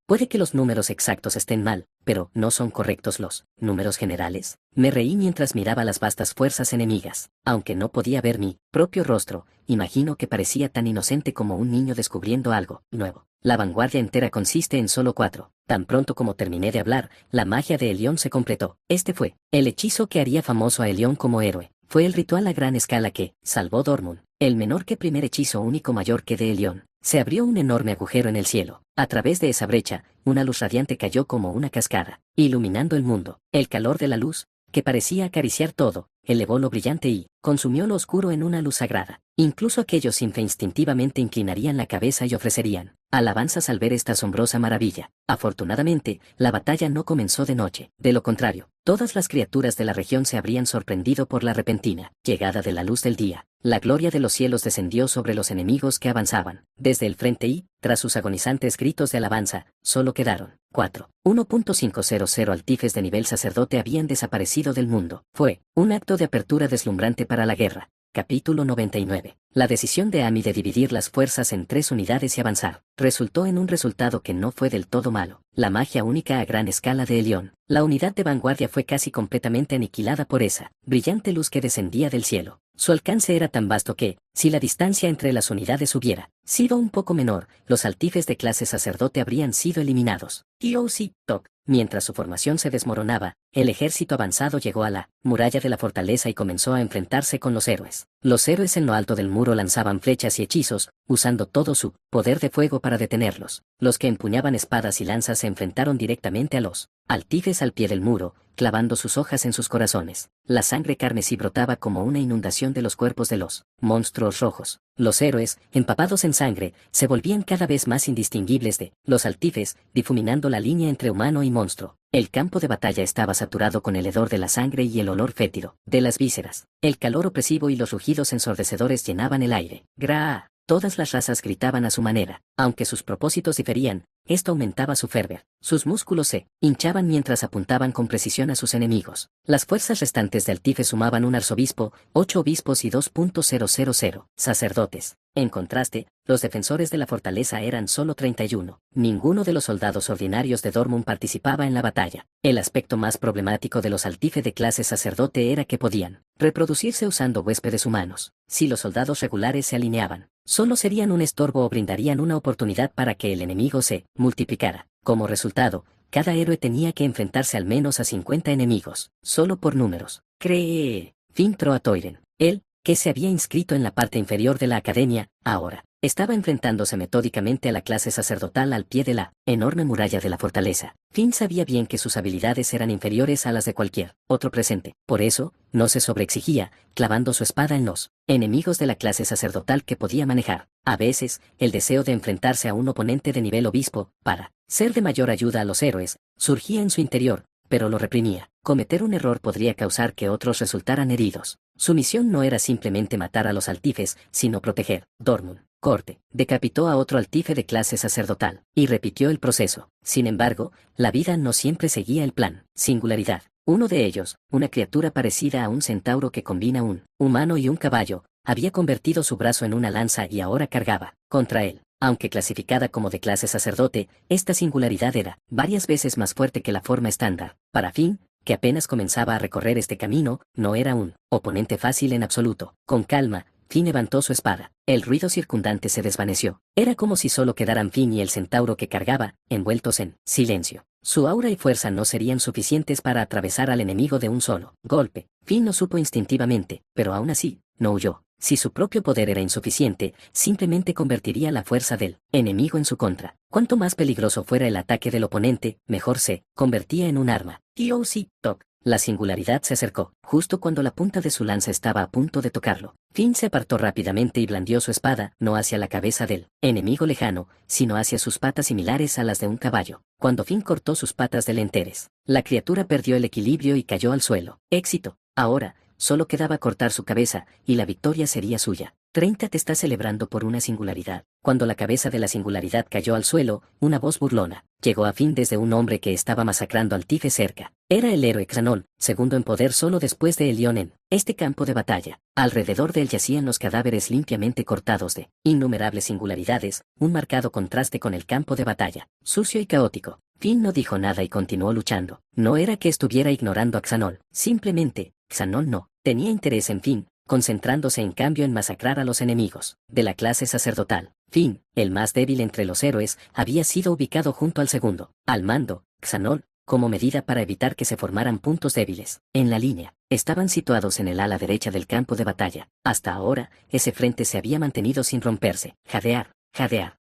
Puede que los números exactos estén mal, pero ¿no son correctos los números generales? Me reí mientras miraba las vastas fuerzas enemigas. Aunque no podía ver mi propio rostro, imagino que parecía tan inocente como un niño descubriendo algo nuevo. La vanguardia entera consiste en solo 4. Tan pronto como terminé de hablar, la magia de Elión se completó. Este fue el hechizo que haría famoso a Elión como héroe. Fue el ritual a gran escala que salvó Dortmund. El menor que primer hechizo único mayor que de Elión. Se abrió un enorme agujero en el cielo. A través de esa brecha, una luz radiante cayó como una cascada, iluminando el mundo. El calor de la luz que parecía acariciar todo, elevó lo brillante y consumió lo oscuro en una luz sagrada. Incluso aquellos sin fe instintivamente inclinarían la cabeza y ofrecerían alabanzas al ver esta asombrosa maravilla. Afortunadamente, la batalla no comenzó de noche. De lo contrario, todas las criaturas de la región se habrían sorprendido por la repentina llegada de la luz del día. La gloria de los cielos descendió sobre los enemigos que avanzaban desde el frente y, tras sus agonizantes gritos de alabanza, solo quedaron 1.500 altifes de nivel sacerdote habían desaparecido del mundo. Fue un acto de apertura deslumbrante para la guerra. Capítulo 99. La decisión de Ami de dividir las fuerzas en 3 unidades y avanzar, resultó en un resultado que no fue del todo malo. La magia única a gran escala de Elión. La unidad de vanguardia fue casi completamente aniquilada por esa brillante luz que descendía del cielo. Su alcance era tan vasto que, si la distancia entre las unidades hubiera sido un poco menor, los altifes de clase sacerdote habrían sido eliminados. Toc. Mientras su formación se desmoronaba, el ejército avanzado llegó a la muralla de la fortaleza y comenzó a enfrentarse con los héroes. Los héroes en lo alto del muro lanzaban flechas y hechizos, usando todo su poder de fuego para detenerlos. Los que empuñaban espadas y lanzas se enfrentaron directamente a los altifes al pie del muro, clavando sus hojas en sus corazones. La sangre carmesí brotaba como una inundación de los cuerpos de los monstruos rojos. Los héroes, empapados en sangre, se volvían cada vez más indistinguibles de los altifes, difuminando la línea entre humano y monstruo. El campo de batalla estaba saturado con el hedor de la sangre y el olor fétido de las vísceras. El calor opresivo y los rugidos ensordecedores llenaban el aire. ¡Gra! Todas las razas gritaban a su manera. Aunque sus propósitos diferían, esto aumentaba su fervor. Sus músculos se hinchaban mientras apuntaban con precisión a sus enemigos. Las fuerzas restantes de Altife sumaban un arzobispo, 8 obispos y 2.000 sacerdotes. En contraste, los defensores de la fortaleza eran solo 31. Ninguno de los soldados ordinarios de Dortmund participaba en la batalla. El aspecto más problemático de los Altife de clase sacerdote era que podían reproducirse usando huéspedes humanos. Si los soldados regulares se alineaban, solo serían un estorbo o brindarían una oportunidad para que el enemigo se multiplicara. Como resultado, cada héroe tenía que enfrentarse al menos a 50 enemigos, solo por números. Finn Troatoiren, él, que se había inscrito en la parte inferior de la academia, ahora estaba enfrentándose metódicamente a la clase sacerdotal al pie de la enorme muralla de la fortaleza. Finn sabía bien que sus habilidades eran inferiores a las de cualquier otro presente. Por eso, no se sobreexigía, clavando su espada en los enemigos de la clase sacerdotal que podía manejar. A veces, el deseo de enfrentarse a un oponente de nivel obispo, para ser de mayor ayuda a los héroes, surgía en su interior, pero lo reprimía. Cometer un error podría causar que otros resultaran heridos. Su misión no era simplemente matar a los altifes, sino proteger. Dortmund, corte, decapitó a otro altife de clase sacerdotal, y repitió el proceso. Sin embargo, la vida no siempre seguía el plan. Singularidad. Uno de ellos, una criatura parecida a un centauro que combina un humano y un caballo, había convertido su brazo en una lanza y ahora cargaba contra él. Aunque clasificada como de clase sacerdote, esta singularidad era varias veces más fuerte que la forma estándar. Para Finn, que apenas comenzaba a recorrer este camino, no era un oponente fácil en absoluto. Con calma, Finn levantó su espada. El ruido circundante se desvaneció. Era como si solo quedaran Finn y el centauro que cargaba, envueltos en silencio. Su aura y fuerza no serían suficientes para atravesar al enemigo de un solo golpe. Finn lo supo instintivamente, pero aún así, no huyó. Si su propio poder era insuficiente, simplemente convertiría la fuerza del enemigo en su contra. Cuanto más peligroso fuera el ataque del oponente, mejor se convertía en un arma. Toc. La singularidad se acercó, justo cuando la punta de su lanza estaba a punto de tocarlo. Finn se apartó rápidamente y blandió su espada, no hacia la cabeza del enemigo lejano, sino hacia sus patas similares a las de un caballo. Cuando Finn cortó sus patas delanteras, la criatura perdió el equilibrio y cayó al suelo. Éxito. Ahora, solo quedaba cortar su cabeza, y la victoria sería suya. 30 te está celebrando por una singularidad. Cuando la cabeza de la singularidad cayó al suelo, una voz burlona llegó a Finn desde un hombre que estaba masacrando al Tife cerca. Era el héroe Xanol, segundo en poder solo después de Elión en este campo de batalla. Alrededor de él yacían los cadáveres limpiamente cortados de innumerables singularidades, un marcado contraste con el campo de batalla, sucio y caótico. Finn no dijo nada y continuó luchando. No era que estuviera ignorando a Xanol, simplemente, Xanol no tenía interés en Finn, concentrándose en cambio en masacrar a los enemigos de la clase sacerdotal. Finn, el más débil entre los héroes, había sido ubicado junto al segundo al mando, Xanol, como medida para evitar que se formaran puntos débiles. En la línea, estaban situados en el ala derecha del campo de batalla. Hasta ahora, ese frente se había mantenido sin romperse. Jadear.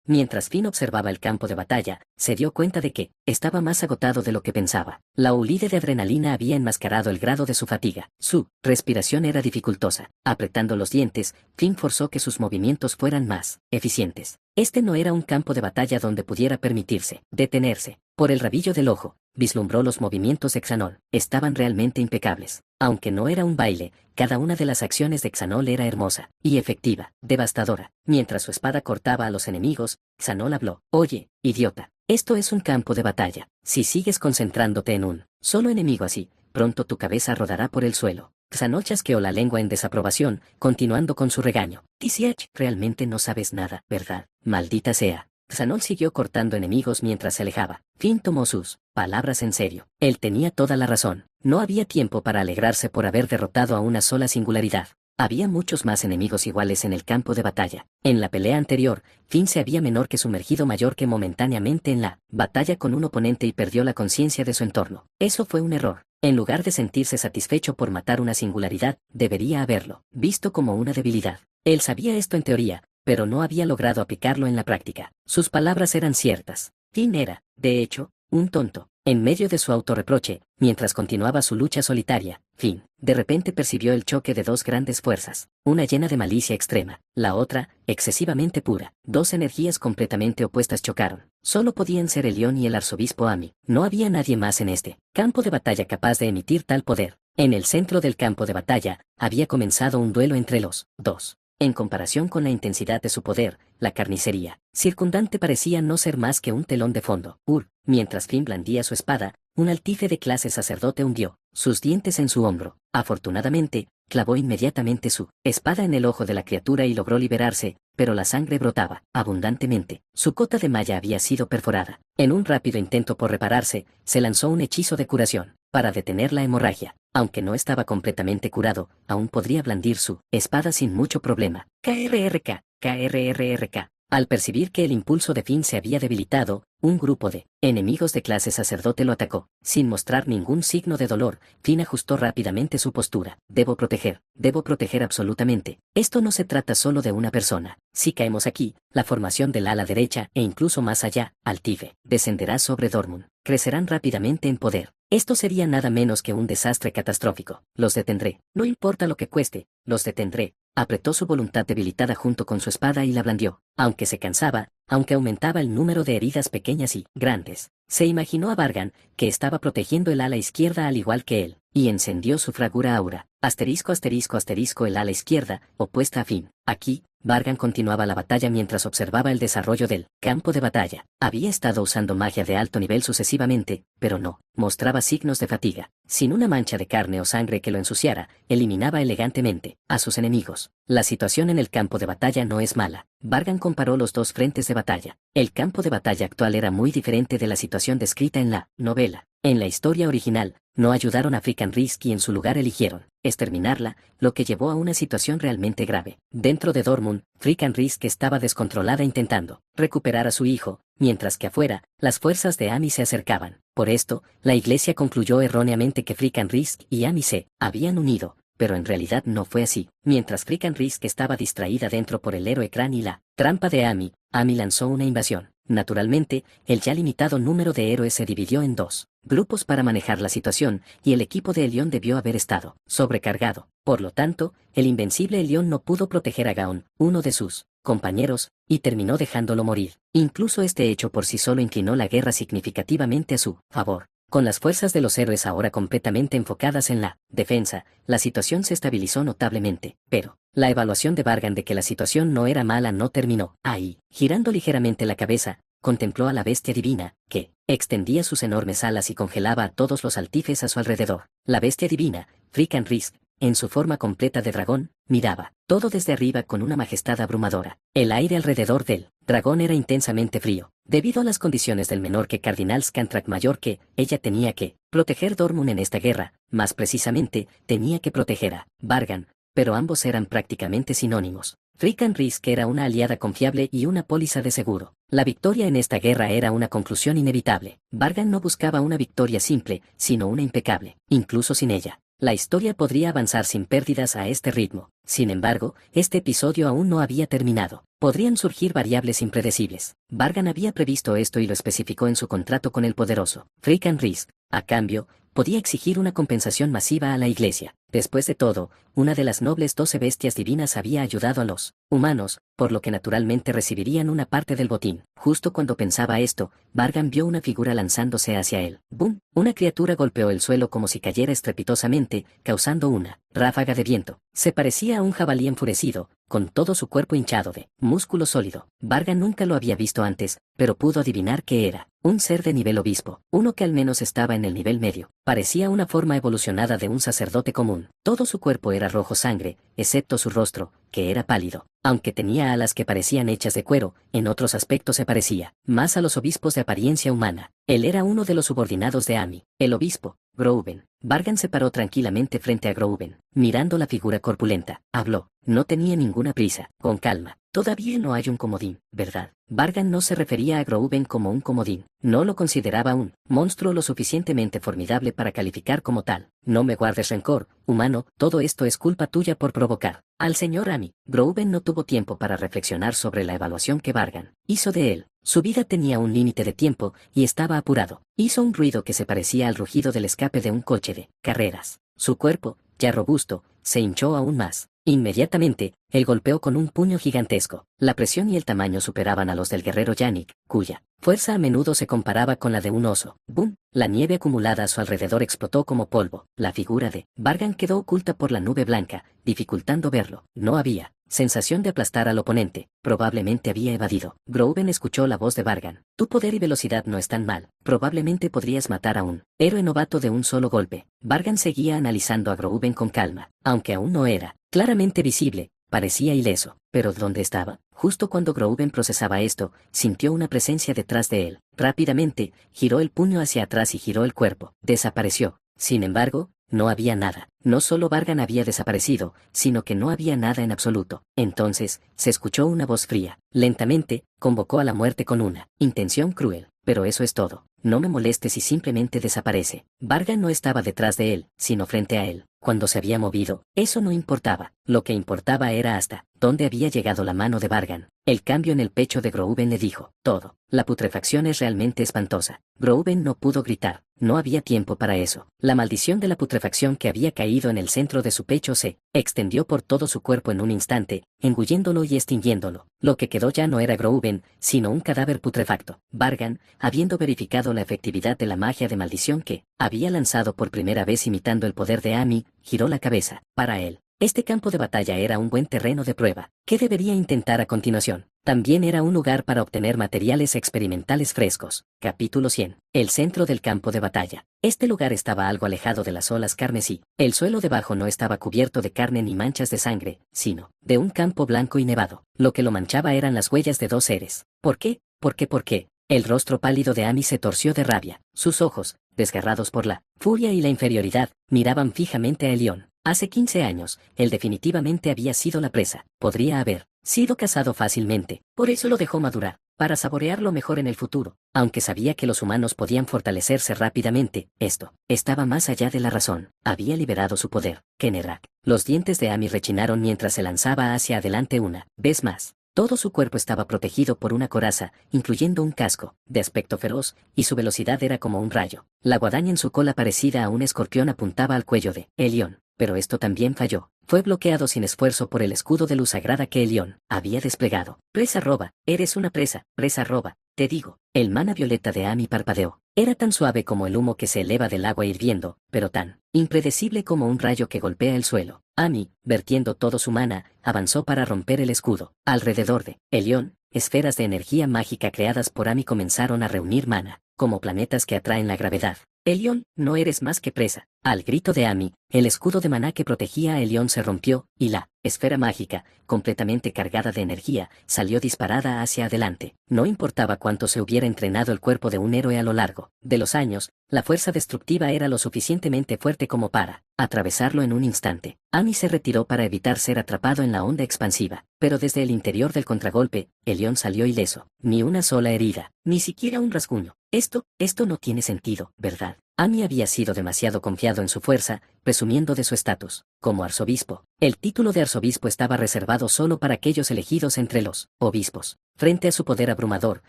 Mientras Finn observaba el campo de batalla, se dio cuenta de que estaba más agotado de lo que pensaba. La huida de adrenalina había enmascarado el grado de su fatiga. Su respiración era dificultosa. Apretando los dientes, Finn forzó que sus movimientos fueran más eficientes. Este no era un campo de batalla donde pudiera permitirse detenerse. Por el rabillo del ojo, vislumbró los movimientos de Xanol. Estaban realmente impecables. Aunque no era un baile, cada una de las acciones de Xanol era hermosa y efectiva, devastadora. Mientras su espada cortaba a los enemigos, Xanol habló. Oye, idiota, esto es un campo de batalla. Si sigues concentrándote en un solo enemigo así, pronto tu cabeza rodará por el suelo. Xanol chasqueó la lengua en desaprobación, continuando con su regaño. TCH, realmente no sabes nada, ¿verdad? Maldita sea. Xanol siguió cortando enemigos mientras se alejaba. Finn tomó sus palabras en serio. Él tenía toda la razón. No había tiempo para alegrarse por haber derrotado a una sola singularidad. Había muchos más enemigos iguales en el campo de batalla. En la pelea anterior, Finn se había menor que sumergido mayor que momentáneamente en la batalla con un oponente y perdió la conciencia de su entorno. Eso fue un error. En lugar de sentirse satisfecho por matar una singularidad, debería haberlo visto como una debilidad. Él sabía esto en teoría, pero no había logrado aplicarlo en la práctica. Sus palabras eran ciertas. Finn era, de hecho, un tonto. En medio de su autorreproche, mientras continuaba su lucha solitaria, Finn, de repente percibió el choque de dos grandes fuerzas, una llena de malicia extrema, la otra, excesivamente pura. Dos energías completamente opuestas chocaron. Solo podían ser el León y el arzobispo Ami. No había nadie más en este campo de batalla capaz de emitir tal poder. En el centro del campo de batalla, había comenzado un duelo entre los dos. En comparación con la intensidad de su poder, la carnicería circundante parecía no ser más que un telón de fondo. Mientras Finn blandía su espada, un altife de clase sacerdote hundió sus dientes en su hombro. Afortunadamente, clavó inmediatamente su espada en el ojo de la criatura y logró liberarse, pero la sangre brotaba abundantemente. Su cota de malla había sido perforada. En un rápido intento por repararse, se lanzó un hechizo de curación para detener la hemorragia. Aunque no estaba completamente curado, aún podría blandir su espada sin mucho problema. KRRK, KRRRK. Al percibir que el impulso de Finn se había debilitado, un grupo de enemigos de clase sacerdote lo atacó. Sin mostrar ningún signo de dolor, Finn ajustó rápidamente su postura. Debo proteger absolutamente. Esto no se trata solo de una persona. Si caemos aquí, la formación del ala derecha e incluso más allá, Altife, descenderá sobre Dortmund. Crecerán rápidamente en poder. Esto sería nada menos que un desastre catastrófico. Los detendré. No importa lo que cueste, los detendré. Apretó su voluntad debilitada junto con su espada y la blandió. Aunque se cansaba, aunque aumentaba el número de heridas pequeñas y grandes, se imaginó a Vargan, que estaba protegiendo el ala izquierda al igual que él, y encendió su fragura aura. El ala izquierda, opuesta a Finn. Aquí, Vargan continuaba la batalla mientras observaba el desarrollo del campo de batalla. Había estado usando magia de alto nivel sucesivamente, pero no mostraba signos de fatiga. Sin una mancha de carne o sangre que lo ensuciara, eliminaba elegantemente a sus enemigos. La situación en el campo de batalla no es mala. Vargan comparó los dos frentes de batalla. El campo de batalla actual era muy diferente de la situación descrita en la novela. En la historia original, no ayudaron a Frickan Risk y en su lugar eligieron exterminarla, lo que llevó a una situación realmente grave. Dentro de Dortmund, Frickan Risk estaba descontrolada intentando recuperar a su hijo, mientras que afuera, las fuerzas de Ami se acercaban. Por esto, la iglesia concluyó erróneamente que Frickan Risk y Ami se habían unido, pero en realidad no fue así. Mientras Frickan Risk estaba distraída dentro por el héroe Kran y la trampa de Ami, Ami lanzó una invasión. Naturalmente, el ya limitado número de héroes se dividió en dos grupos para manejar la situación, y el equipo de Elión debió haber estado sobrecargado. Por lo tanto, el invencible Elión no pudo proteger a Gaon, uno de sus compañeros, y terminó dejándolo morir. Incluso este hecho por sí solo inclinó la guerra significativamente a su favor. Con las fuerzas de los héroes ahora completamente enfocadas en la defensa, la situación se estabilizó notablemente, pero la evaluación de Vargan de que la situación no era mala no terminó ahí. Girando ligeramente la cabeza, contempló a la bestia divina, que extendía sus enormes alas y congelaba a todos los altifes a su alrededor. La bestia divina, Frickan Risk, en su forma completa de dragón, miraba todo desde arriba con una majestad abrumadora. El aire alrededor del dragón era intensamente frío, debido a las condiciones del menor que Cardinal Scantrak mayor que ella tenía que proteger Dortmund en esta guerra, más precisamente, tenía que proteger a Vargan, pero ambos eran prácticamente sinónimos. Frickan Risk era una aliada confiable y una póliza de seguro. La victoria en esta guerra era una conclusión inevitable. Vargan no buscaba una victoria simple, sino una impecable, incluso sin ella. La historia podría avanzar sin pérdidas a este ritmo. Sin embargo, este episodio aún no había terminado. Podrían surgir variables impredecibles. Vargan había previsto esto y lo especificó en su contrato con el poderoso Freak and Risk. A cambio, podía exigir una compensación masiva a la Iglesia. Después de todo, una de las nobles 12 bestias divinas había ayudado a los humanos, por lo que naturalmente recibirían una parte del botín. Justo cuando pensaba esto, Vargan vio una figura lanzándose hacia él. ¡Bum! Una criatura golpeó el suelo como si cayera estrepitosamente, causando una ráfaga de viento. Se parecía a un jabalí enfurecido, con todo su cuerpo hinchado de músculo sólido. Vargan nunca lo había visto antes, pero pudo adivinar que era un ser de nivel obispo, uno que al menos estaba en el nivel medio. Parecía una forma evolucionada de un sacerdote común. Todo su cuerpo era rojo sangre, excepto su rostro, que era pálido. Aunque tenía alas que parecían hechas de cuero, en otros aspectos se parecía más a los obispos de apariencia humana. Él era uno de los subordinados de Amy, el obispo, Grouben. Vargan se paró tranquilamente frente a Grouben, mirando la figura corpulenta. Habló. No tenía ninguna prisa. Con calma. Todavía no hay un comodín, ¿verdad? Vargan no se refería a Grouben como un comodín. No lo consideraba un monstruo lo suficientemente formidable para calificar como tal. No me guardes rencor, humano, todo esto es culpa tuya por provocar al señor Amy. Grouben no tuvo tiempo para reflexionar sobre la evaluación que Vargan hizo de él. Su vida tenía un límite de tiempo, y estaba apurado. Hizo un ruido que se parecía al rugido del escape de un coche de carreras. Su cuerpo, ya robusto, se hinchó aún más. Inmediatamente, él golpeó con un puño gigantesco. La presión y el tamaño superaban a los del guerrero Yannick, cuya fuerza a menudo se comparaba con la de un oso. ¡Bum! La nieve acumulada a su alrededor explotó como polvo. La figura de Vargan quedó oculta por la nube blanca, dificultando verlo. No había sensación de aplastar al oponente. Probablemente había evadido. Grouben escuchó la voz de Vargan. Tu poder y velocidad no están mal. Probablemente podrías matar a un héroe novato de un solo golpe. Vargan seguía analizando a Grouben con calma. Aunque aún no era claramente visible, parecía ileso. ¿Pero dónde estaba? Justo cuando Grouben procesaba esto, sintió una presencia detrás de él. Rápidamente, giró el puño hacia atrás y giró el cuerpo. Desapareció. Sin embargo, no había nada. No solo Vargan había desaparecido, sino que no había nada en absoluto. Entonces, se escuchó una voz fría. Lentamente, convocó a la muerte con una intención cruel. Pero eso es todo. No me molestes y simplemente desaparece. Vargan no estaba detrás de él, sino frente a él. Cuando se había movido, eso no importaba. Lo que importaba era hasta dónde había llegado la mano de Vargan. El cambio en el pecho de Grouben le dijo todo. La putrefacción es realmente espantosa. Grouben no pudo gritar. No había tiempo para eso. La maldición de la putrefacción que había caído en el centro de su pecho se extendió por todo su cuerpo en un instante, engulléndolo y extinguiéndolo. Lo que quedó ya no era Grouben, sino un cadáver putrefacto. Vargan, habiendo verificado la efectividad de la magia de maldición que había lanzado por primera vez imitando el poder de Amy, giró la cabeza. Para él, este campo de batalla era un buen terreno de prueba. ¿Qué debería intentar a continuación? También era un lugar para obtener materiales experimentales frescos. Capítulo 100. El centro del campo de batalla. Este lugar estaba algo alejado de las olas carmesí. El suelo debajo no estaba cubierto de carne ni manchas de sangre, sino de un campo blanco y nevado. Lo que lo manchaba eran las huellas de dos seres. ¿Por qué? ¿Por qué? ¿Por qué? El rostro pálido de Amy se torció de rabia. Sus ojos, desgarrados por la furia y la inferioridad, miraban fijamente a Elión. Hace 15 años, él definitivamente había sido la presa. Podría haber sido cazado fácilmente. Por eso lo dejó madurar, para saborearlo mejor en el futuro. Aunque sabía que los humanos podían fortalecerse rápidamente, esto estaba más allá de la razón. Había liberado su poder. Kennerak. Los dientes de Amy rechinaron mientras se lanzaba hacia adelante una vez más. Todo su cuerpo estaba protegido por una coraza, incluyendo un casco, de aspecto feroz, y su velocidad era como un rayo. La guadaña en su cola parecida a un escorpión apuntaba al cuello de Elión. Pero esto también falló. Fue bloqueado sin esfuerzo por el escudo de luz sagrada que Elión había desplegado. Presa roba, eres una presa, presa roba, te digo. El mana violeta de Amy parpadeó. Era tan suave como el humo que se eleva del agua hirviendo, pero tan impredecible como un rayo que golpea el suelo. Amy, vertiendo todo su mana, avanzó para romper el escudo. Alrededor de Elión, esferas de energía mágica creadas por Amy comenzaron a reunir mana, como planetas que atraen la gravedad. Elión, no eres más que presa. Al grito de Amy, el escudo de maná que protegía a Elión se rompió, y la esfera mágica, completamente cargada de energía, salió disparada hacia adelante. No importaba cuánto se hubiera entrenado el cuerpo de un héroe a lo largo de los años, la fuerza destructiva era lo suficientemente fuerte como para atravesarlo en un instante. Amy se retiró para evitar ser atrapado en la onda expansiva, pero desde el interior del contragolpe, Elión salió ileso. Ni una sola herida, ni siquiera un rasguño. Esto no tiene sentido, ¿verdad? Ami había sido demasiado confiado en su fuerza, presumiendo de su estatus como arzobispo. El título de arzobispo estaba reservado solo para aquellos elegidos entre los obispos. Frente a su poder abrumador,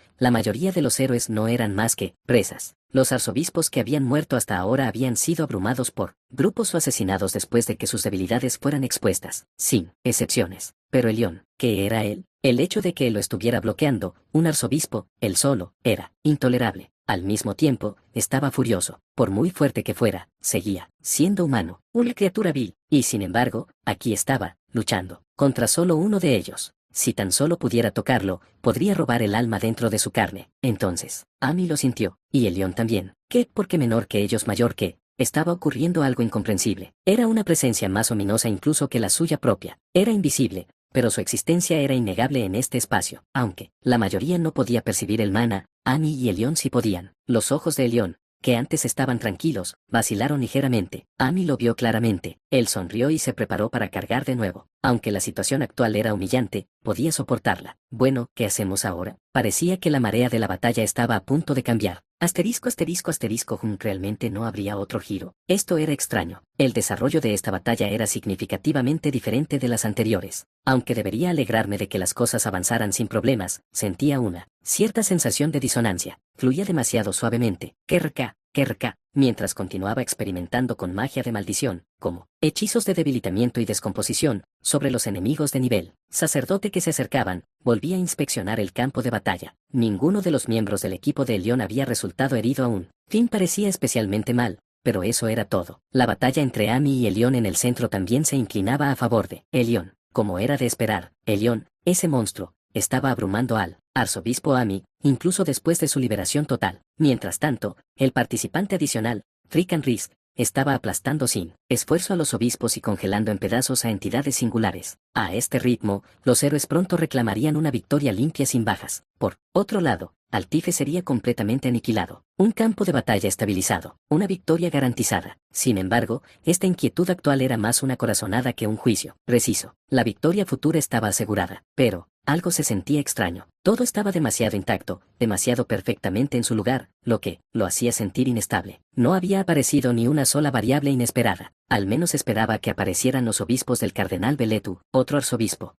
la mayoría de los héroes no eran más que presas. Los arzobispos que habían muerto hasta ahora habían sido abrumados por grupos o asesinados después de que sus debilidades fueran expuestas, sin excepciones. Pero Elión, ¿qué era él? El hecho de que lo estuviera bloqueando, un arzobispo, él solo, era intolerable. Al mismo tiempo, estaba furioso. Por muy fuerte que fuera, seguía siendo humano, una criatura vil, y sin embargo, aquí estaba, luchando contra solo uno de ellos. Si tan solo pudiera tocarlo, podría robar el alma dentro de su carne. Entonces, Ami lo sintió, y Elión también. ¿Qué? Porque menor que ellos, mayor que... Estaba ocurriendo algo incomprensible. Era una presencia más ominosa incluso que la suya propia. Era invisible, pero su existencia era innegable en este espacio. Aunque la mayoría no podía percibir el mana, Ami y Elión sí podían. Los ojos de Elión, que antes estaban tranquilos, vacilaron ligeramente. Ami lo vio claramente. Él sonrió y se preparó para cargar de nuevo. Aunque la situación actual era humillante, podía soportarla. Bueno, ¿qué hacemos ahora? Parecía que la marea de la batalla estaba a punto de cambiar. Realmente no habría otro giro. Esto era extraño. El desarrollo de esta batalla era significativamente diferente de las anteriores. Aunque debería alegrarme de que las cosas avanzaran sin problemas, sentía una cierta sensación de disonancia. Fluía demasiado suavemente. Kerka, mientras continuaba experimentando con magia de maldición, como hechizos de debilitamiento y descomposición, sobre los enemigos de nivel sacerdote que se acercaban. Volví a inspeccionar el campo de batalla. Ninguno de los miembros del equipo de Elión había resultado herido aún. Finn parecía especialmente mal, pero eso era todo. La batalla entre Ami y Elión en el centro también se inclinaba a favor de Elión. Como era de esperar, Elión, ese monstruo, estaba abrumando al arzobispo Ami, incluso después de su liberación total. Mientras tanto, el participante adicional, Frickan Risk, estaba aplastando sin esfuerzo a los obispos y congelando en pedazos a entidades singulares. A este ritmo, los héroes pronto reclamarían una victoria limpia sin bajas. Por otro lado, Altife sería completamente aniquilado. Un campo de batalla estabilizado, una victoria garantizada. Sin embargo, esta inquietud actual era más una corazonada que un juicio preciso. La victoria futura estaba asegurada, pero algo se sentía extraño. Todo estaba demasiado intacto, demasiado perfectamente en su lugar, lo que lo hacía sentir inestable. No había aparecido ni una sola variable inesperada. Al menos esperaba que aparecieran los obispos del cardenal Beletu, otro arzobispo.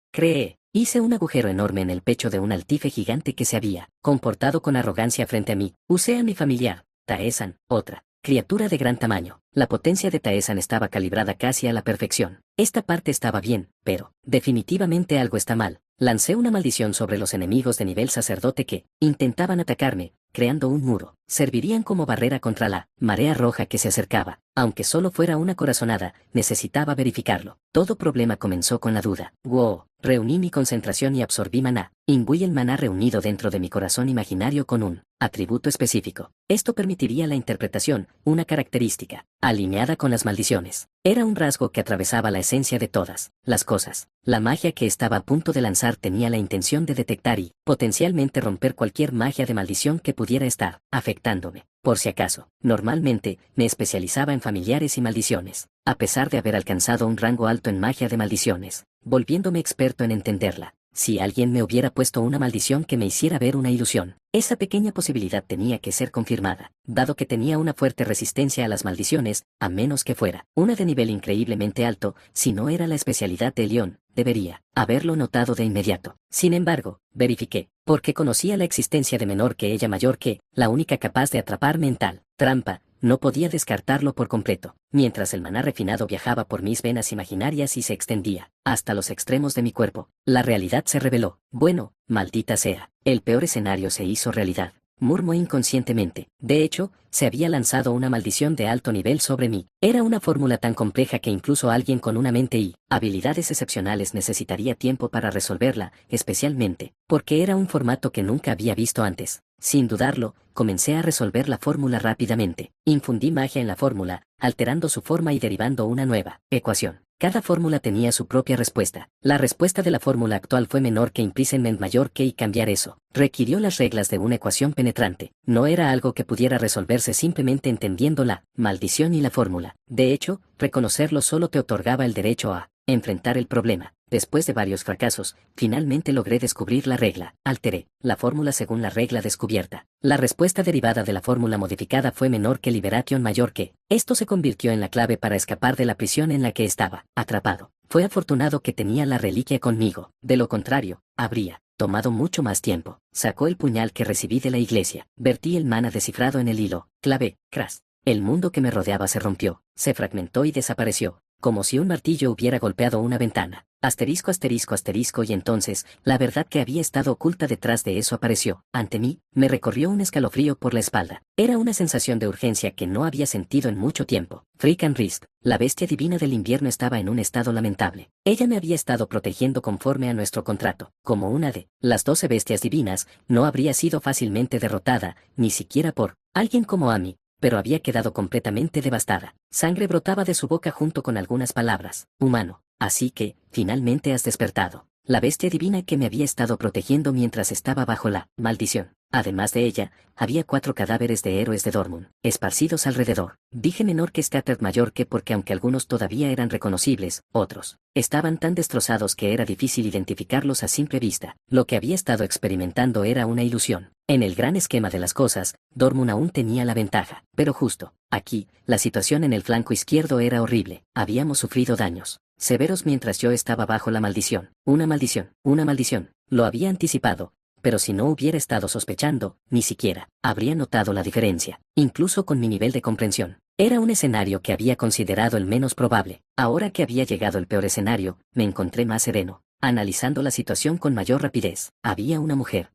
Hice un agujero enorme en el pecho de un altife gigante que se había comportado con arrogancia frente a mí. Usé a mi familiar, Taesan, otra criatura de gran tamaño. La potencia de Taesan estaba calibrada casi a la perfección. Esta parte estaba bien, pero definitivamente algo está mal. Lancé una maldición sobre los enemigos de nivel sacerdote que intentaban atacarme, creando un muro. Servirían como barrera contra la marea roja que se acercaba. Aunque solo fuera una corazonada, necesitaba verificarlo. Todo problema comenzó con la duda. Wow. Reuní mi concentración y absorbí maná. Imbuí el maná reunido dentro de mi corazón imaginario con un atributo específico. Esto permitiría la interpretación, una característica, alineada con las maldiciones. Era un rasgo que atravesaba la esencia de todas las cosas. La magia que estaba a punto de lanzar tenía la intención de detectar y, potencialmente romper cualquier magia de maldición que pudiera estar afectándome. Por si acaso, normalmente, me especializaba en familiares y maldiciones, a pesar de haber alcanzado un rango alto en magia de maldiciones, volviéndome experto en entenderla. Si alguien me hubiera puesto una maldición que me hiciera ver una ilusión, esa pequeña posibilidad tenía que ser confirmada, dado que tenía una fuerte resistencia a las maldiciones, a menos que fuera una de nivel increíblemente alto. Si no era la especialidad de Elión, debería haberlo notado de inmediato. Sin embargo, verifiqué, porque conocía la existencia de menor que ella mayor que, la única capaz de atraparme en tal trampa. No podía descartarlo por completo. Mientras el maná refinado viajaba por mis venas imaginarias y se extendía hasta los extremos de mi cuerpo, la realidad se reveló. Bueno, maldita sea, el peor escenario se hizo realidad. Murmuró inconscientemente. De hecho, se había lanzado una maldición de alto nivel sobre mí. Era una fórmula tan compleja que incluso alguien con una mente y habilidades excepcionales necesitaría tiempo para resolverla, especialmente porque era un formato que nunca había visto antes. Sin dudarlo, comencé a resolver la fórmula rápidamente. Infundí magia en la fórmula, alterando su forma y derivando una nueva ecuación. Cada fórmula tenía su propia respuesta. La respuesta de la fórmula actual fue menor que imprisonment mayor que, y cambiar eso requirió las reglas de una ecuación penetrante. No era algo que pudiera resolverse simplemente entendiendo la maldición y la fórmula. De hecho, reconocerlo solo te otorgaba el derecho a enfrentar el problema. Después de varios fracasos, finalmente logré descubrir la regla. Alteré la fórmula según la regla descubierta. La respuesta derivada de la fórmula modificada fue menor que Liberation mayor que. Esto se convirtió en la clave para escapar de la prisión en la que estaba atrapado. Fue afortunado que tenía la reliquia conmigo. De lo contrario, habría tomado mucho más tiempo. Sacó el puñal que recibí de la iglesia. Vertí el mana descifrado en el hilo. Clavé. Crash. El mundo que me rodeaba se rompió, se fragmentó y desapareció, como si un martillo hubiera golpeado una ventana. Asterisco, asterisco, asterisco, y entonces, la verdad que había estado oculta detrás de eso apareció. Ante mí, me recorrió un escalofrío por la espalda. Era una sensación de urgencia que no había sentido en mucho tiempo. Freakin' Risk, la bestia divina del invierno, estaba en un estado lamentable. Ella me había estado protegiendo conforme a nuestro contrato. Como una de las 12 bestias divinas, no habría sido fácilmente derrotada, ni siquiera por alguien como Amy, pero había quedado completamente devastada. Sangre brotaba de su boca junto con algunas palabras. Humano. Así que, finalmente has despertado. La bestia divina que me había estado protegiendo mientras estaba bajo la maldición. Además de ella, había 4 cadáveres de héroes de Dortmund, esparcidos alrededor. Dije menor que Scattered mayor que porque aunque algunos todavía eran reconocibles, otros estaban tan destrozados que era difícil identificarlos a simple vista. Lo que había estado experimentando era una ilusión. En el gran esquema de las cosas, Dortmund aún tenía la ventaja. Pero justo aquí, la situación en el flanco izquierdo era horrible. Habíamos sufrido daños severos mientras yo estaba bajo la maldición. Una maldición, una maldición. Lo había anticipado, pero si no hubiera estado sospechando, ni siquiera habría notado la diferencia, incluso con mi nivel de comprensión. Era un escenario que había considerado el menos probable. Ahora que había llegado el peor escenario, me encontré más sereno, analizando la situación con mayor rapidez. Había una mujer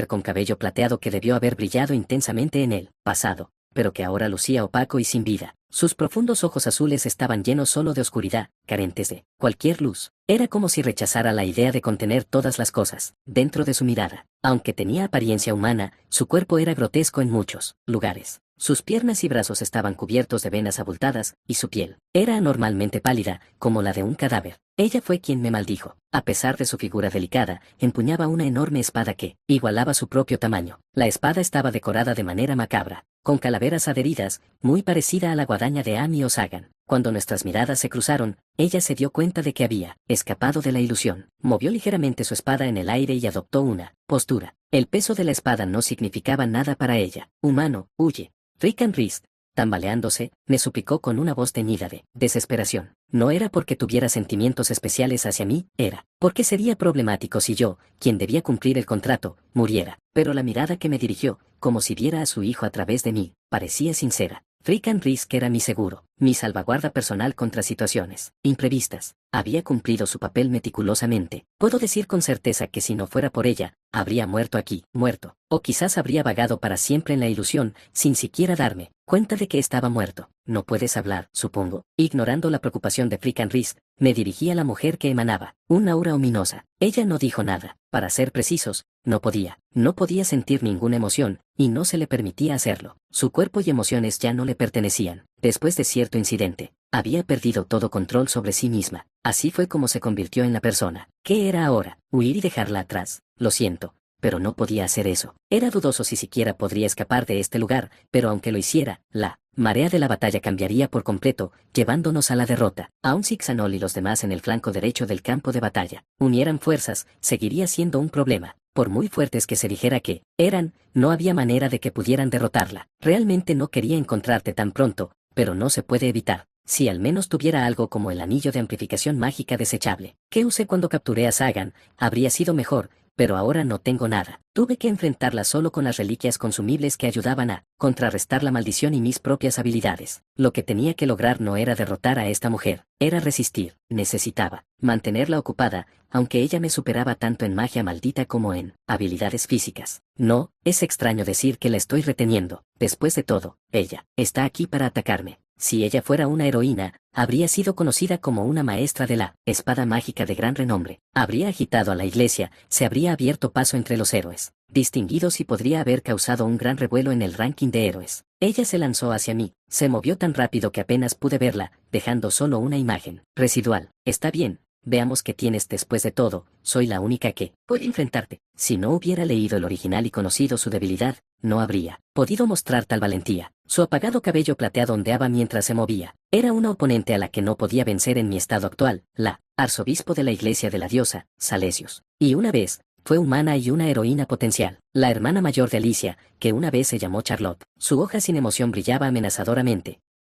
con cabello plateado que debió haber brillado intensamente en el pasado, pero que ahora lucía opaco y sin vida. Sus profundos ojos azules estaban llenos solo de oscuridad, carentes de cualquier luz. Era como si rechazara la idea de contener todas las cosas dentro de su mirada. Aunque tenía apariencia humana, su cuerpo era grotesco en muchos lugares. Sus piernas y brazos estaban cubiertos de venas abultadas, y su piel era anormalmente pálida, como la de un cadáver. Ella fue quien me maldijo. A pesar de su figura delicada, empuñaba una enorme espada que igualaba su propio tamaño. La espada estaba decorada de manera macabra, con calaveras adheridas, muy parecida a la guadaña de Amy o Sagan. Cuando nuestras miradas se cruzaron, ella se dio cuenta de que había escapado de la ilusión. Movió ligeramente su espada en el aire y adoptó una postura. El peso de la espada no significaba nada para ella. Humano, huye. Freakin' Risk, tambaleándose, me suplicó con una voz teñida de desesperación. No era porque tuviera sentimientos especiales hacia mí, era porque sería problemático si yo, quien debía cumplir el contrato, muriera. Pero la mirada que me dirigió, como si viera a su hijo a través de mí, parecía sincera. Freakin' Risk era mi seguro, mi salvaguarda personal contra situaciones imprevistas. Había cumplido su papel meticulosamente. Puedo decir con certeza que si no fuera por ella, habría muerto aquí, muerto. O quizás habría vagado para siempre en la ilusión, sin siquiera darme cuenta de que estaba muerto. No puedes hablar, supongo. Ignorando la preocupación de Freakin' Risk, me dirigí a la mujer que emanaba una aura ominosa. Ella no dijo nada. Para ser precisos, no podía sentir ninguna emoción, y no se le permitía hacerlo. Su cuerpo y emociones ya no le pertenecían. Después de cierto incidente, había perdido todo control sobre sí misma. Así fue como se convirtió en la persona. ¿Qué era ahora? ¿Huir y dejarla atrás? Lo siento, pero no podía hacer eso. Era dudoso si siquiera podría escapar de este lugar, pero aunque lo hiciera, la marea de la batalla cambiaría por completo, llevándonos a la derrota. Aun si Xanol y los demás en el flanco derecho del campo de batalla unieran fuerzas, seguiría siendo un problema. Por muy fuertes que se dijera que eran, no había manera de que pudieran derrotarla. Realmente no quería encontrarte tan pronto, pero no se puede evitar. Si al menos tuviera algo como el anillo de amplificación mágica desechable que usé cuando capturé a Sagan, habría sido mejor, pero ahora no tengo nada. Tuve que enfrentarla solo con las reliquias consumibles que ayudaban a contrarrestar la maldición y mis propias habilidades. Lo que tenía que lograr no era derrotar a esta mujer, era resistir. Necesitaba mantenerla ocupada, aunque ella me superaba tanto en magia maldita como en habilidades físicas. No, es extraño decir que la estoy reteniendo. Después de todo, ella está aquí para atacarme. Si ella fuera una heroína, habría sido conocida como una maestra de la espada mágica de gran renombre. Habría agitado a la iglesia, se habría abierto paso entre los héroes distinguidos y podría haber causado un gran revuelo en el ranking de héroes. Ella se lanzó hacia mí, se movió tan rápido que apenas pude verla, dejando solo una imagen residual. Está bien. Veamos qué tienes. Después de todo, soy la única que puede enfrentarte. Si no hubiera leído el original y conocido su debilidad, no habría podido mostrar tal valentía. Su apagado cabello plateado ondeaba mientras se movía. Era una oponente a la que no podía vencer en mi estado actual, la arzobispo de la iglesia de la diosa, Salesius. Y una vez, fue humana y una heroína potencial, la hermana mayor de Alicia, que una vez se llamó Charlotte. Su hoja sin emoción brillaba amenazadoramente,